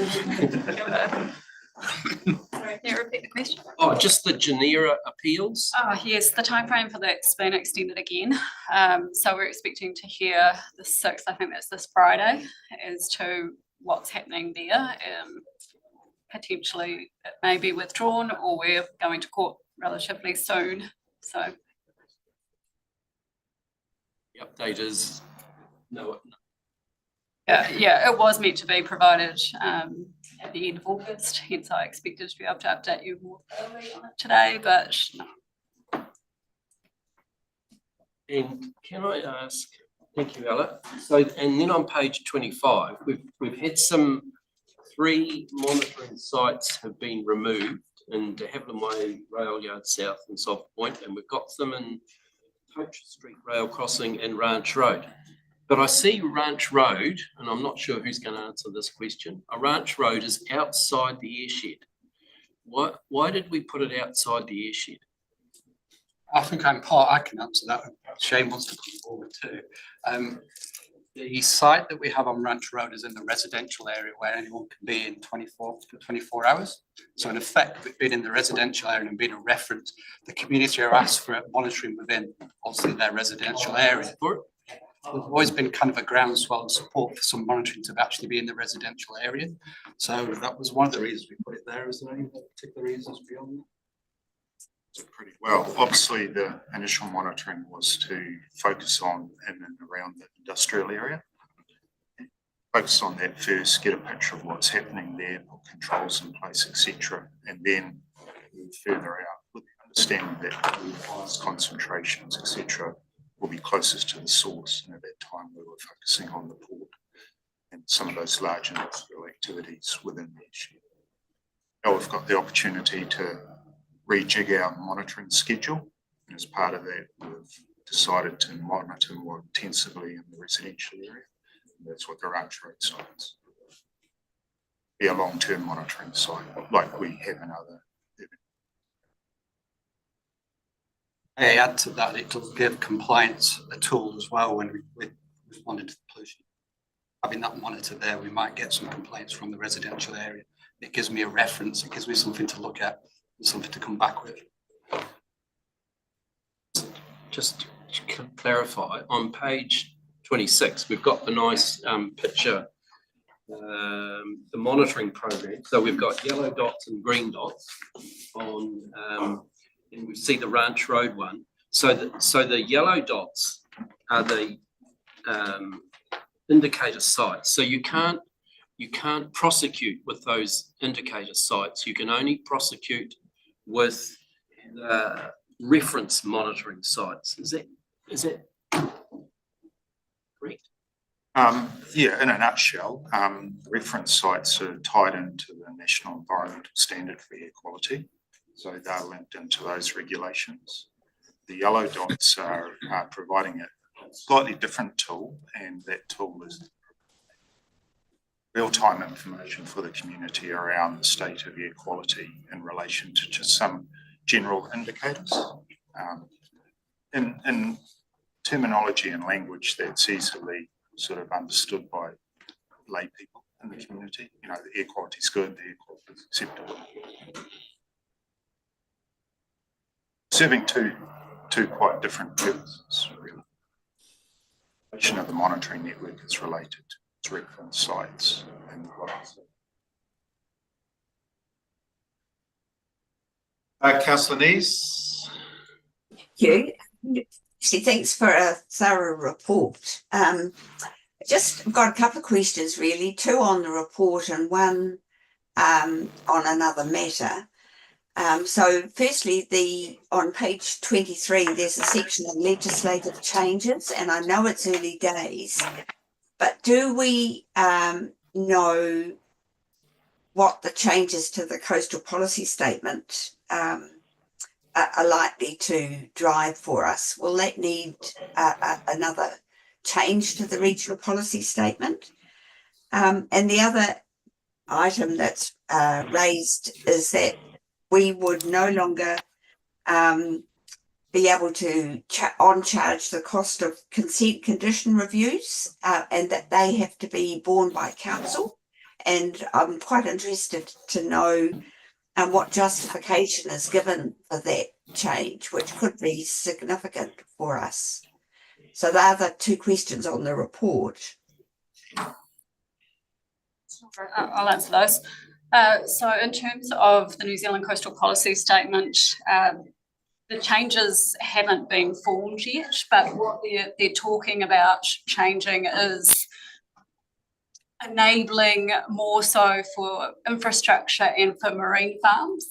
Sorry, can you repeat the question? Oh, just the Genera appeals? Oh, yes, the timeframe for that's been extended again. So we're expecting to hear the 6th, I think that's this Friday, as to what's happening there. Potentially it may be withdrawn or we're going to court relatively soon, so. The update is no. Yeah, it was meant to be provided at the end of August, hence I expected to be able to update you more thoroughly on it today, but no. And can I ask, thank you, Ella. So, and then on page 25, we've had 3 monitoring sites have been removed in De Havilland Way, Rail Yard South and Soft Point, and we've got them in Poacher Street Rail Crossing and Ranch Road. But I see Ranch Road, and I'm not sure who's going to answer this question. A Ranch Road is outside the airshed. Why did we put it outside the airshed? I think I can answer that. Shane wants to come forward too. The site that we have on Ranch Road is in the residential area where anyone can be in 24 hours. So in effect, we've been in the residential area and been a reference. The community are asked for monitoring within obviously their residential area. There's always been kind of a groundswell of support for some monitoring to actually be in the residential area. So that was one of the reasons we put it there. Is there any particular reasons beyond that? Pretty well. Obviously, the initial monitoring was to focus on in and around the industrial area. Focus on that first, get a picture of what's happening there, put controls in place, etc., and then move further out with the understanding that the concentrations, etc., will be closest to the source. And at that time, we were focusing on the port and some of those large industrial activities within the issue. Now we've got the opportunity to rejig our monitoring schedule, and as part of that, we've decided to monitor more intensively in the residential area. And that's what the Ranch Road site is. Be a long-term monitoring site, like we have in other. I add to that, it does give compliance a tool as well when we responding to the pollution. Having that monitor there, we might get some complaints from the residential area. It gives me a reference, it gives me something to look at, something to come back with. Just to clarify, on page 26, we've got the nice picture, the monitoring program. So we've got yellow dots and green dots on, and we see the Ranch Road one. So the yellow dots are the indicator sites. So you can't prosecute with those indicator sites. You can only prosecute with the reference monitoring sites. Is that correct? Yeah, in a nutshell, reference sites are tied into the National Environmental Standard for Air Quality. So they're linked into those regulations. The yellow dots are providing a slightly different tool, and that tool is real-time information for the community around the state of air quality in relation to just some general indicators. In terminology and language that's easily sort of understood by lay people in the community. You know, the air quality is good, the air quality is acceptable. Serving two quite different purposes, really. Of the monitoring network is related to reference sites and Councillor Nees. Thank you. Thanks for a thorough report. I've got a couple of questions really, two on the report and one on another matter. So firstly, on page 23, there's a section of legislative changes, and I know it's early days, but do we know what the changes to the coastal policy statement are likely to drive for us? Will that need another change to the regional policy statement? And the other item that's raised is that we would no longer be able to on-charge the cost of consent condition reviews, and that they have to be borne by council. And I'm quite interested to know what justification is given for that change, which could be significant for us. So they are the two questions on the report. I'll answer those. So in terms of the New Zealand Coastal Policy Statement, the changes haven't been formed yet, but what they're talking about changing is enabling more so for infrastructure and for marine farms.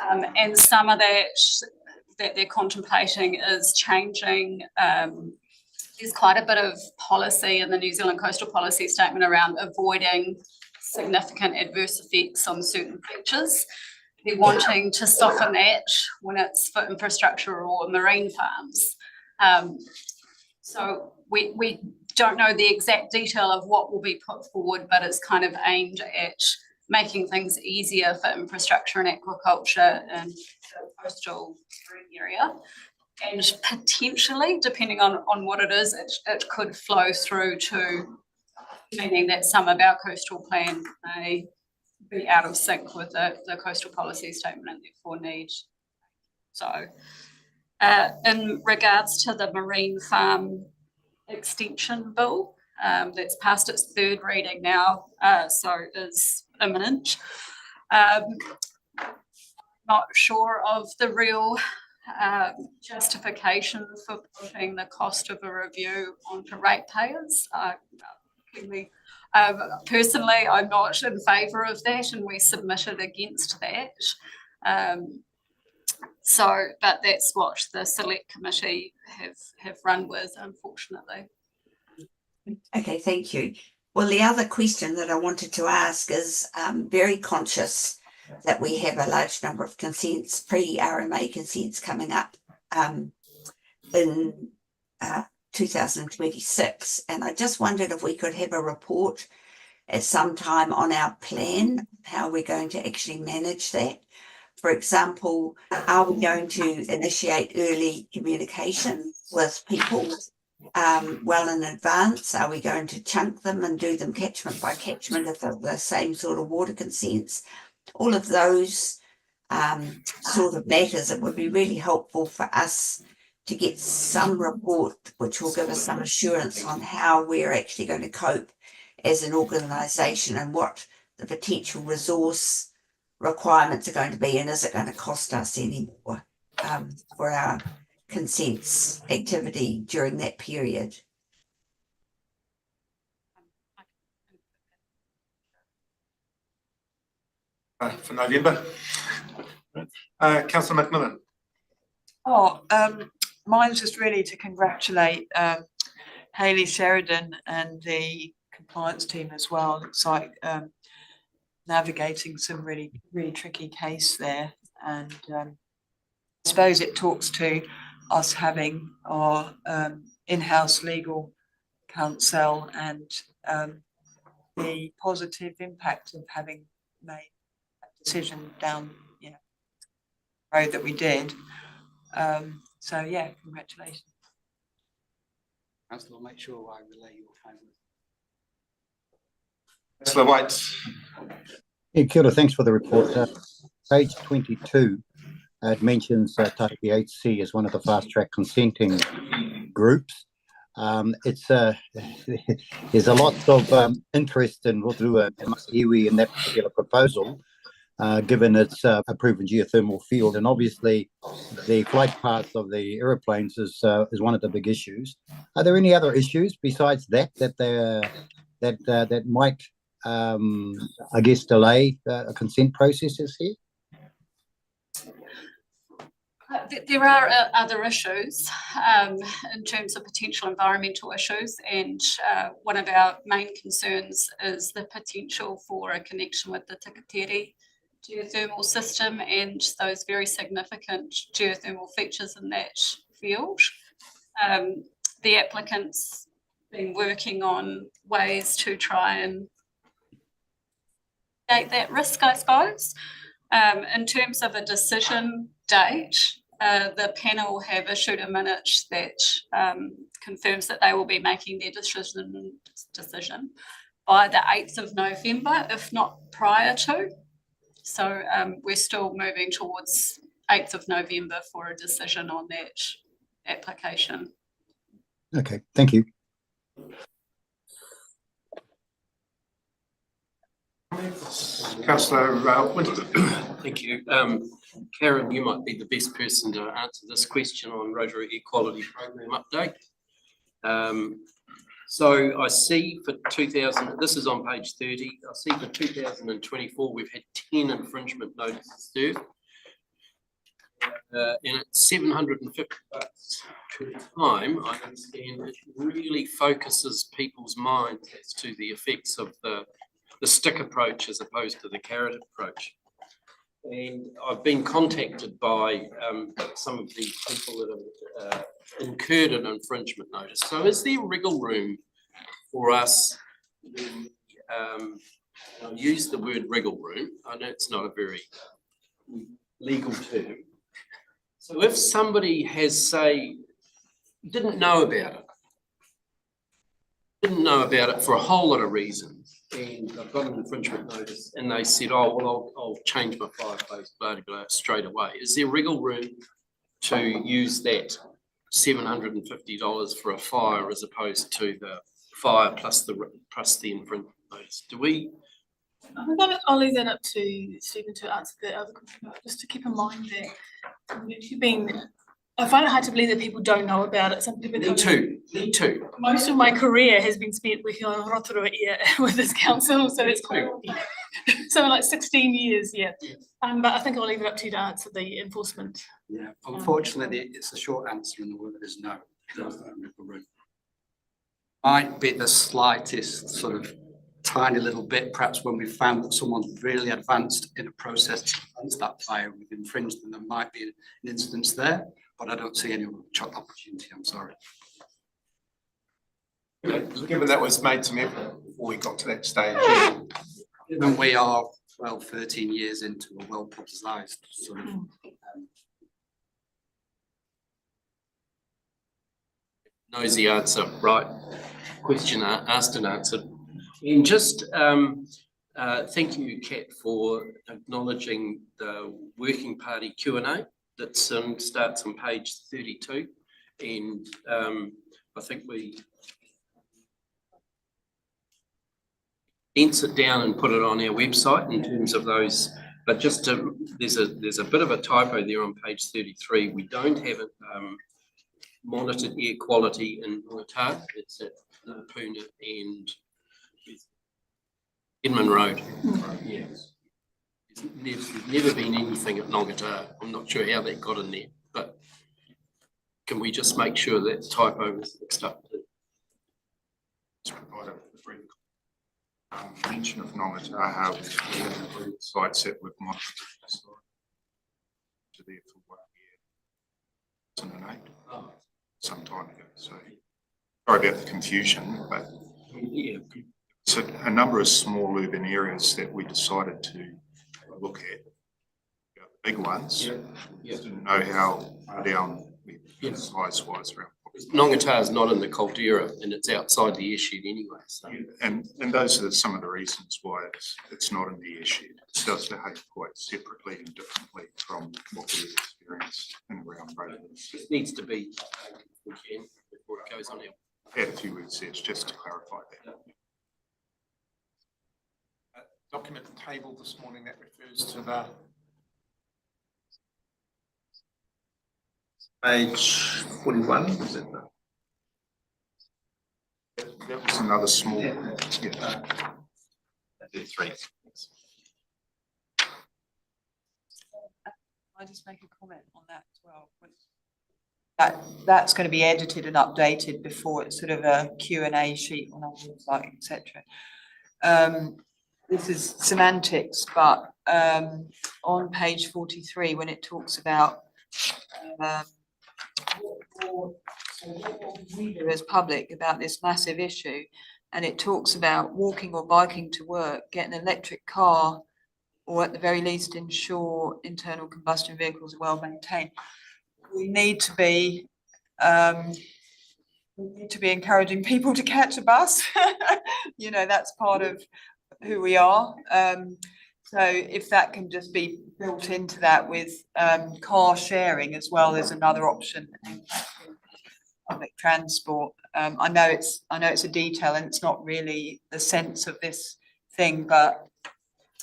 And some of that they're contemplating is changing. There's quite a bit of policy in the New Zealand Coastal Policy Statement around avoiding significant adverse effects on certain features. They're wanting to soften that when it's for infrastructure or marine farms. So we don't know the exact detail of what will be put forward, but it's kind of aimed at making things easier for infrastructure and aquaculture in the coastal area. And potentially, depending on what it is, it could flow through to meaning that some of our coastal plan may be out of sync with the coastal policy statement and therefore need. So in regards to the marine farm extension bill, that's passed its third reading now, so is imminent. Not sure of the real justification for putting the cost of a review onto ratepayers. Personally, I'm not in favour of that, and we submitted against that. But that's what the select committee have run with, unfortunately. Okay, thank you. Well, the other question that I wanted to ask is very conscious that we have a large number of consents, pre-RMA consents coming up in 2026. And I just wondered if we could have a report at some time on our plan, how we're going to actually manage that. For example, are we going to initiate early communication with people well in advance? Are we going to chunk them and do them catchment by catchment if they're the same sort of water consents? All of those sort of matters, it would be really helpful for us to get some report which will give us some assurance on how we're actually going to cope as an organisation and what the potential resource requirements are going to be, and is it going to cost us any more for our consents activity during that period. For November. Councillor McMillan. Mine's just really to congratulate Hayley Sheridan and the compliance team as well. It's like navigating some really tricky case there, and I suppose it talks to us having our in-house legal counsel and the positive impact of having made that decision down the road that we did. So yeah, congratulations. Councillor, make sure I relay your favours. Councillor White. Yeah, kia ora, thanks for the report. Page 22, it mentions Tākī HC as one of the fast track consenting groups. There's a lot of interest in Rotorua and iwi in that particular proposal, given it's a proven geothermal field, and obviously the flight path of the aeroplanes is one of the big issues. Are there any other issues besides that might I guess delay consent processes here? There are other issues in terms of potential environmental issues, and one of our main concerns is the potential for a connection with the Takateri geothermal system and those very significant geothermal features in that field. The applicant's been working on ways to try and mitigate that risk, I suppose. In terms of a decision date, the panel have issued a minute that confirms that they will be making their decision by the 8th of November, if not prior to. So we're still moving towards 8th of November for a decision on that application. Okay, thank you. Councillor Winter. Thank you. Karen, you might be the best person to answer this question on Rotary Equality Program update. So I see for 2000, this is on page 30, I see for 2024 we've had 10 infringement notices served. And it's $750 per time. I understand it really focuses people's minds as to the effects of the stick approach as opposed to the carrot approach. And I've been contacted by some of the people that have incurred an infringement notice. So is there wriggle room for us, I'll use the word wriggle room. I know it's not a very legal term. So if somebody has, say, didn't know about it for a whole lot of reasons, and I've got an infringement notice, and they said, oh, well, I'll change my fireplace, blah, blah, blah, straight away. Is there wriggle room to use that $750 for a fire as opposed to the fire plus the infringement notice? Do we? I'll leave that up to Stephen to answer the other question, but just to keep in mind that I find it hard to believe that people don't know about it. Some people Me too. Most of my career has been spent working on Rotorua with this council, so it's quite something like 16 years, yeah. But I think I'll leave it up to you to answer the enforcement. Yeah, unfortunately, it's a short answer and the word is no. Might be the slightest sort of tiny little bit, perhaps when we found that someone's really advanced in a process to advance that fire, we've infringed, and there might be an instance there, but I don't see any opportunity, I'm sorry. Given that was made some effort before we got to that stage. Given we are 12, 13 years into a well publicised sort of knows the answer, right? Question asked and answered. And just thank you, Kat, for acknowledging the working party Q&A that starts on page 32. And I think we dense it down and put it on our website in terms of those. But just to, there's a bit of a typo there on page 33. We don't have it monitored air quality in Waitākā. It's at Puna and Edmund Road. Yes. There's never been anything at Nongata. I'm not sure how that got in there, but can we just make sure that typo is fixed up? Mention of Nongata, how we have sites that we've monitored to there for 1 year, 2008, some time ago. So sorry about the confusion, but yeah. So a number of small urban areas that we decided to look at, the big ones, didn't know how far down we size-wise around. Nongata is not in the Caldera and it's outside the issue anyway. So. And those are some of the reasons why it's not in the issue. It does behave quite separately and differently from what we've experienced in around Road. It needs to be before it goes on our. Add a few words there just to clarify that. Document table this morning that refers to the page 41, is it? That was another small. Three. I just make a comment on that as well. That's going to be edited and updated before it's sort of a Q&A sheet on our website, etc. This is semantics, but on page 43, when it talks about what we do as public about this massive issue, and it talks about walking or biking to work, get an electric car, or at the very least ensure internal combustion vehicles are well maintained. We need to be encouraging people to catch a bus. You know, that's part of who we are. So if that can just be built into that with car sharing as well as another option, public transport. I know it's a detail and it's not really the sense of this thing, but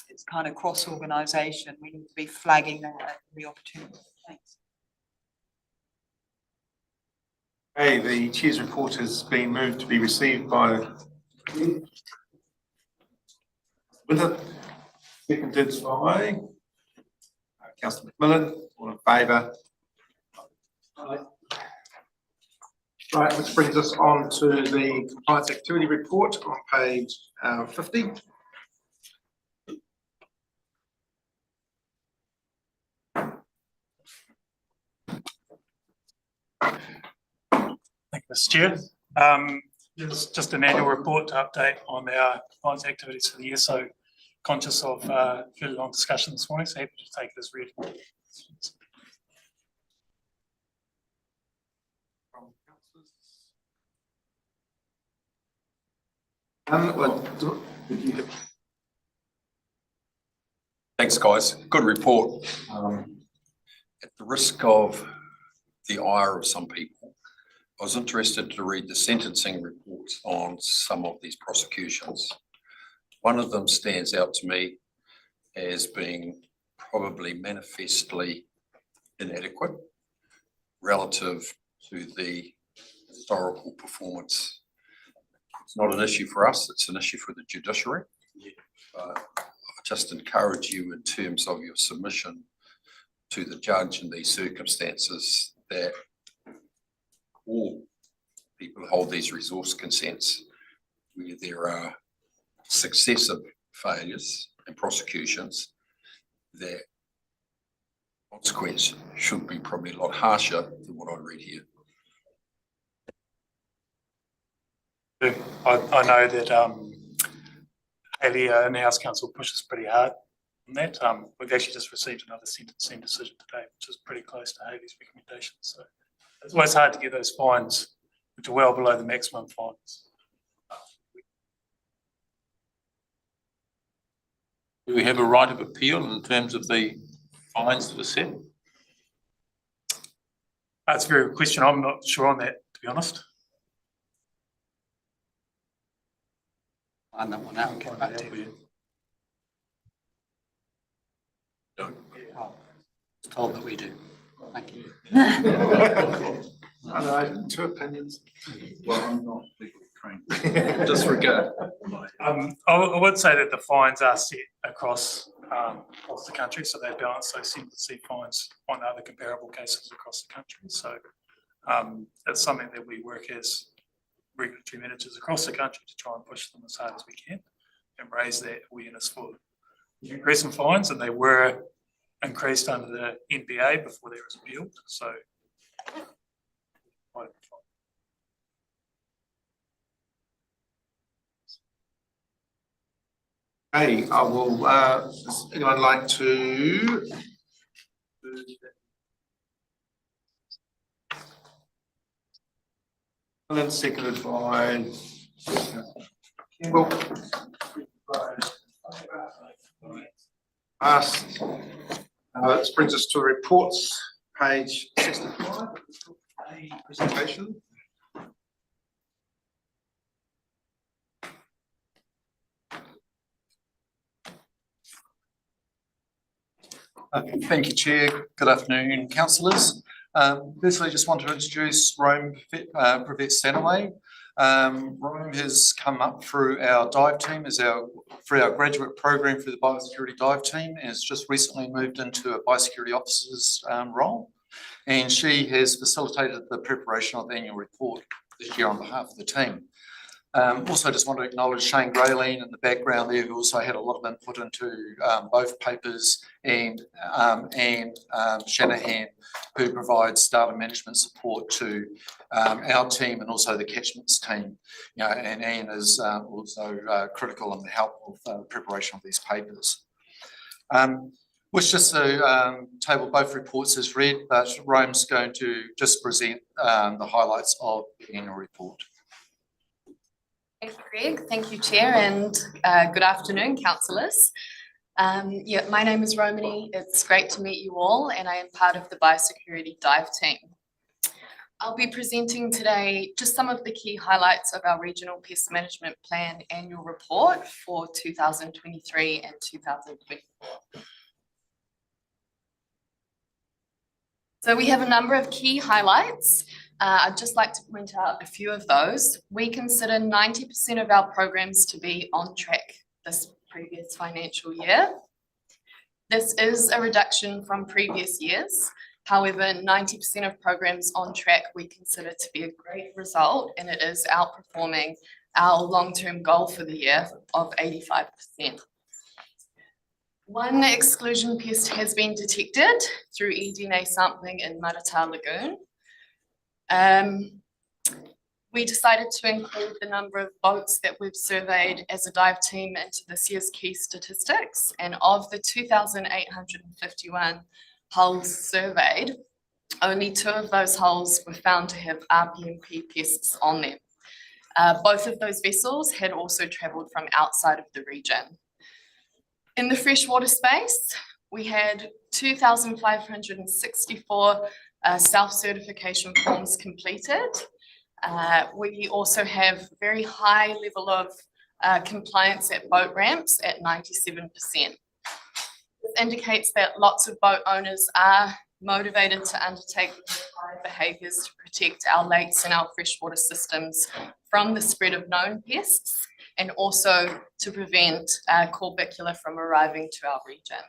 it's kind of cross organisation. We need to be flagging that at the opportunity. Thanks. Okay, the Chair's report has been moved to be received by with it, seconded by Councillor McMillan. All in favour? Right, which brings us on to the compliance activity report on page 50. Thank you, Mr. Chair. It's just an annual report to update on our compliance activities for the year, so conscious of fairly long discussion this morning, so happy to take it as read. Thanks, guys. Good report. At the risk of the ire of some people, I was interested to read the sentencing reports on some of these prosecutions. One of them stands out to me as being probably manifestly inadequate relative to the historical performance. It's not an issue for us, it's an issue for the judiciary. I just encourage you in terms of your submission to the judge in these circumstances that all people hold these resource consents where there are successive failures and prosecutions, that consequence should be probably a lot harsher than what I read here. I know that Haley and the House Council pushes pretty hard on that. We've actually just received another sentencing decision today, which is pretty close to Haley's recommendation. So it's always hard to get those fines, which are well below the maximum fines. Do we have a right of appeal in terms of the fines that are set? That's a very good question. I'm not sure on that, to be honest. Find that one out and get back to you. Don't. It's told that we do. Thank you. I know, two opinions. Well, I'm not legally trained. Disregard. I would say that the fines are set across the country, so they balance those sentencing fines on other comparable cases across the country. So it's something that we work as regulatory managers across the country to try and push them as hard as we can and raise that awareness for the increase in fines, and they were increased under the NBA before they was appealed. So Hey, I will, does anyone like to? And then seconded by. Well. This brings us to reports, page 65, presentation. Thank you, Chair. Good afternoon, councillors. Firstly, just want to introduce Rome Pravette-Stanaway. Rome has come up through our dive team for our graduate program for the biosecurity dive team, and has just recently moved into a biosecurity officer's role. And she has facilitated the preparation of the annual report this year on behalf of the team. Also just want to acknowledge Shane Grayling in the background there, who also had a lot of input into both papers, and Shanahan, who provides data management support to our team and also the catchments team. You know, and Ian is also critical in the help of preparation of these papers. Wish just to table both reports as read, but Rome's going to just present the highlights of the annual report. Thank you, Greg. Thank you, Chair, and good afternoon, councillors. Yeah, my name is Romany. It's great to meet you all, and I am part of the biosecurity dive team. I'll be presenting today just some of the key highlights of our Regional Pest Management Plan annual report for 2023 and 2024. So we have a number of key highlights. I'd just like to point out a few of those. We consider 90% of our programs to be on track this previous financial year. This is a reduction from previous years. However, 90% of programs on track we consider to be a great result, and it is outperforming our long-term goal for the year of 85%. One exclusion pest has been detected through eDNA sampling in Maratā Lagoon. we decided to include the number of boats that we've surveyed as a dive team into this year's key statistics. And of the 2,851 hulls surveyed, only 2 of those hulls were found to have RPMP pests on them. Both of those vessels had also travelled from outside of the region. In the freshwater space, we had 2,564 self-certification forms completed. We also have very high level of compliance at boat ramps at 97%. This indicates that lots of boat owners are motivated to undertake behaviours to protect our lakes and our freshwater systems from the spread of known pests, and also to prevent Corbicula from arriving to our region.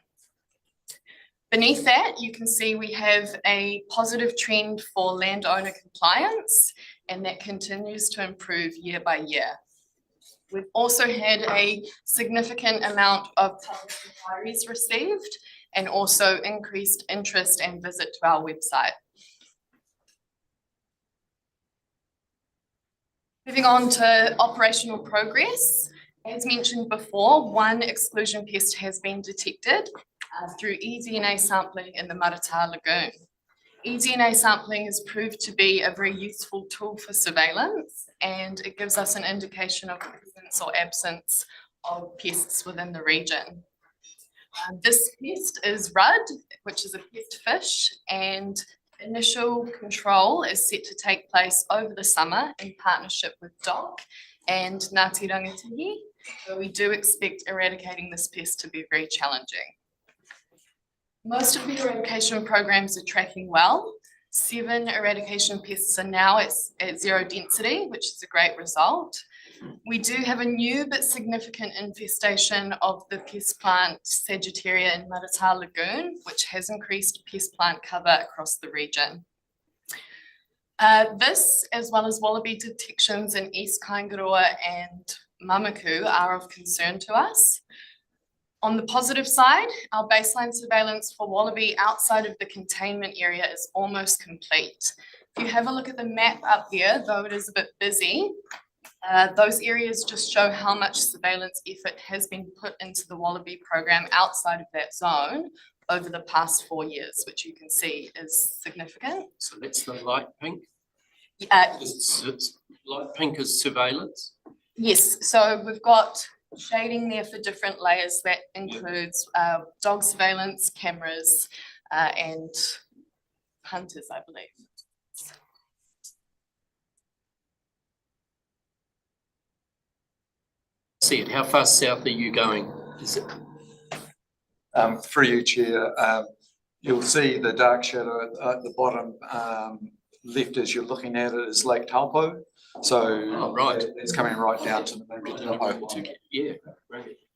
Beneath that, you can see we have a positive trend for landowner compliance, and that continues to improve year by year. We've also had a significant amount of public inquiries received, and also increased interest and visit to our website. Moving on to operational progress. As mentioned before, 1 exclusion pest has been detected through eDNA sampling in the Maratā Lagoon. eDNA sampling has proved to be a very useful tool for surveillance, and it gives us an indication of presence or absence of pests within the region. This pest is rudd, which is a pest fish, and initial control is set to take place over the summer in partnership with DOC and Ngāti Rangatihi. So we do expect eradicating this pest to be very challenging. Most of the eradication programs are tracking well. 7 eradication pests are now at 0 density, which is a great result. We do have a new but significant infestation of the pest plant Sagittaria in Maratā Lagoon, which has increased pest plant cover across the region. This, as well as wallaby detections in East Kaingaroa and Mamaku, are of concern to us. On the positive side, our baseline surveillance for wallaby outside of the containment area is almost complete. If you have a look at the map up there, though it is a bit busy, those areas just show how much surveillance effort has been put into the wallaby program outside of that zone over the past 4 years, which you can see is significant. So that's the light pink? Uh, It's light pink is surveillance? Yes, so we've got shading there for different layers that includes dog surveillance, cameras, and hunters, I believe. See it, how far south are you going? Is it? Through you, Chair, you'll see the dark shadow at the bottom left as you're looking at it is Lake Taupo. So right, it's coming right down to the Maritā. Yeah,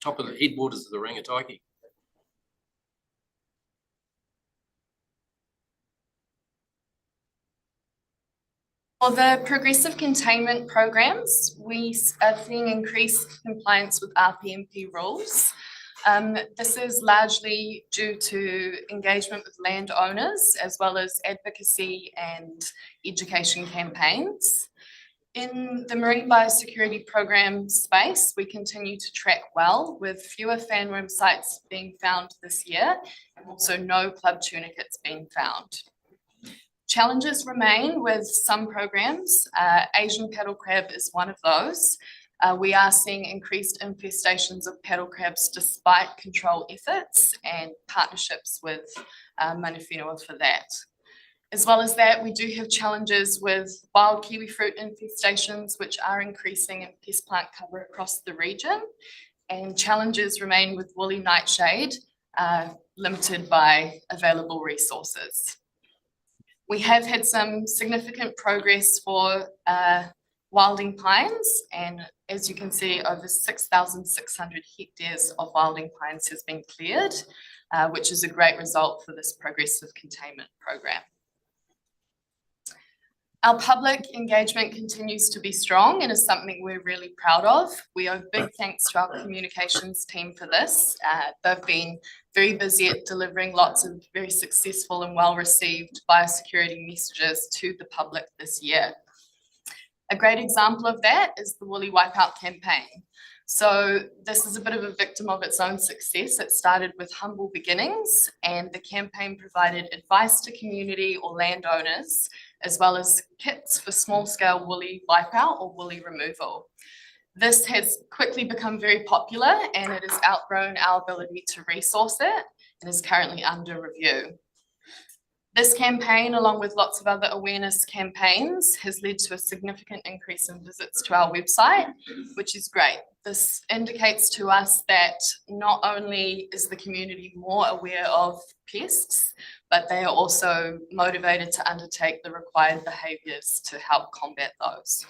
top of the headwaters of the Rangataiki. For the progressive containment programs, we are seeing increased compliance with RPMP rules. This is largely due to engagement with landowners as well as advocacy and education campaigns. In the marine biosecurity program space, we continue to track well, with fewer fan worm sites being found this year, and also no club tunicates being found. Challenges remain with some programs. Asian paddle crab is one of those. We are seeing increased infestations of paddle crabs despite control efforts and partnerships with Mana Whenua for that. As well as that, we do have challenges with wild kiwi fruit infestations, which are increasing in pest plant cover across the region. And challenges remain with woolly nightshade, limited by available resources. We have had some significant progress for wilding pines, and as you can see, over 6,600 hectares of wilding pines has been cleared, which is a great result for this progressive containment program. Our public engagement continues to be strong and is something we're really proud of. We owe big thanks to our communications team for this. They've been very busy at delivering lots of very successful and well-received biosecurity messages to the public this year. A great example of that is the Woolly Wipeout campaign. So this is a bit of a victim of its own success. It started with humble beginnings, and the campaign provided advice to community or landowners, as well as kits for small-scale woolly wipeout or woolly removal. This has quickly become very popular, and it has outgrown our ability to resource it and is currently under review. This campaign, along with lots of other awareness campaigns, has led to a significant increase in visits to our website, which is great. This indicates to us that not only is the community more aware of pests, but they are also motivated to undertake the required behaviours to help combat those.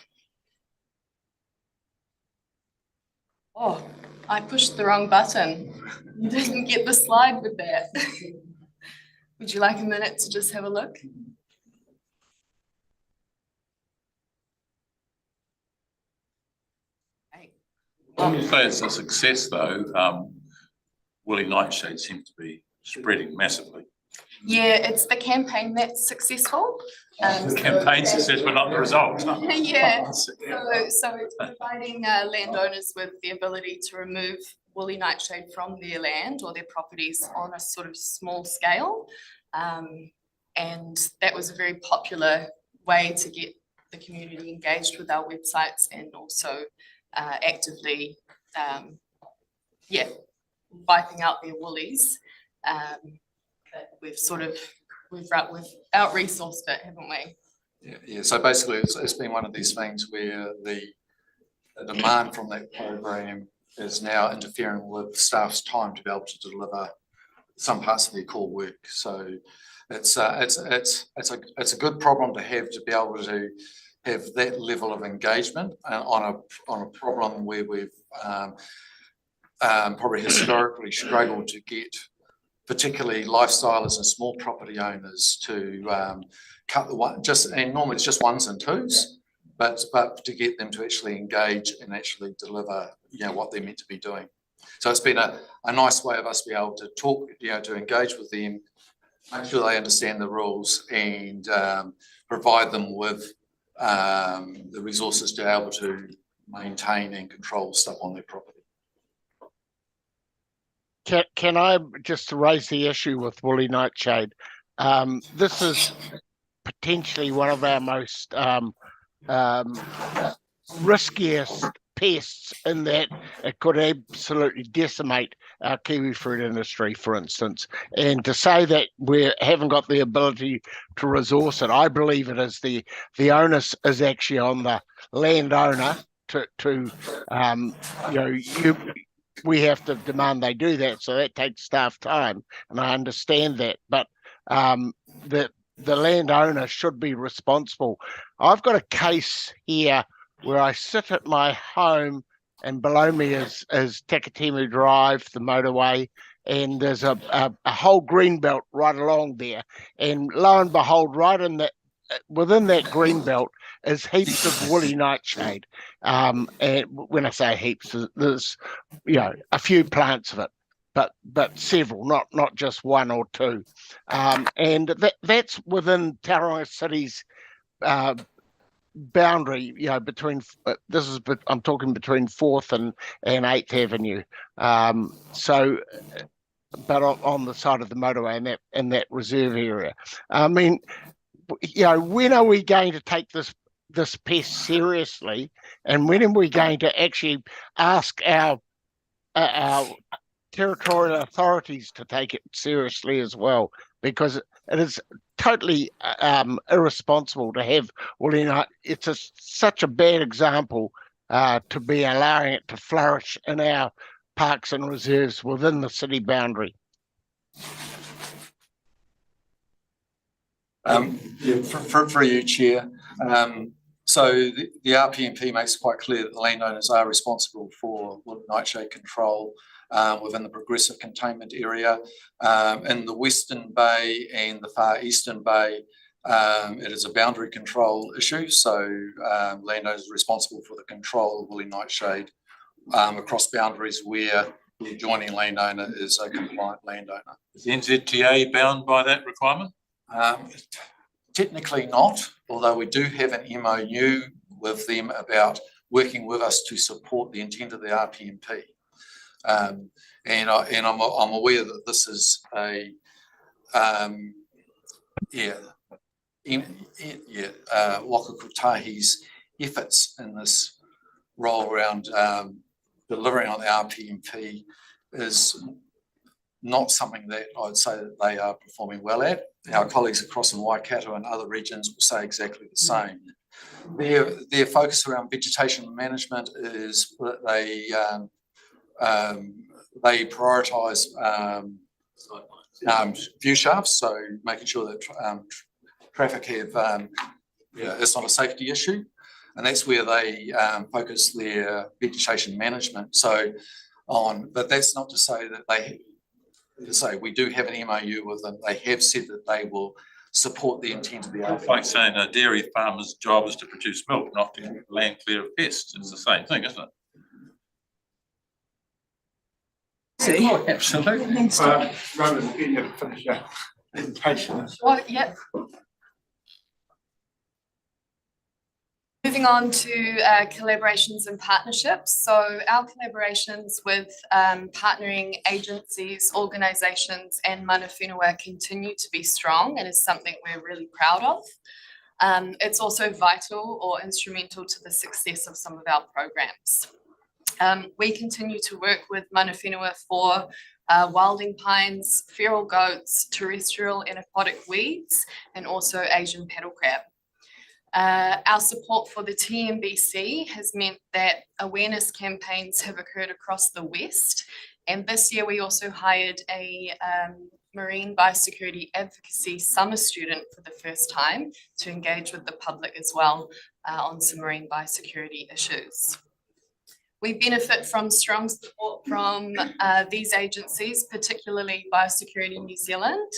Oh, I pushed the wrong button. You didn't get the slide with that. Would you like a minute to just have a look? When you say it's a success though, woolly nightshade seems to be spreading massively. Yeah, it's the campaign that's successful. The campaign success, but not the result. Yeah, so it's providing landowners with the ability to remove woolly nightshade from their land or their properties on a sort of small scale. And that was a very popular way to get the community engaged with our websites and also actively, wiping out their woolies. But we've out-resourced it, haven't we? Yeah, so basically it's been one of these things where the demand from that program is now interfering with staff's time to be able to deliver some parts of their core work. So it's a good problem to have, to be able to have that level of engagement on a problem where we've probably historically struggled to get particularly lifestylers and small property owners to cut the one, and normally it's just ones and twos, but to get them to actually engage and actually deliver, what they're meant to be doing. So it's been a nice way of us being able to talk, to engage with them, make sure they understand the rules, and provide them with the resources to be able to maintain and control stuff on their property. Can I just raise the issue with woolly nightshade? This is potentially one of our most riskiest pests, in that it could absolutely decimate our kiwi fruit industry, for instance. And to say that we haven't got the ability to resource it, I believe it is the onus is actually on the landowner we have to demand they do that, so that takes staff time, and I understand that, but the landowner should be responsible. I've got a case here where I sit at my home, and below me is Takatimu Drive, the motorway, and there's a whole green belt right along there, and lo and behold, right in that, within that green belt is heaps of woolly nightshade. And when I say heaps, there's a few plants of it, but several, not just one or two. And that's within Tauranga City's boundary, between I'm talking between 4th and 8th Avenue. But on the side of the motorway in that reserve area. I mean, when are we going to take this pest seriously, and when are we going to actually ask our territorial authorities to take it seriously as well? Because it is totally irresponsible to have woolly night. It's such a bad example to be allowing it to flourish in our parks and reserves within the city boundary. For you, Chair. So the RPMP makes it quite clear that the landowners are responsible for woolly nightshade control within the progressive containment area. In the Western Bay and the Far Eastern Bay, it is a boundary control issue. So landowners are responsible for the control of woolly nightshade across boundaries where the adjoining landowner is a compliant landowner. Is the NZTA bound by that requirement? Technically not, although we do have an MOU with them about working with us to support the intent of the RPMP. And I'm aware that this is a, Waka Kotahi's efforts in this role around delivering on the RPMP is not something that I'd say that they are performing well at. Our colleagues across in Waikato and other regions will say exactly the same. Their focus around vegetation management is that they prioritise view shafts, so making sure that traffic have, it's not a safety issue. And that's where they focus their vegetation management. But that's not to say that we do have an MOU with them. They have said that they will support the intent of the It's like saying a dairy farmer's job is to produce milk, not to keep the land clear of pests. It's the same thing, isn't it? Absolutely. Roman, getting you to finish your presentation. Well, yeah. Moving on to collaborations and partnerships. So our collaborations with partnering agencies, organisations and mana whenua continue to be strong and is something we're really proud of. It's also vital or instrumental to the success of some of our programs. We continue to work with mana whenua for wilding pines, feral goats, terrestrial and aquatic weeds, and also Asian paddle crab. Our support for the TNBC has meant that awareness campaigns have occurred across the West, and this year we also hired a marine biosecurity advocacy summer student for the first time to engage with the public as well on some marine biosecurity issues. We benefit from strong support from these agencies, particularly Biosecurity New Zealand,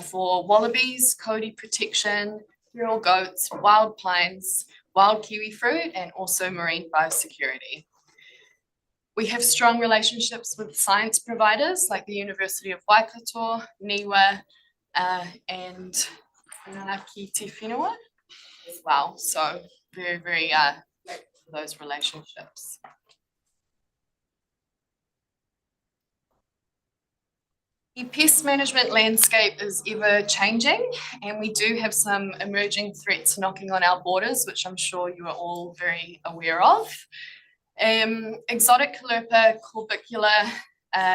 for wallabies, Kodi protection, feral goats, wild pines, wild kiwi fruit, and also marine biosecurity. We have strong relationships with science providers like the University of Waikato, NIWA, and Ngāti Te Whenua as well. So very, very grateful for those relationships. The pest management landscape is ever changing, and we do have some emerging threats knocking on our borders, which I'm sure you are all very aware of. Exotic calliope, corbicula,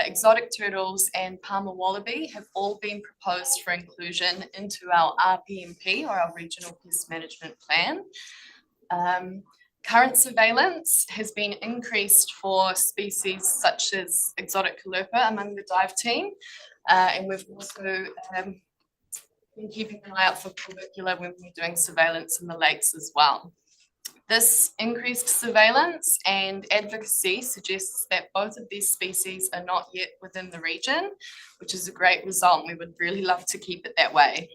exotic turtles, and Palmer wallaby have all been proposed for inclusion into our RPMP, or our Regional Pest Management Plan. Current surveillance has been increased for species such as exotic calliope among the dive team. And we've also been keeping an eye out for corbicula when we're doing surveillance in the lakes as well. This increased surveillance and advocacy suggests that both of these species are not yet within the region, which is a great result. We would really love to keep it that way.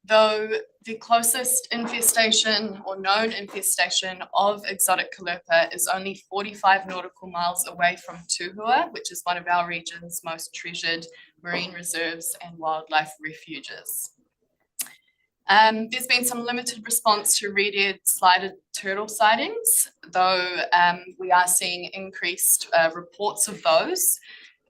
Though the closest infestation or known infestation of exotic calliope is only 45 nautical miles away from Tuhua, which is one of our region's most treasured marine reserves and wildlife refuges. There's been some limited response to red-eared slider turtle sightings, though we are seeing increased reports of those,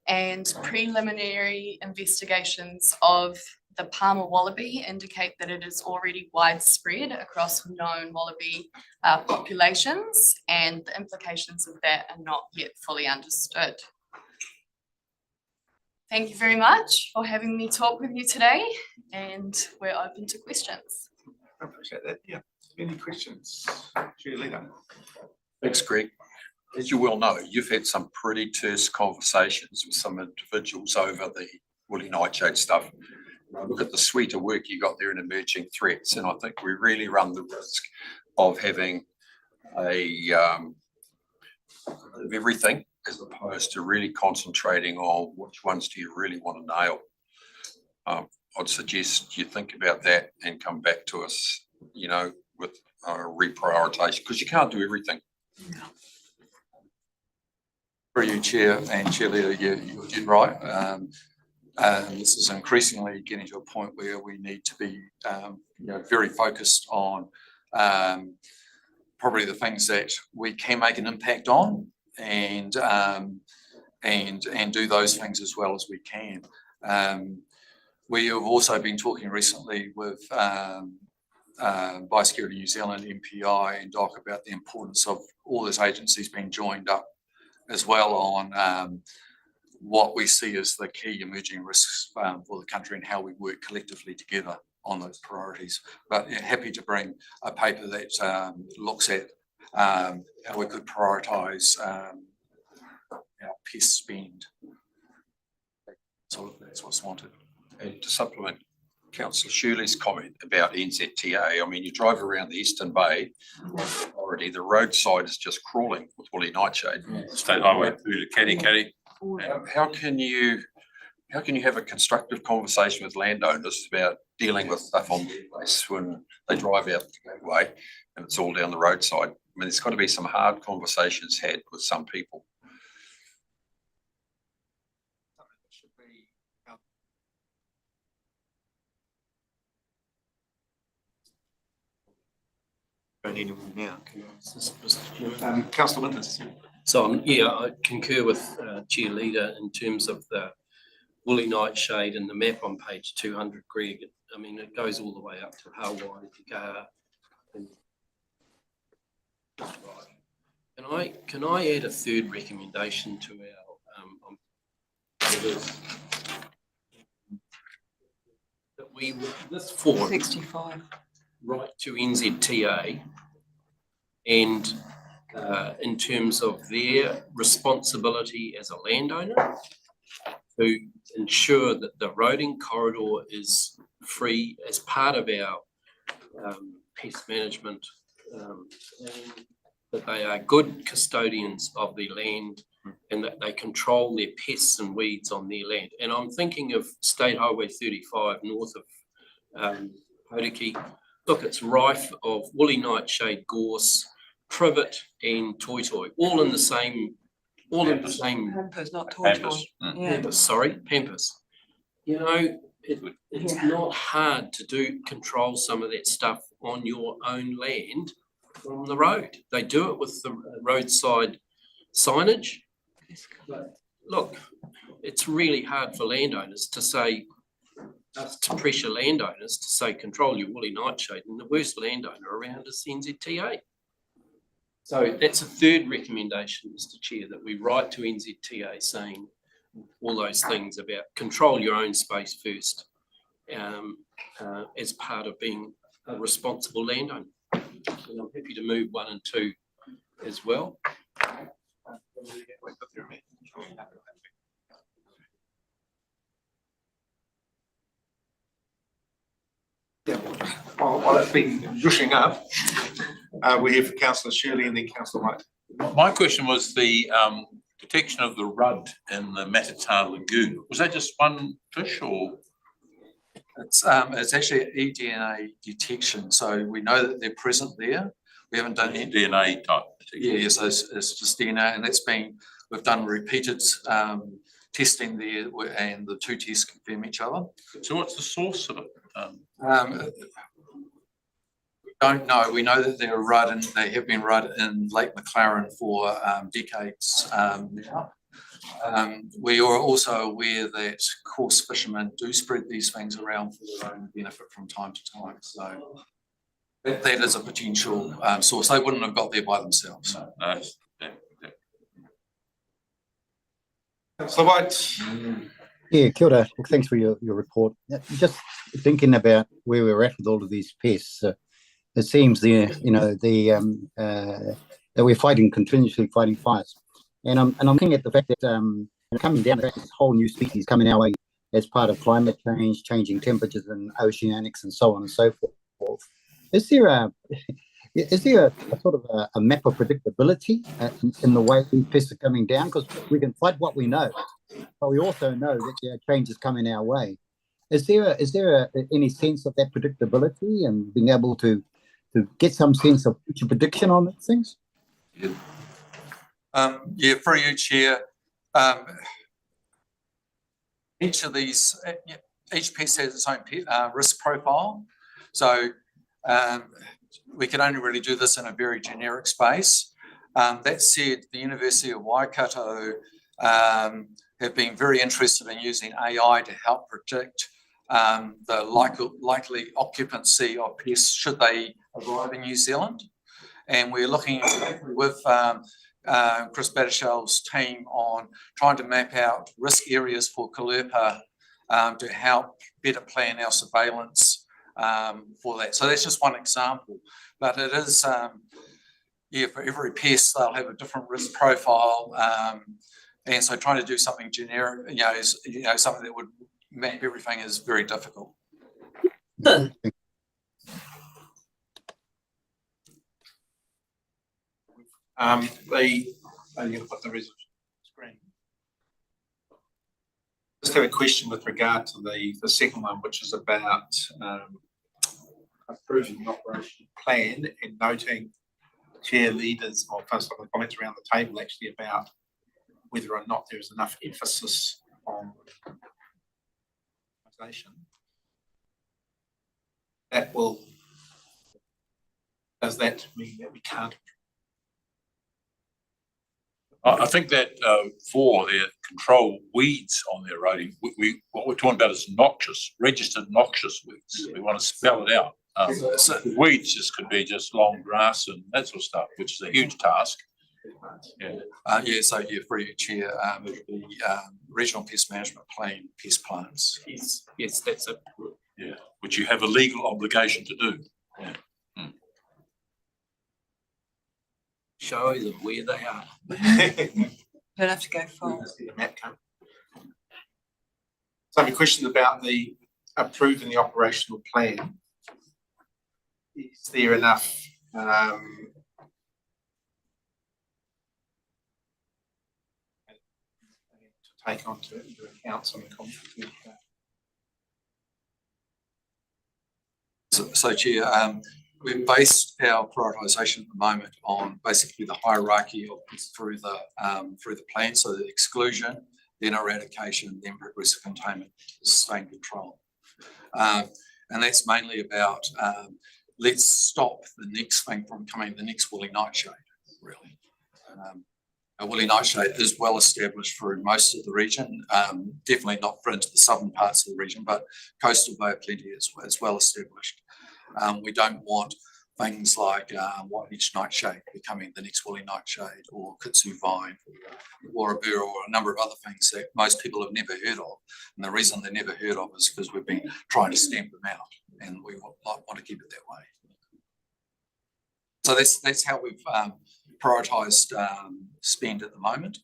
and preliminary investigations of the Palmer wallaby indicate that it is already widespread across known wallaby populations, and the implications of that are not yet fully understood. Thank you very much for having me talk with you today, and we're open to questions. I appreciate that. Yeah. Any questions? Chair Leader. Thanks, Greg. As you well know, you've had some pretty terse conversations with some individuals over the woolly nightshade stuff. Look at the suite of work you got there in emerging threats, and I think we really run the risk of having of everything, as opposed to really concentrating on which ones do you really want to nail. I'd suggest you think about that and come back to us, with a reprioritization, because you can't do everything. For you, Chair and Chair Leader, you did right. This is increasingly getting to a point where we need to be very focused on probably the things that we can make an impact on and do those things as well as we can. We have also been talking recently with Biosecurity New Zealand, MPI and DOC about the importance of all those agencies being joined up as well on what we see as the key emerging risks for the country and how we work collectively together on those priorities. But yeah, happy to bring a paper that looks at how we could prioritise our pest spend. So that's what's wanted. And to supplement Councillor Shirley's comment about NZTA, I mean, you drive around the Eastern Bay, already the roadside is just crawling with woolly nightshade. State highway through to Kadikadi. How can you have a constructive conversation with landowners about dealing with stuff on their place when they drive out the gateway and it's all down the roadside? I mean, there's got to be some hard conversations had with some people. Councillor Winters. So, yeah, I concur with Chair Leader in terms of the woolly nightshade and the map on page 200, Greg. I mean, it goes all the way up to Hawaii, Can I add a third recommendation to our that we this forum 65 right to NZTA and in terms of their responsibility as a landowner to ensure that the roading corridor is free as part of our pest management, that they are good custodians of the land and that they control their pests and weeds on their land. And I'm thinking of State Highway 35 north of Hauriki. Look, it's rife of woolly nightshade, gorse, trivet and toy, all in the same, Pampas, not toy. Yeah. Pampas, sorry, Pampas. You know, it's not hard to control some of that stuff on your own land from the road. They do it with the roadside signage. But look, it's really hard for landowners to say, to pressure landowners to say, control your woolly nightshade, and the worst landowner around is NZTA. So that's a third recommendation, Mr. Chair, that we write to NZTA saying all those things about control your own space first, as part of being a responsible landowner. And I'm happy to move 1 and 2 as well. Yeah, while it's been gushing up, we're here for Councillor Shirley and then Councillor White. My question was the detection of the rudd in the Matata Lagoon. Was that just one fish or? It's actually eDNA detection, so we know that they're present there. We haven't done any DNA type. Yeah, so it's just DNA, and we've done repeated testing there, and the 2 tests confirm each other. So what's the source of it? We don't know. We know that they're rudd, and they have been rudd in Lake Maclaren for decades now. We are also aware that coarse fishermen do spread these things around for their own benefit from time to time. So that is a potential source. They wouldn't have got there by themselves. No. Councillor White. Yeah, kia ora. Well, thanks for your report. Just thinking about where we're at with all of these pests, it seems that we're continuously fighting fires. And I'm looking at the fact that coming down, this whole new species coming our way as part of climate change, changing temperatures and oceanics and so on and so forth. Is there a sort of a map of predictability in the way these pests are coming down? Because we can fight what we know, but we also know that there are changes coming our way. Is there any sense of that predictability and being able to get some sense of future prediction on these things? For you, Chair. Each of these, each pest has its own risk profile. So we can only really do this in a very generic space. That said, the University of Waikato have been very interested in using AI to help predict the likely occupancy of pests should they arrive in New Zealand. And we're looking with Chris Battershall's team on trying to map out risk areas for Kalupa to help better plan our surveillance for that. So that's just one example, but it is, for every pest, they'll have a different risk profile. And so trying to do something generic, is, something that would map everything is very difficult. Just have a question with regard to the second one, which is about approving the operational plan and noting chair leaders or some of the comments around the table actually about whether or not there is enough emphasis on organisation. Does that mean that we can't? I think that for their control weeds on their roading, what we're talking about is noxious, registered noxious weeds. We want to spell it out. Weeds just could be just long grass and that sort of stuff, which is a huge task. For your chair, the regional pest management plan, pest plants. Yes, that's it. Yeah, which you have a legal obligation to do. Yeah. Show them where they are. Don't have to go far. So I have a question about the approving the operational plan. Is there enough to take on into account some of the comments? So Chair, we've based our prioritisation at the moment on basically the hierarchy of through the plan, so the exclusion, then eradication, then progressive containment, sustained control. And that's mainly about let's stop the next thing from coming, the next woolly nightshade, really. A woolly nightshade is well established through most of the region, definitely not for into the southern parts of the region, but coastal Bay of Plenty is well established. We don't want things like white-edged nightshade becoming the next woolly nightshade, or kudzu vine, or warabura, or a number of other things that most people have never heard of. And the reason they're never heard of is because we've been trying to stamp them out, and we want to keep it that way. So that's how we've prioritised spend at the moment.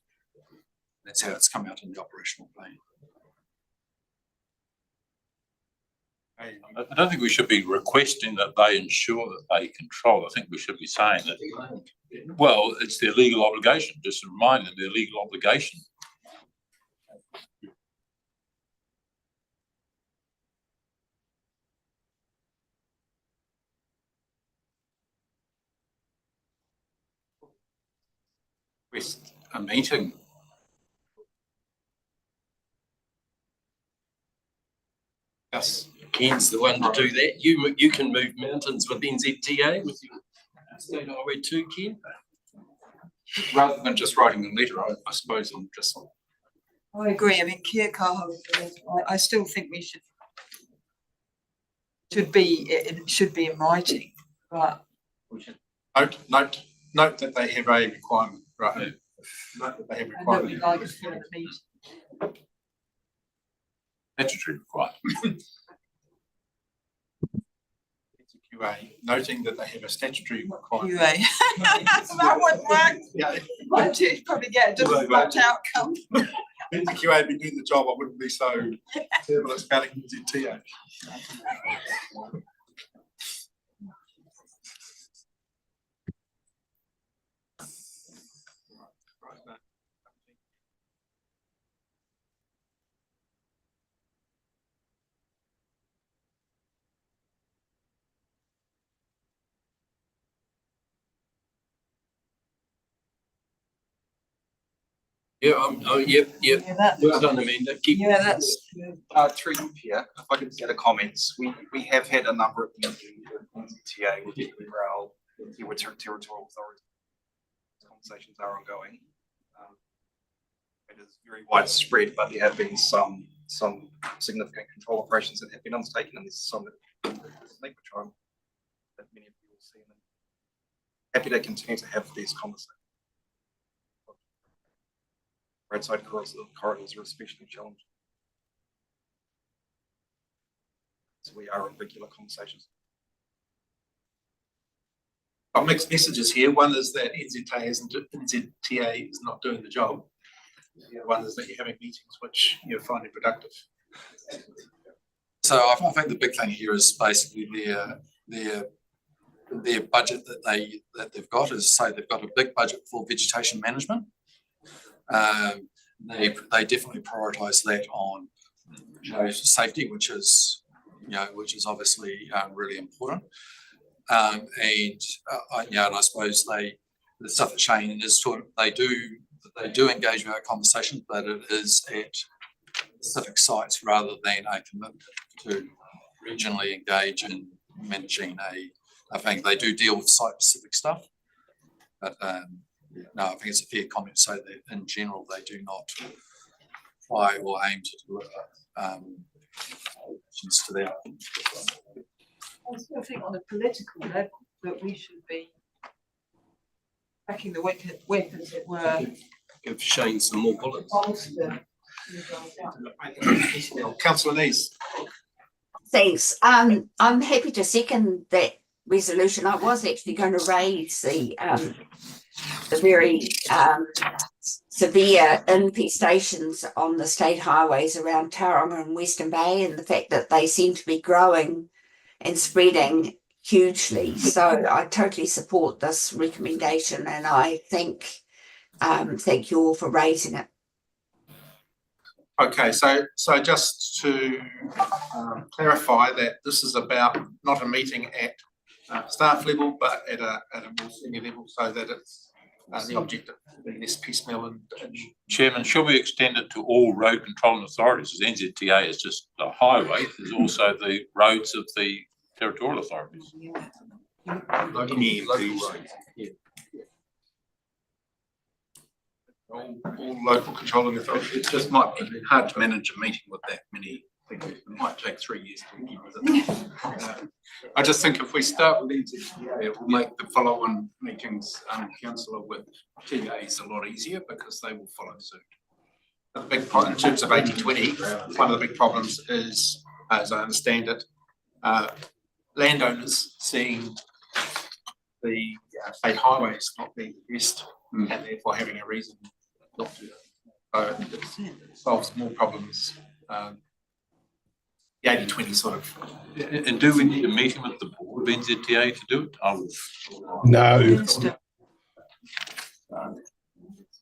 That's how it's come out in the operational plan. I don't think we should be requesting that they ensure that they control. I think we should be saying that, well, it's their legal obligation, just a reminder of their legal obligation. Request a meeting. Yes. Ken's the one to do that. You can move mountains with NZTA with your State Highway 2, Ken. Rather than just writing a letter, I suppose I'm just. I agree. I mean, Kia kaha, I still think we it should be in writing, but. Note that they have a requirement, right? Note that they have a requirement. Statutory requirement. QA, noting that they have a statutory requirement. QA. That wouldn't work. Yeah. I'd probably get a different outcome. If the QA had been doing the job, I wouldn't be so terrible at spelling NZTA. Yep. Yeah, that, Well done, Amanda. Keep. yeah, that's, Through here, if I could get a comments, we have had a number of meetings with NZTA, with Rail, with the territorial authorities. Conversations are ongoing. It is very widespread, but there have been some significant control operations that have been undertaken, and there's some that which I'm that many of you will see. And happy to continue to have these conversations. Roadside corridors are especially challenging. So we are in regular conversations. Got mixed messages here. One is that NZTA is not doing the job. The other one is that you're having meetings which you're finding productive. So I think the big thing here is basically their budget that they've got is, say, they've got a big budget for vegetation management. They definitely prioritise that on safety, which is obviously really important. And I suppose the stuff that Shane is talking, they do engage with our conversations, but it is at specific sites rather than a commitment to regionally engage in managing I think they do deal with site specific stuff, but no, I think it's a fair comment to say that in general they do not try or aim to deliver to their. I still think on a political level that we should be backing the whip, as it were. Give Shane some more bullets. Councillor Nees. Thanks. I'm happy to second that resolution. I was actually going to raise the very severe infestations on the state highways around Tauranga and Western Bay, and the fact that they seem to be growing and spreading hugely. So I totally support this recommendation, and I thank you all for raising it. Okay, so just to clarify that this is about not a meeting at staff level, but at a more senior level, so that it's the objective being less piecemeal and. Chairman, should we extend it to all road controlling authorities? As NZTA is just the highway, there's also the roads of the territorial authorities. All local controlling authorities. It just might be hard to manage a meeting with that many things. It might take 3 years to keep with it. I just think if we start with NZTA, it will make the follow-on meetings, councillor, with TAs a lot easier because they will follow suit. The big problem in terms of 80-20, one of the big problems is, as I understand it, landowners seeing the state highways not being used and therefore having a reason not to. So it solves more problems. The 80-20 sort of. And do we need a meeting with the board of NZTA to do it? No.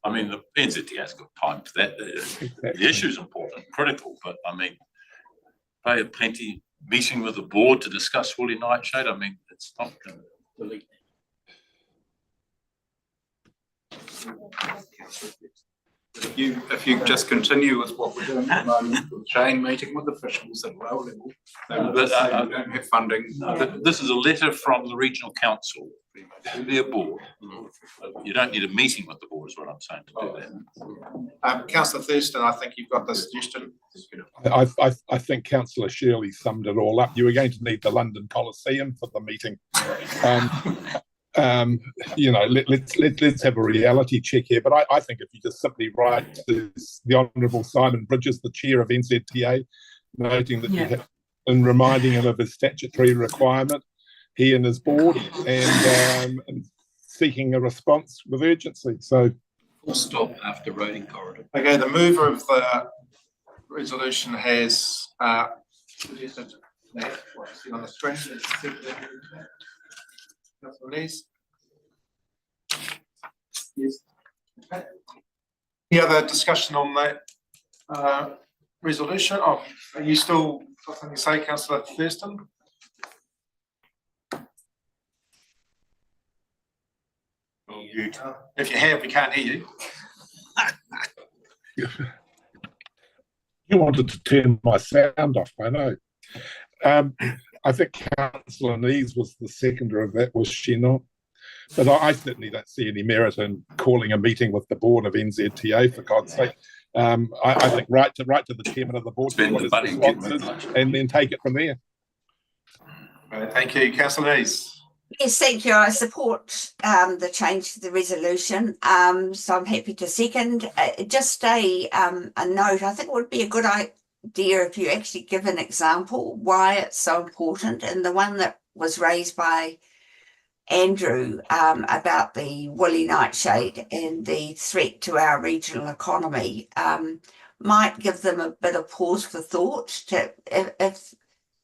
I mean, the NZTA's got time for that. The issue is important, critical, but I mean, they have plenty meeting with the board to discuss Woolly Nightshade. I mean, it's not going to delete. If you just continue with what we're doing at the moment, with Shane meeting with officials at rail level, they don't have funding. This is a letter from the regional council to their board. You don't need a meeting with the board, is what I'm saying, to do that. Councillor Thurston, I think you've got the suggestion. I think Councillor Shirley summed it all up. You were going to need the London Coliseum for the meeting. Let's have a reality check here. But I think if you just simply write to the Honourable Simon Bridges, the chair of NZTA, noting that and reminding him of his statutory requirement, he and his board, and seeking a response with urgency. So, full stop after roading corridor. Okay, the mover of the resolution has suggested that what's on the screen is Councillor Lees. Yes. Okay. Any other discussion on that resolution? Oh, are you still got something to say, Councillor Thurston? If you have, we can't hear you. You wanted to turn my sound off, I know. I think Councillor Nees was the seconder of that, was she not? But I certainly don't see any merit in calling a meeting with the board of NZTA, for God's sake. I think right to the chairman of the board, what his response is, and then take it from there. Thank you, Councillor Nees. Yes, thank you. I support the change to the resolution. So I'm happy to second. Just a note. I think it would be a good idea if you actually give an example why it's so important. And the one that was raised by Andrew about the woolly nightshade and the threat to our regional economy might give them a bit of pause for thought. To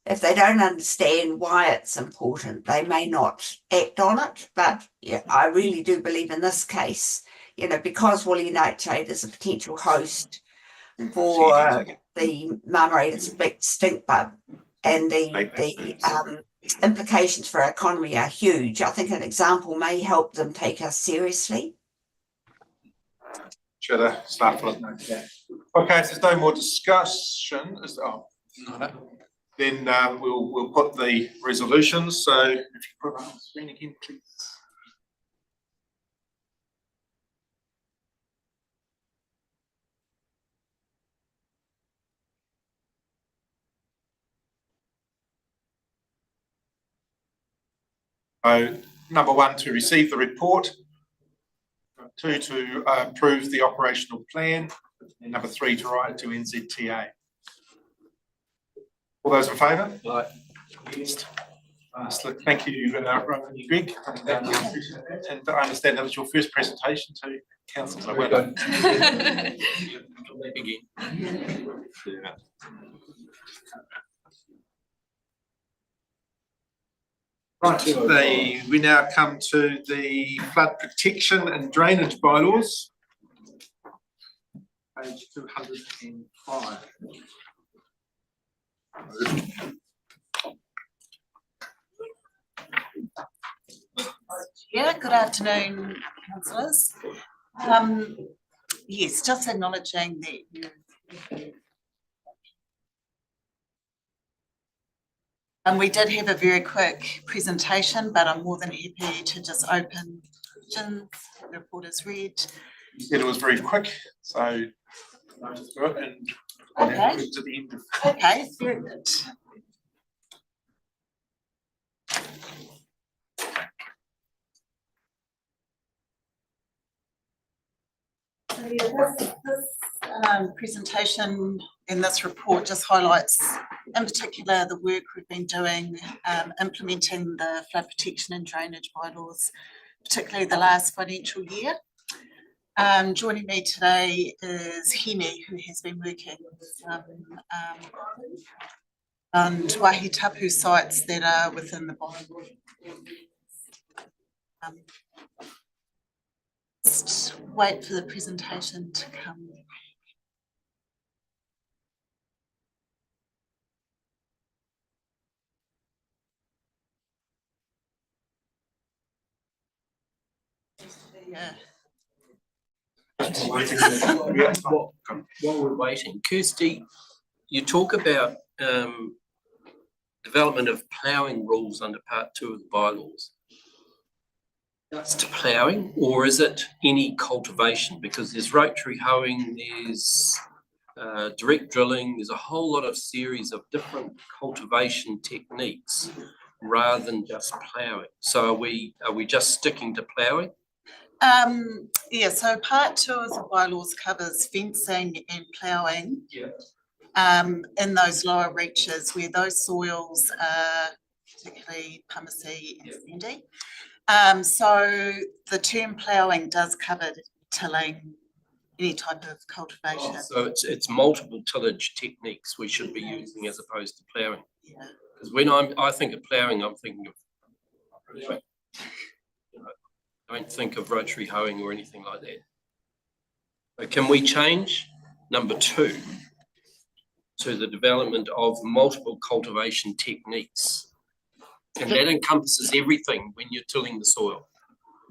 if they don't understand why it's important, they may not act on it. But yeah, I really do believe in this case, because woolly nightshade is a potential host for the Marmorated big stink bug, and the implications for our economy are huge. I think an example may help them take us seriously. Sure, the staff will note that. Okay, if there's no more discussion, then we'll put the resolutions. So if you put it on the screen again, please. So number 1, to receive the report. 2, to approve the operational plan. And number 3, to write it to NZTA. All those in favour? Aye. Against? Thank you, Greg. And I understand that was your first presentation to council. So well done. Right, we now come to the flood protection and drainage bylaws. Page 205. Yeah, good afternoon, councillors. Yes, just acknowledging that we did have a very quick presentation, but I'm more than happy to just open questions. The report is read. You said it was very quick, so I'll just go and Okay. to the end. Okay, very good. So yeah, this presentation in this report just highlights, in particular, the work we've been doing implementing the flood protection and drainage bylaws, particularly the last financial year. Joining me today is Hemi, who has been working with and Waihi Tapu sites that are within the bylaw. Just wait for the presentation to come. Yeah. While we're waiting, Kirsty, you talk about development of ploughing rules under part 2 of the bylaws. Just ploughing, or is it any cultivation? Because there's rotary hoeing, there's direct drilling, there's a whole lot of series of different cultivation techniques rather than just ploughing. So are we just sticking to ploughing? Yeah, so part 2 of the bylaws covers fencing and ploughing. Yeah. In those lower reaches where those soils are particularly pumice and sandy. So the term ploughing does cover tilling, any type of cultivation. So it's multiple tillage techniques we should be using as opposed to ploughing. Yeah. Because when I think of ploughing, I'm thinking of, I don't think of rotary hoeing or anything like that. But can we change number 2 to the development of multiple cultivation techniques? And that encompasses everything when you're tilling the soil.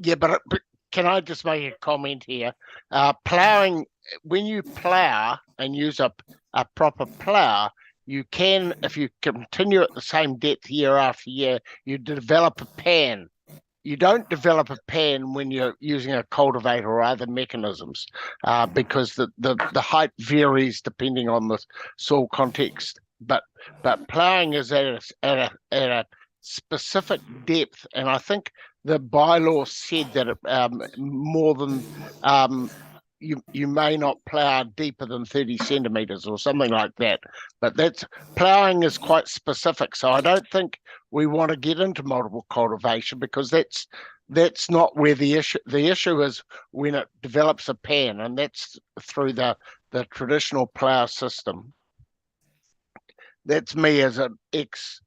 Yeah, but can I just make a comment here? Ploughing when you plough and use a proper plough, you can, if you continue at the same depth year after year, you develop a pan. You don't develop a pan when you're using a cultivator or other mechanisms, because the height varies depending on the soil context. But ploughing is at a specific depth, and I think the bylaw said that more than you may not plough deeper than 30 centimeters or something like that. But ploughing is quite specific, so I don't think we want to get into multiple cultivation, because that's not where the issue is when it develops a pan, and that's through the traditional plough system. That's me as an ex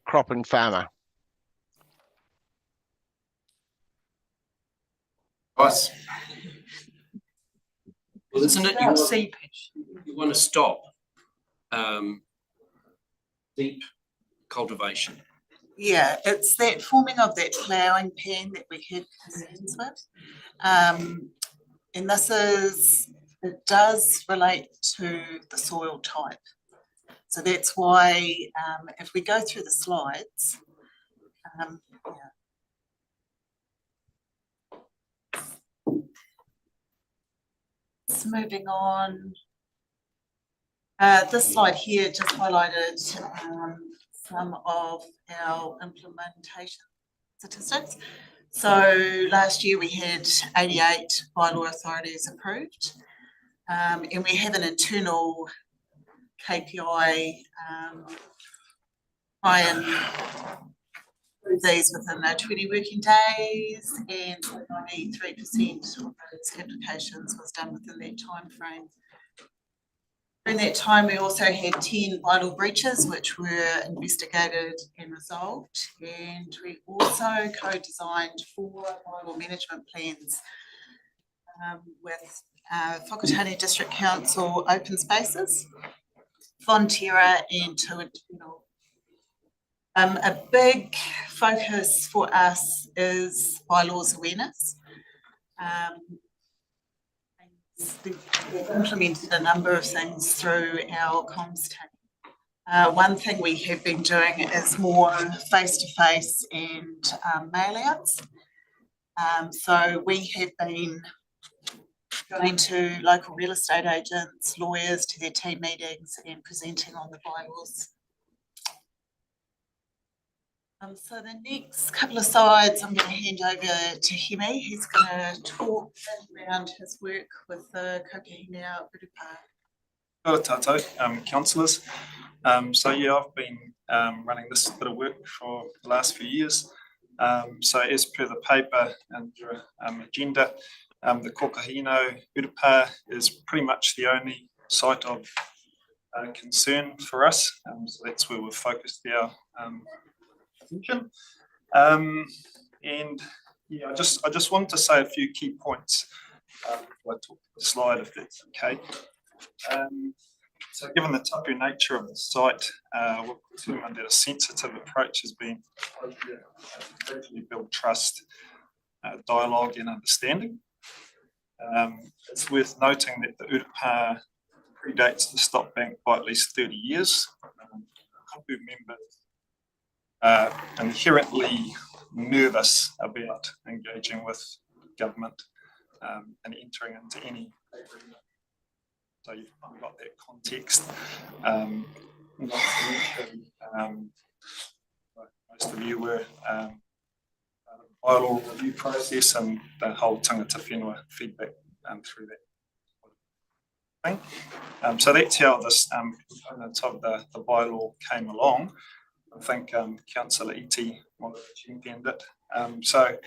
cropping farmer. Nice. Well, isn't it, About seepage. you want to stop deep cultivation? Yeah, it's that forming of that ploughing pan that we had concerns with. And it does relate to the soil type. So that's why, if we go through the slides, So moving on. This slide here just highlighted some of our implementation statistics. So last year we had 88 bylaw authorities approved, and we have an internal KPI try and approve these within 20 working days, and 93% of those applications was done within that time frame. During that time, we also had 10 bylaw breaches which were investigated and resolved, and we also co-designed 4 bylaw management plans with Whakatane District Council Open Spaces, Fonterra and Te Internal. A big focus for us is bylaws awareness. We've implemented a number of things through our comms team. One thing we have been doing is more face-to-face and mail outs. So we have been going to local real estate agents, lawyers, to their team meetings and presenting on the bylaws. So the next couple of slides, I'm going to hand over to Hemi. He's going to talk around his work with the Kokahina Urupa. Kia tātou, councillors. So yeah, I've been running this bit of work for the last few years. So as per the paper and agenda, the Kokahina Urupa is pretty much the only site of concern for us. So that's where we've focused our attention. And yeah, I just wanted to say a few key points before I talk to the slide, if that's okay. So given the tapu nature of the site, we've determined that a sensitive approach has been appropriate to gradually build trust, dialogue and understanding. It's worth noting that the Urupa predates the Stop Bank by at least 30 years. Tapu members are inherently nervous about engaging with government and entering into any agreement. So you've got that context. Most of you were bylaw review process and the whole tangata whenua feedback through that thing. So that's how this component of the bylaw came along. I think Councillor Iti might have championed it. So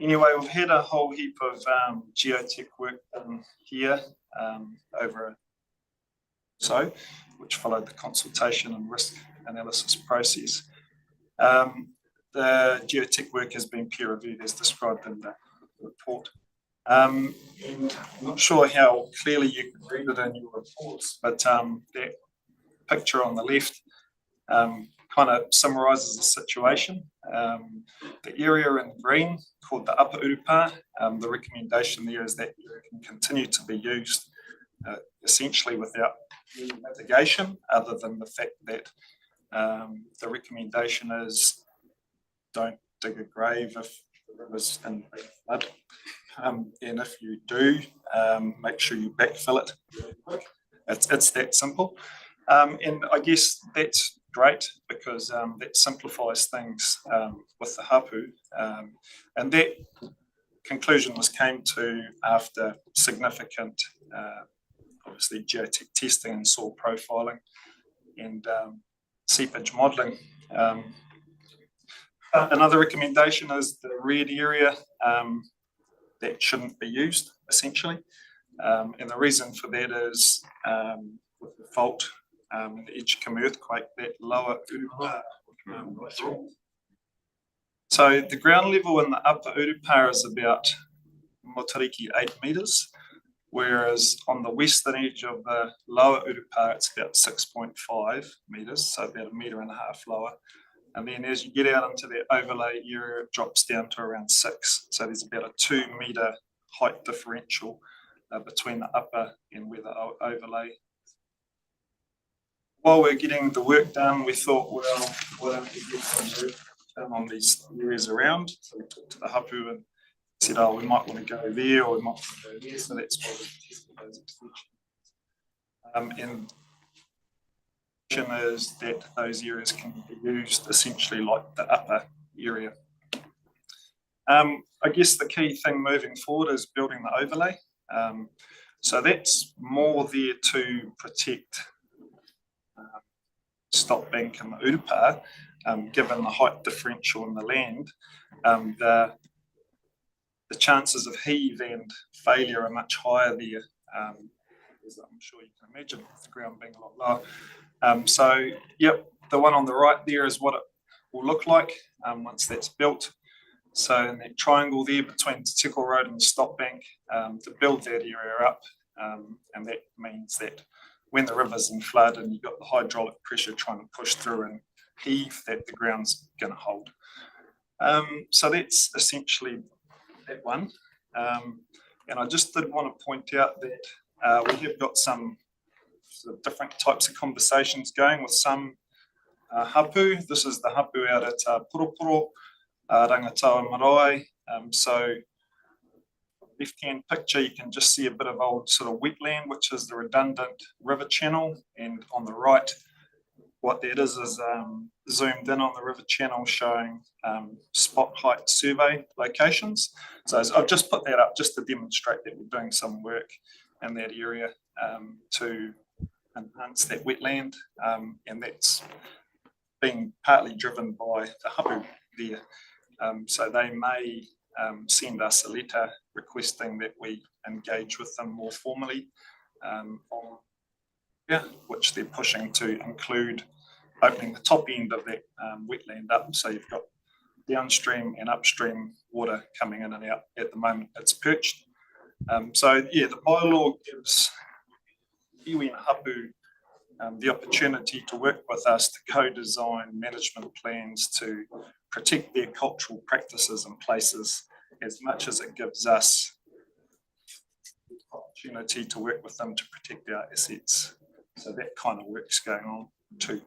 anyway, we've had a whole heap of geotech work done here over which followed the consultation and risk analysis process. The geotech work has been peer reviewed as described in the report. And I'm not sure how clearly you can read it in your reports, but that picture on the left kind of summarises the situation. The area in green called the Upper Urupa, the recommendation there is that it can continue to be used essentially without mitigation, other than the fact that the recommendation is don't dig a grave if the river's in big flood. And if you do, make sure you backfill it really quick. It's that simple. And I guess that's great because that simplifies things with the hapu. And that conclusion was came to after significant, obviously, geotech testing and soil profiling and seepage modelling. Another recommendation is the red area that shouldn't be used, essentially. And the reason for that is with the fault and the Edgecombe earthquake, that lower Urupa so the ground level in the upper Urupa is about Motariki 8 metres, whereas on the western edge of the lower Urupa, it's about 6.5 metres, so about 1.5 metres lower. And then as you get out into that overlay area, it drops down to around 6. So there's about a 2 metre height differential between the upper and where the overlay. While we're getting the work done, we thought, well, why don't we get some work done on these areas around? So we talked to the hapu and said, oh, we might want to go there or we might want to go there. So that's why we tested those extensions. And is that those areas can be used essentially like the upper area. I guess the key thing moving forward is building the overlay. So that's more there to protect Stopbank and the Urupa, given the height differential in the land. The chances of heave and failure are much higher there, as I'm sure you can imagine, with the ground being a lot lower. So, yep, the one on the right there is what it will look like once that's built. So in that triangle there between Te Tiko Road and the Stopbank, to build that area up, and that means that when the river's in flood and you've got the hydraulic pressure trying to push through and heave, that the ground's going to hold. So that's essentially that one. And I just did want to point out that we have got some sort of different types of conversations going with some hapu. This is the hapu out at Puropuro, Rangatawa Marae. So left-hand picture, you can just see a bit of old sort of wetland, which is the redundant river channel. And on the right, what that is zoomed in on the river channel showing spot height survey locations. So I've just put that up just to demonstrate that we're doing some work in that area to enhance that wetland. And that's being partly driven by the hapu there. So they may send us a letter requesting that we engage with them more formally on, which they're pushing to include opening the top end of that wetland up. So you've got downstream and upstream water coming in and out. At the moment, it's perched. So yeah, the bylaw gives iwi and hapu the opportunity to work with us to co-design management plans to protect their cultural practices and places as much as it gives us the opportunity to work with them to protect our assets. So that kind of work's going on too.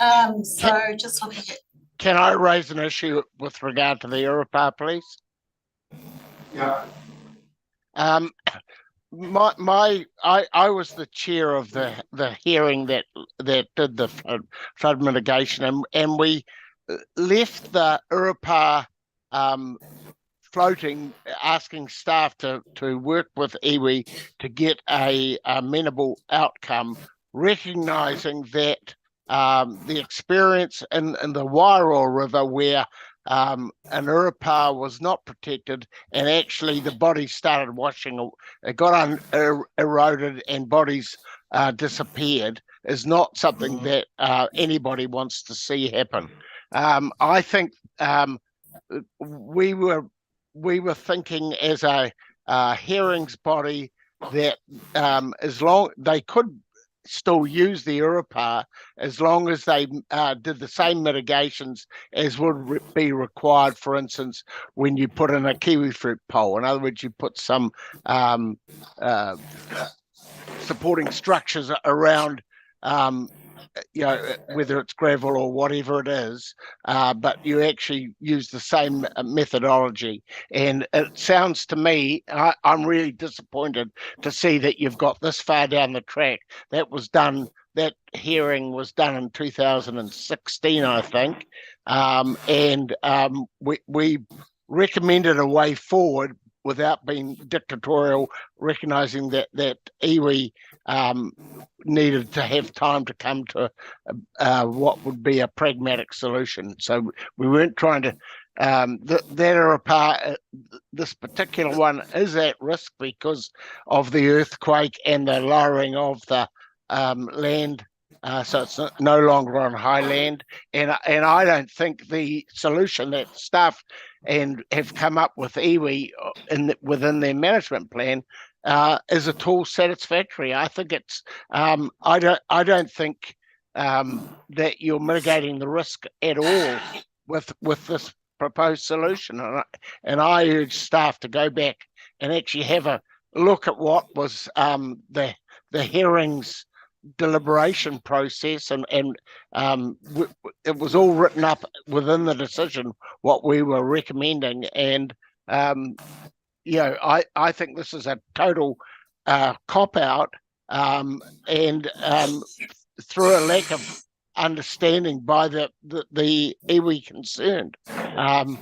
And, so just looking at. Can I raise an issue with regard to the Urupa, please? Yeah. I was the chair of the hearing that did the flood mitigation, and we left the Urupa floating, asking staff to work with iwi to get a amenable outcome, recognising that the experience in the Wairoa River where an Urupa was not protected and actually the bodies started washing, it got eroded and bodies disappeared is not something that anybody wants to see happen. I think we were thinking as a hearings body that as long they could still use the Urupā as long as they did the same mitigations as would be required, for instance, when you put in a kiwi fruit pole. In other words, you put some supporting structures around, whether it's gravel or whatever it is, but you actually use the same methodology. And it sounds to me, I'm really disappointed to see that you've got this far down the track. That hearing was done in 2016, I think, and we recommended a way forward without being dictatorial, recognising that iwi needed to have time to come to what would be a pragmatic solution. So we weren't trying to, that Urupā, this particular one is at risk because of the earthquake and the lowering of the land. So it's no longer on high land, and I don't think the solution that staff have come up with iwi within their management plan is at all satisfactory. I think it's I don't think that you're mitigating the risk at all with this proposed solution, and I urge staff to go back and actually have a look at what was the hearings deliberation process, and it was all written up within the decision what we were recommending, and I think this is a total cop out, and through a lack of understanding by the iwi concerned, and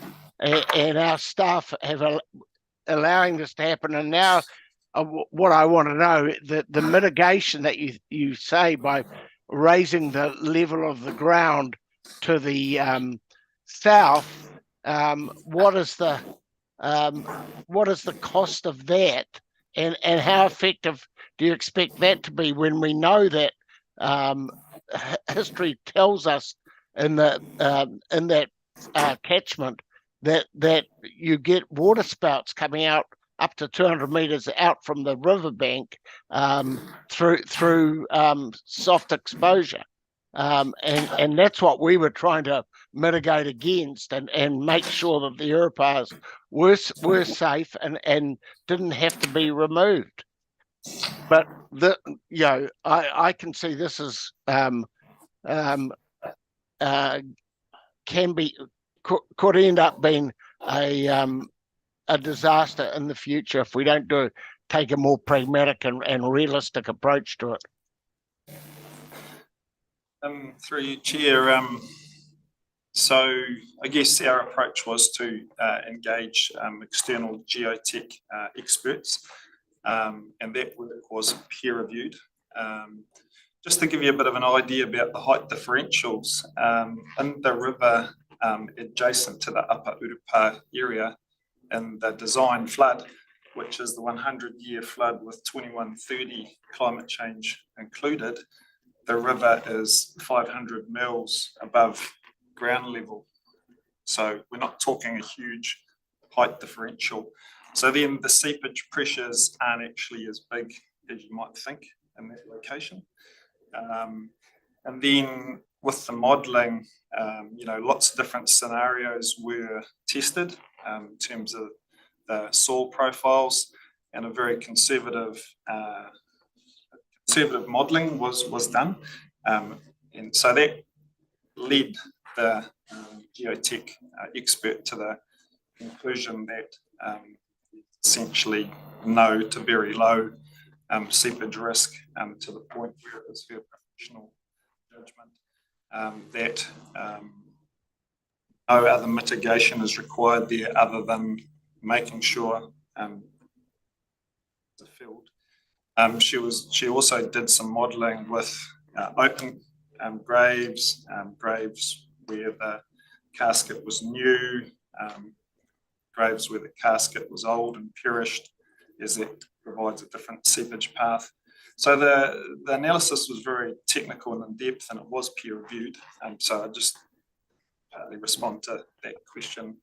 our staff have allowing this to happen. And now what I want to know, the mitigation that you say by raising the level of the ground to the south, what is the cost of that, and how effective do you expect that to be when we know that history tells us in that catchment that you get water spouts coming out up to 200 meters out from the riverbank through soft exposure. And that's what we were trying to mitigate against, and make sure that the Urupās were safe and didn't have to be removed. But I can see this is could end up being a disaster in the future if we don't take a more pragmatic and realistic approach to it. Through you, Chair, so I guess our approach was to engage external geotech experts, and that work was peer reviewed. Just to give you a bit of an idea about the height differentials, in the river adjacent to the Upper Urupā area, and the design flood, which is the 100-year flood with 2130 climate change included, the river is 500 mils above ground level. So we're not talking a huge height differential. So then the seepage pressures aren't actually as big as you might think in that location. And then with the modelling, lots of different scenarios were tested in terms of the soil profiles, and a very conservative modelling was done, and so that led the geotech expert to the conclusion that essentially no to very low seepage risk, to the point where it was her professional judgment that no other mitigation is required there other than making sure it's filled. She also did some modelling with open graves, graves where the casket was new, graves where the casket was old and perished, as it provides a different seepage path. So the analysis was very technical and in depth, and it was peer reviewed. So I just partly respond to that question.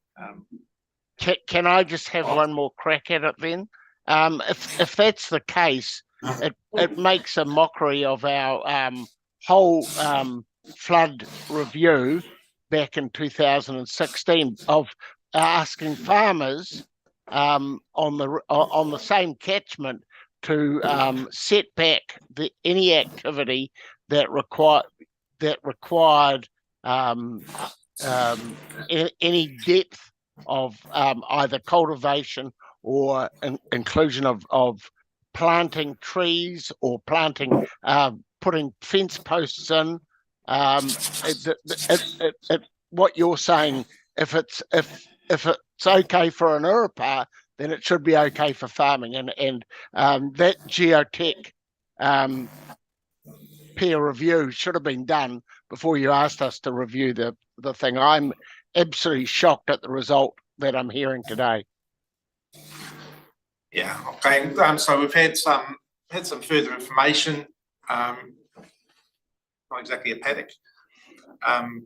Can I just have one more crack at it then? If that's the case, it makes a mockery of our whole flood review back in 2016 of asking farmers on the same catchment to set back any activity that required any depth of either cultivation or inclusion of planting trees or putting fence posts in. What you're saying, if it's okay for an urupa, then it should be okay for farming, and that geotech peer review should have been done before you asked us to review the thing. I'm absolutely shocked at the result that I'm hearing today. Yeah, okay, so we've had some further information, not exactly a paddock. And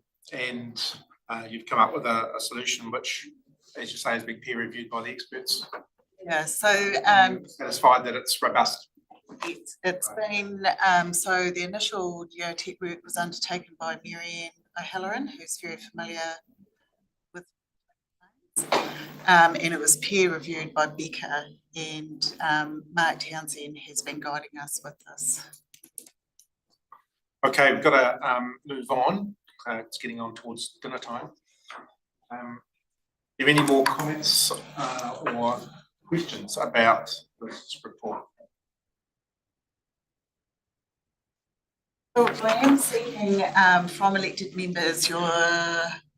you've come up with a solution which, as you say, has been peer reviewed by the experts. Yeah, so satisfied that it's robust. it's been, so the initial geotech work was undertaken by Marianne O'Halloran, who's very familiar with and it was peer reviewed by Becca, and Mark Townsend has been guiding us with this. Okay, we've got to move on. It's getting on towards dinner time. Have any more comments or questions about this report? Well, I am seeking from elected members your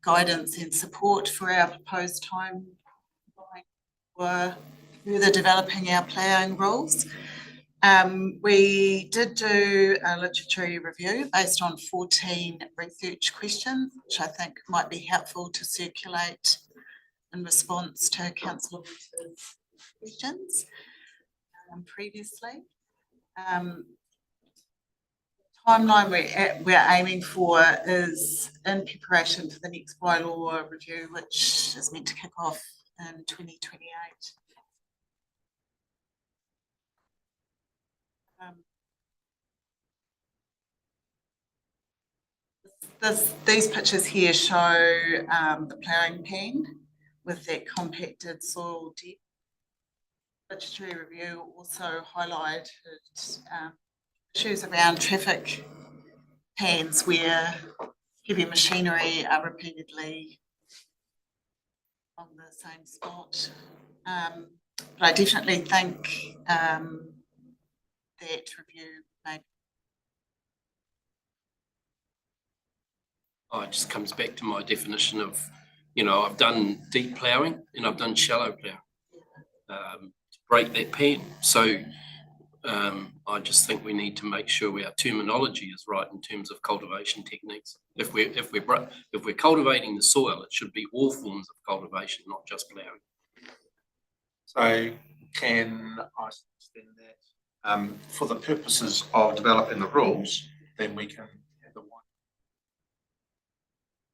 guidance and support for our proposed timeline for further developing our ploughing rules. We did do a literature review based on 14 research questions, which I think might be helpful to circulate in response to Councillor Winter's questions previously. Timeline we're aiming for is in preparation for the next bylaw review, which is meant to kick off in 2028. These pictures here show the ploughing pen with that compacted soil depth. Literature review also highlighted issues around traffic pans where heavy machinery are repeatedly on the same spot. But I definitely think that review may. Oh, it just comes back to my definition of, I've done deep ploughing and I've done shallow ploughing to break that pan. So I just think we need to make sure our terminology is right in terms of cultivation techniques. If we're cultivating the soil, it should be all forms of cultivation, not just ploughing. So can I understand that for the purposes of developing the rules, then we can have the one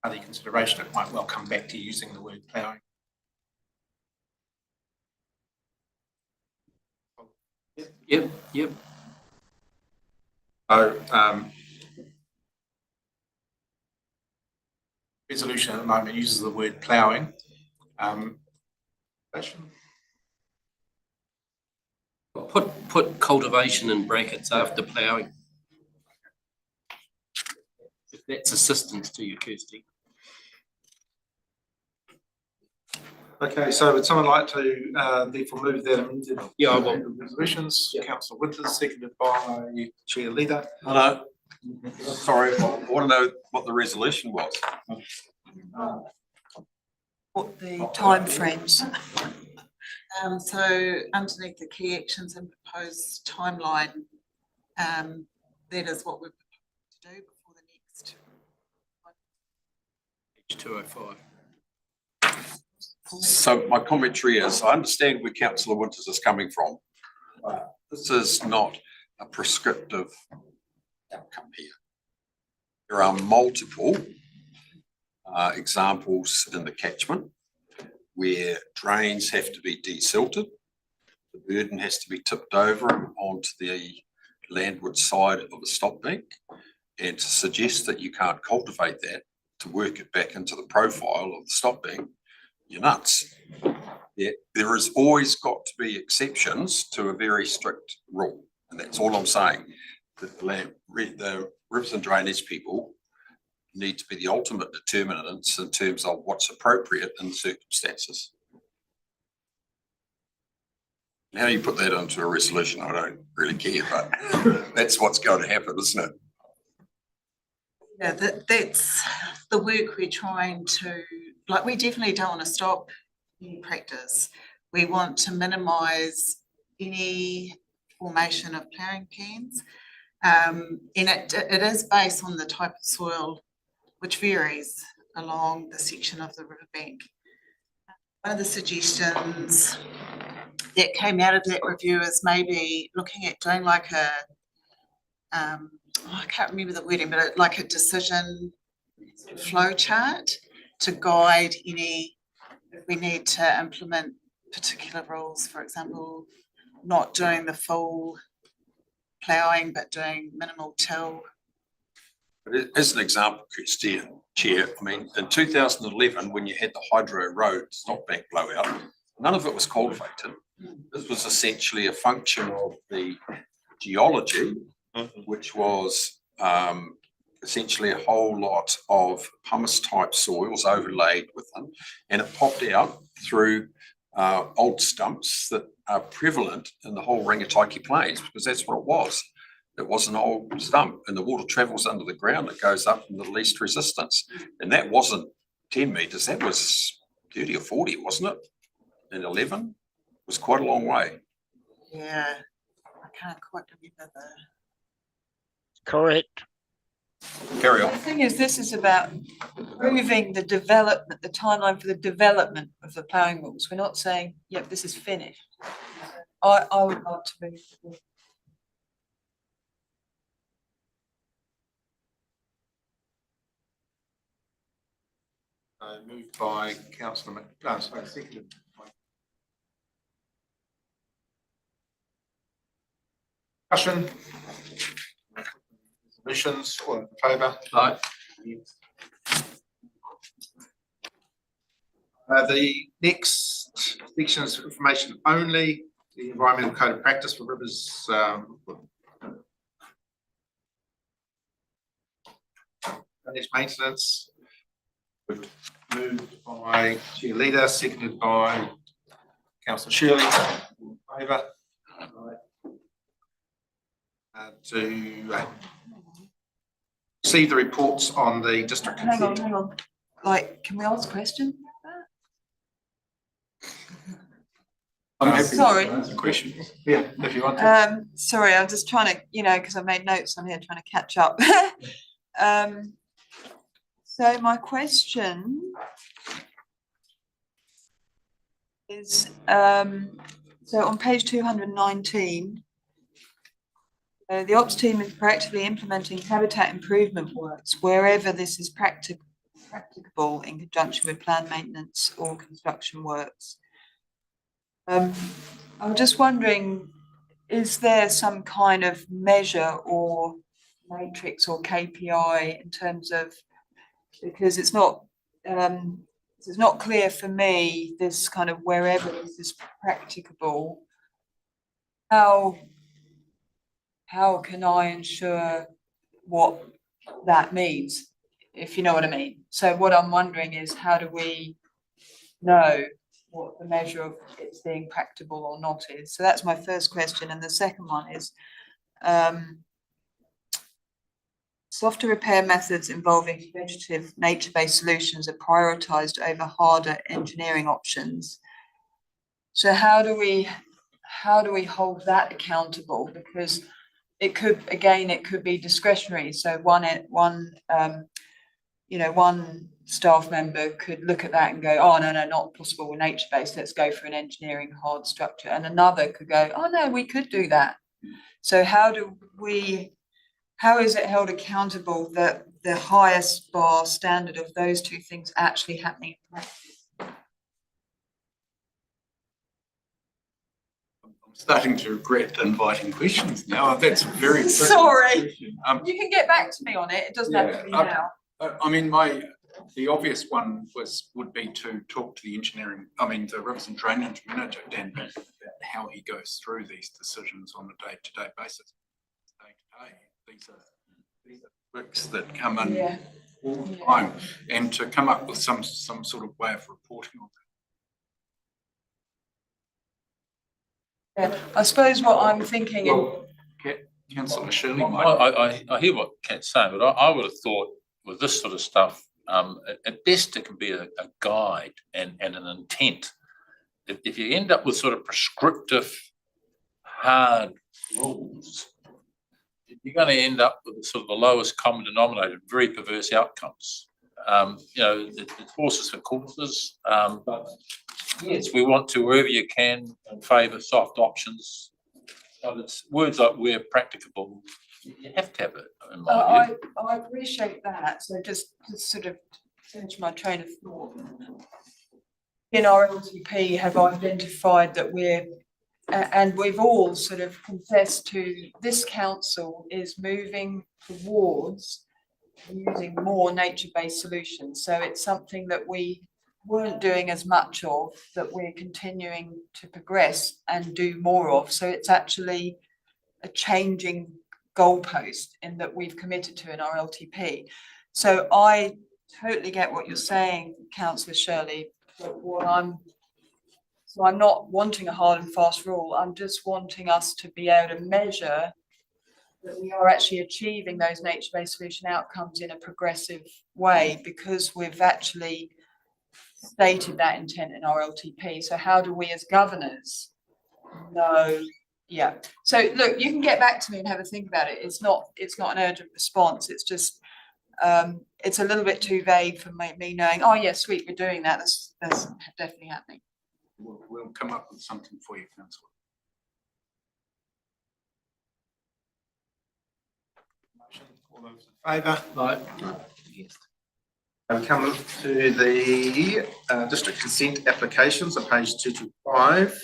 other consideration. It might well come back to using the word ploughing. Yep. So resolution at the moment uses the word ploughing. Put cultivation in brackets after ploughing. If that's assistance to you, Kirsty. Okay, so would someone like to therefore move that amended? Yeah, I will. Resolutions, Councillor Winters, seconded by Chair Leader. Hello. Sorry, I want to know what the resolution was. What the timeframes. So underneath the key actions and proposed timeline, that is what we're proposing to do before the next. Page 205. So my commentary is, I understand where Councillor Winters is coming from. This is not a prescriptive outcome here. There are multiple examples in the catchment where drains have to be desilted the burden has to be tipped over onto the landward side of the stop bank. And to suggest that you can't cultivate that to work it back into the profile of the stop bank, you're nuts. Yeah, there has always got to be exceptions to a very strict rule, and that's all I'm saying. That the rivers and drainage people need to be the ultimate determinants in terms of what's appropriate in the circumstances. How you put that into a resolution, I don't really care, but that's what's going to happen, isn't it? Yeah, that's the work we're trying to, like, we definitely don't want to stop any practice. We want to minimise any formation of ploughing pens. And it is based on the type of soil which varies along the section of the riverbank. One of the suggestions that came out of that review is maybe looking at doing like a, I can't remember the wording, but like a decision flow chart to guide any, if we need to implement particular rules, for example, not doing the full ploughing, but doing minimal till. But as an example, Christine, Chair, I mean, in 2011, when you had the Hydro Road stop bank blowout, none of it was cultivated. This was essentially a function of the geology, which was essentially a whole lot of pumice type soils overlaid with them, and it popped out through old stumps that are prevalent in the whole Rangitaiki Plains, because that's what it was. It was an old stump, and the water travels under the ground. It goes up in the least resistance, and that wasn't 10 metres. That was 30 or 40, wasn't it? And 11 it was quite a long way. Yeah, I can't quite remember the. Correct. Carry on. The thing is, this is about proving the development, the timeline for the development of the ploughing rules. We're not saying, yep, this is finished. I would like to move forward. Moved by Councillor seconded by. Discussion. Resolutions, all in favour? Aye. The next section is information only, the environmental code of practice for rivers. Managed maintenance. Moved by Chair Leader, seconded by Councillor Shirley. All in favour? To receive the reports on the district. Hang on. Like, can we ask a question? I'm happy Sorry. to answer questions. Yeah, if you want to. Sorry, I'm just trying to, because I made notes on here trying to catch up. So my question is, so on page 219, the ops team is proactively implementing habitat improvement works wherever this is practicable in conjunction with planned maintenance or construction works. I'm just wondering, is there some kind of measure or matrix or KPI in terms of, because it's not clear for me, this kind of wherever this is practicable, how can I ensure what that means, if you know what I mean? So what I'm wondering is, how do we know what the measure of it's being practicable or not is? So that's my first question. And the second one is, softer repair methods involving vegetative nature-based solutions are prioritised over harder engineering options. So how do we hold that accountable? Because it could be discretionary. So one staff member could look at that and go, oh, no, not possible with nature-based, let's go for an engineering hard structure. And another could go, oh, no, we could do that. So how is it held accountable that the highest bar standard of those two things actually happening in practice? I'm starting to regret inviting questions now. That's a very. tricky Sorry. question. You can get back to me on it. It doesn't have to be now. I mean, the obvious one would be to talk to the Rivers and Drainage Manager, Dan Beck, about how he goes through these decisions on a day-to-day basis. These are works that come in all the time, and to come up with some sort of way of reporting on that. Yeah, I suppose what I'm thinking. Well, Councillor Shirley might. I hear what Kat's saying, but I would have thought with this sort of stuff, at best it can be a guide and an intent. If you end up with sort of prescriptive, hard rules, you're going to end up with sort of the lowest common denominator, very perverse outcomes. It's horses for courses, but yes, we want to, wherever you can, favour soft options. But it's words like where practicable, you have to have it, in my view. I appreciate that. So just to sort of finish my train of thought. In our LTP have identified that and we've all sort of confessed to, this council is moving towards using more nature-based solutions. So it's something that we weren't doing as much of, that we're continuing to progress and do more of. So it's actually a changing goalpost in that we've committed to in our LTP. So I totally get what you're saying, Councillor Shirley, but I'm not wanting a hard and fast rule. I'm just wanting us to be able to measure that we are actually achieving those nature-based solution outcomes in a progressive way, because we've actually stated that intent in our LTP. So how do we as governors know? Yeah. So look, you can get back to me and have a think about it. It's not an urgent response. It's just it's a little bit too vague for me knowing, oh yeah, sweet, we're doing that. That's definitely happening. We'll come up with something for you, Councillor. All those in favour? Right. And come to the district consent applications on page 225.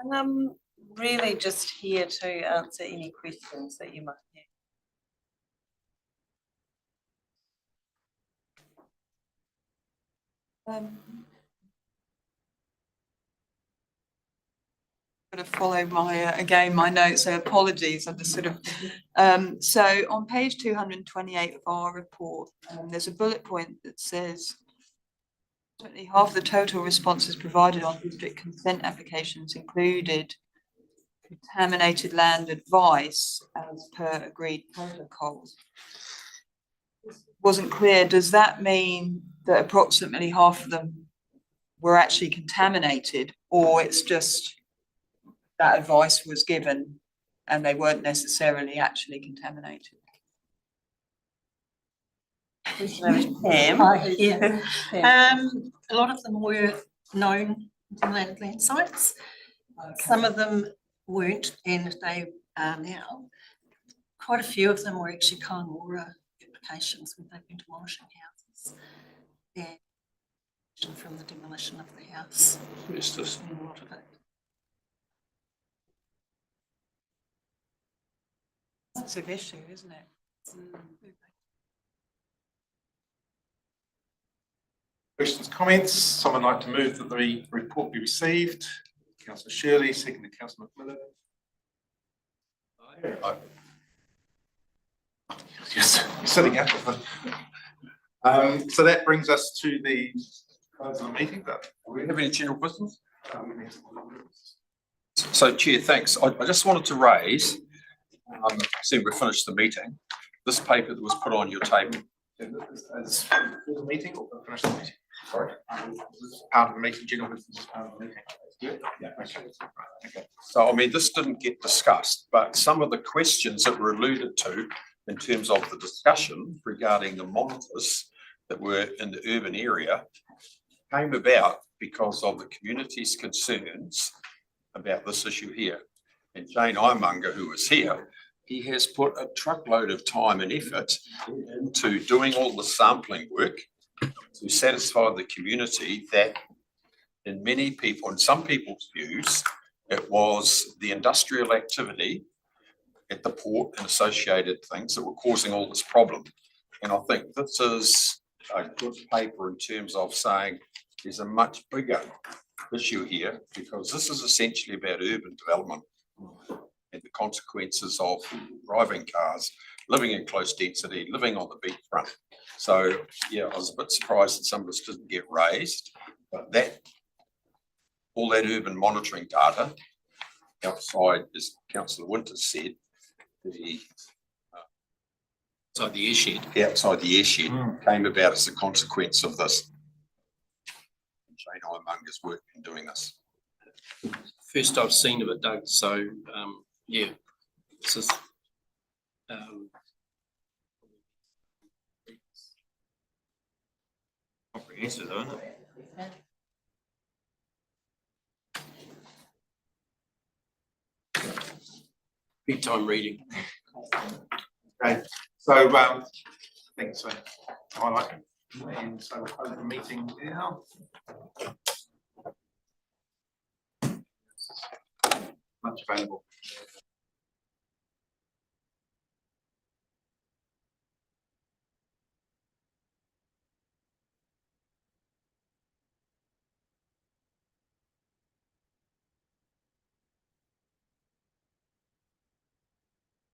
And I'm really just here to answer any questions that you might have. Got to follow my notes, so apologies. I'm just sort of so on page 228 of our report, there's a bullet point that says half the total responses provided on district consent applications included contaminated land advice as per agreed protocols. Wasn't clear. Does that mean that approximately half of them were actually contaminated, or it's just that advice was given and they weren't necessarily actually contaminated? Pam. Yeah. A lot of them were known contaminated land sites. Some of them weren't, and they are now. Quite a few of them were actually Kāinora applications when they've been demolishing houses. And from the demolition of the house. Yes, this. A lot of it. That's an issue, isn't it? Questions, comments? Someone like to move that the report be received? Councillor Shirley, second to Councillor McMillan. Yes, you're sitting up. So that brings us to the close of the meeting. Do we have any general questions? So, Chair, thanks. I just wanted to raise, seeing we finished the meeting, this paper that was put on your table. As the meeting or finish the meeting? Sorry. Part of the meeting, general business part of the meeting. Yeah, okay. Okay. So, I mean, this didn't get discussed, but some of the questions that were alluded to in terms of the discussion regarding the monitors that were in the urban area came about because of the community's concerns about this issue here. And Jane Imunger, who was here, he has put a truckload of time and effort into doing all the sampling work to satisfy the community that in many people, in some people's views, it was the industrial activity at the port and associated things that were causing all this problem. And I think this is a good paper in terms of saying there's a much bigger issue here, because this is essentially about urban development and the consequences of driving cars, living in close density, living on the beachfront. So, yeah, I was a bit surprised that some of this didn't get raised, but that, all that urban monitoring data outside, as Councillor Winters said, the outside the airshed. outside the airshed came about as a consequence of this. Jane Imunger's work in doing this. First I've seen of it, Doug, so yeah, this is Comprehensive, isn't it? big time reading. Okay, so thanks for highlighting. And so we'll close the meeting now. Much available.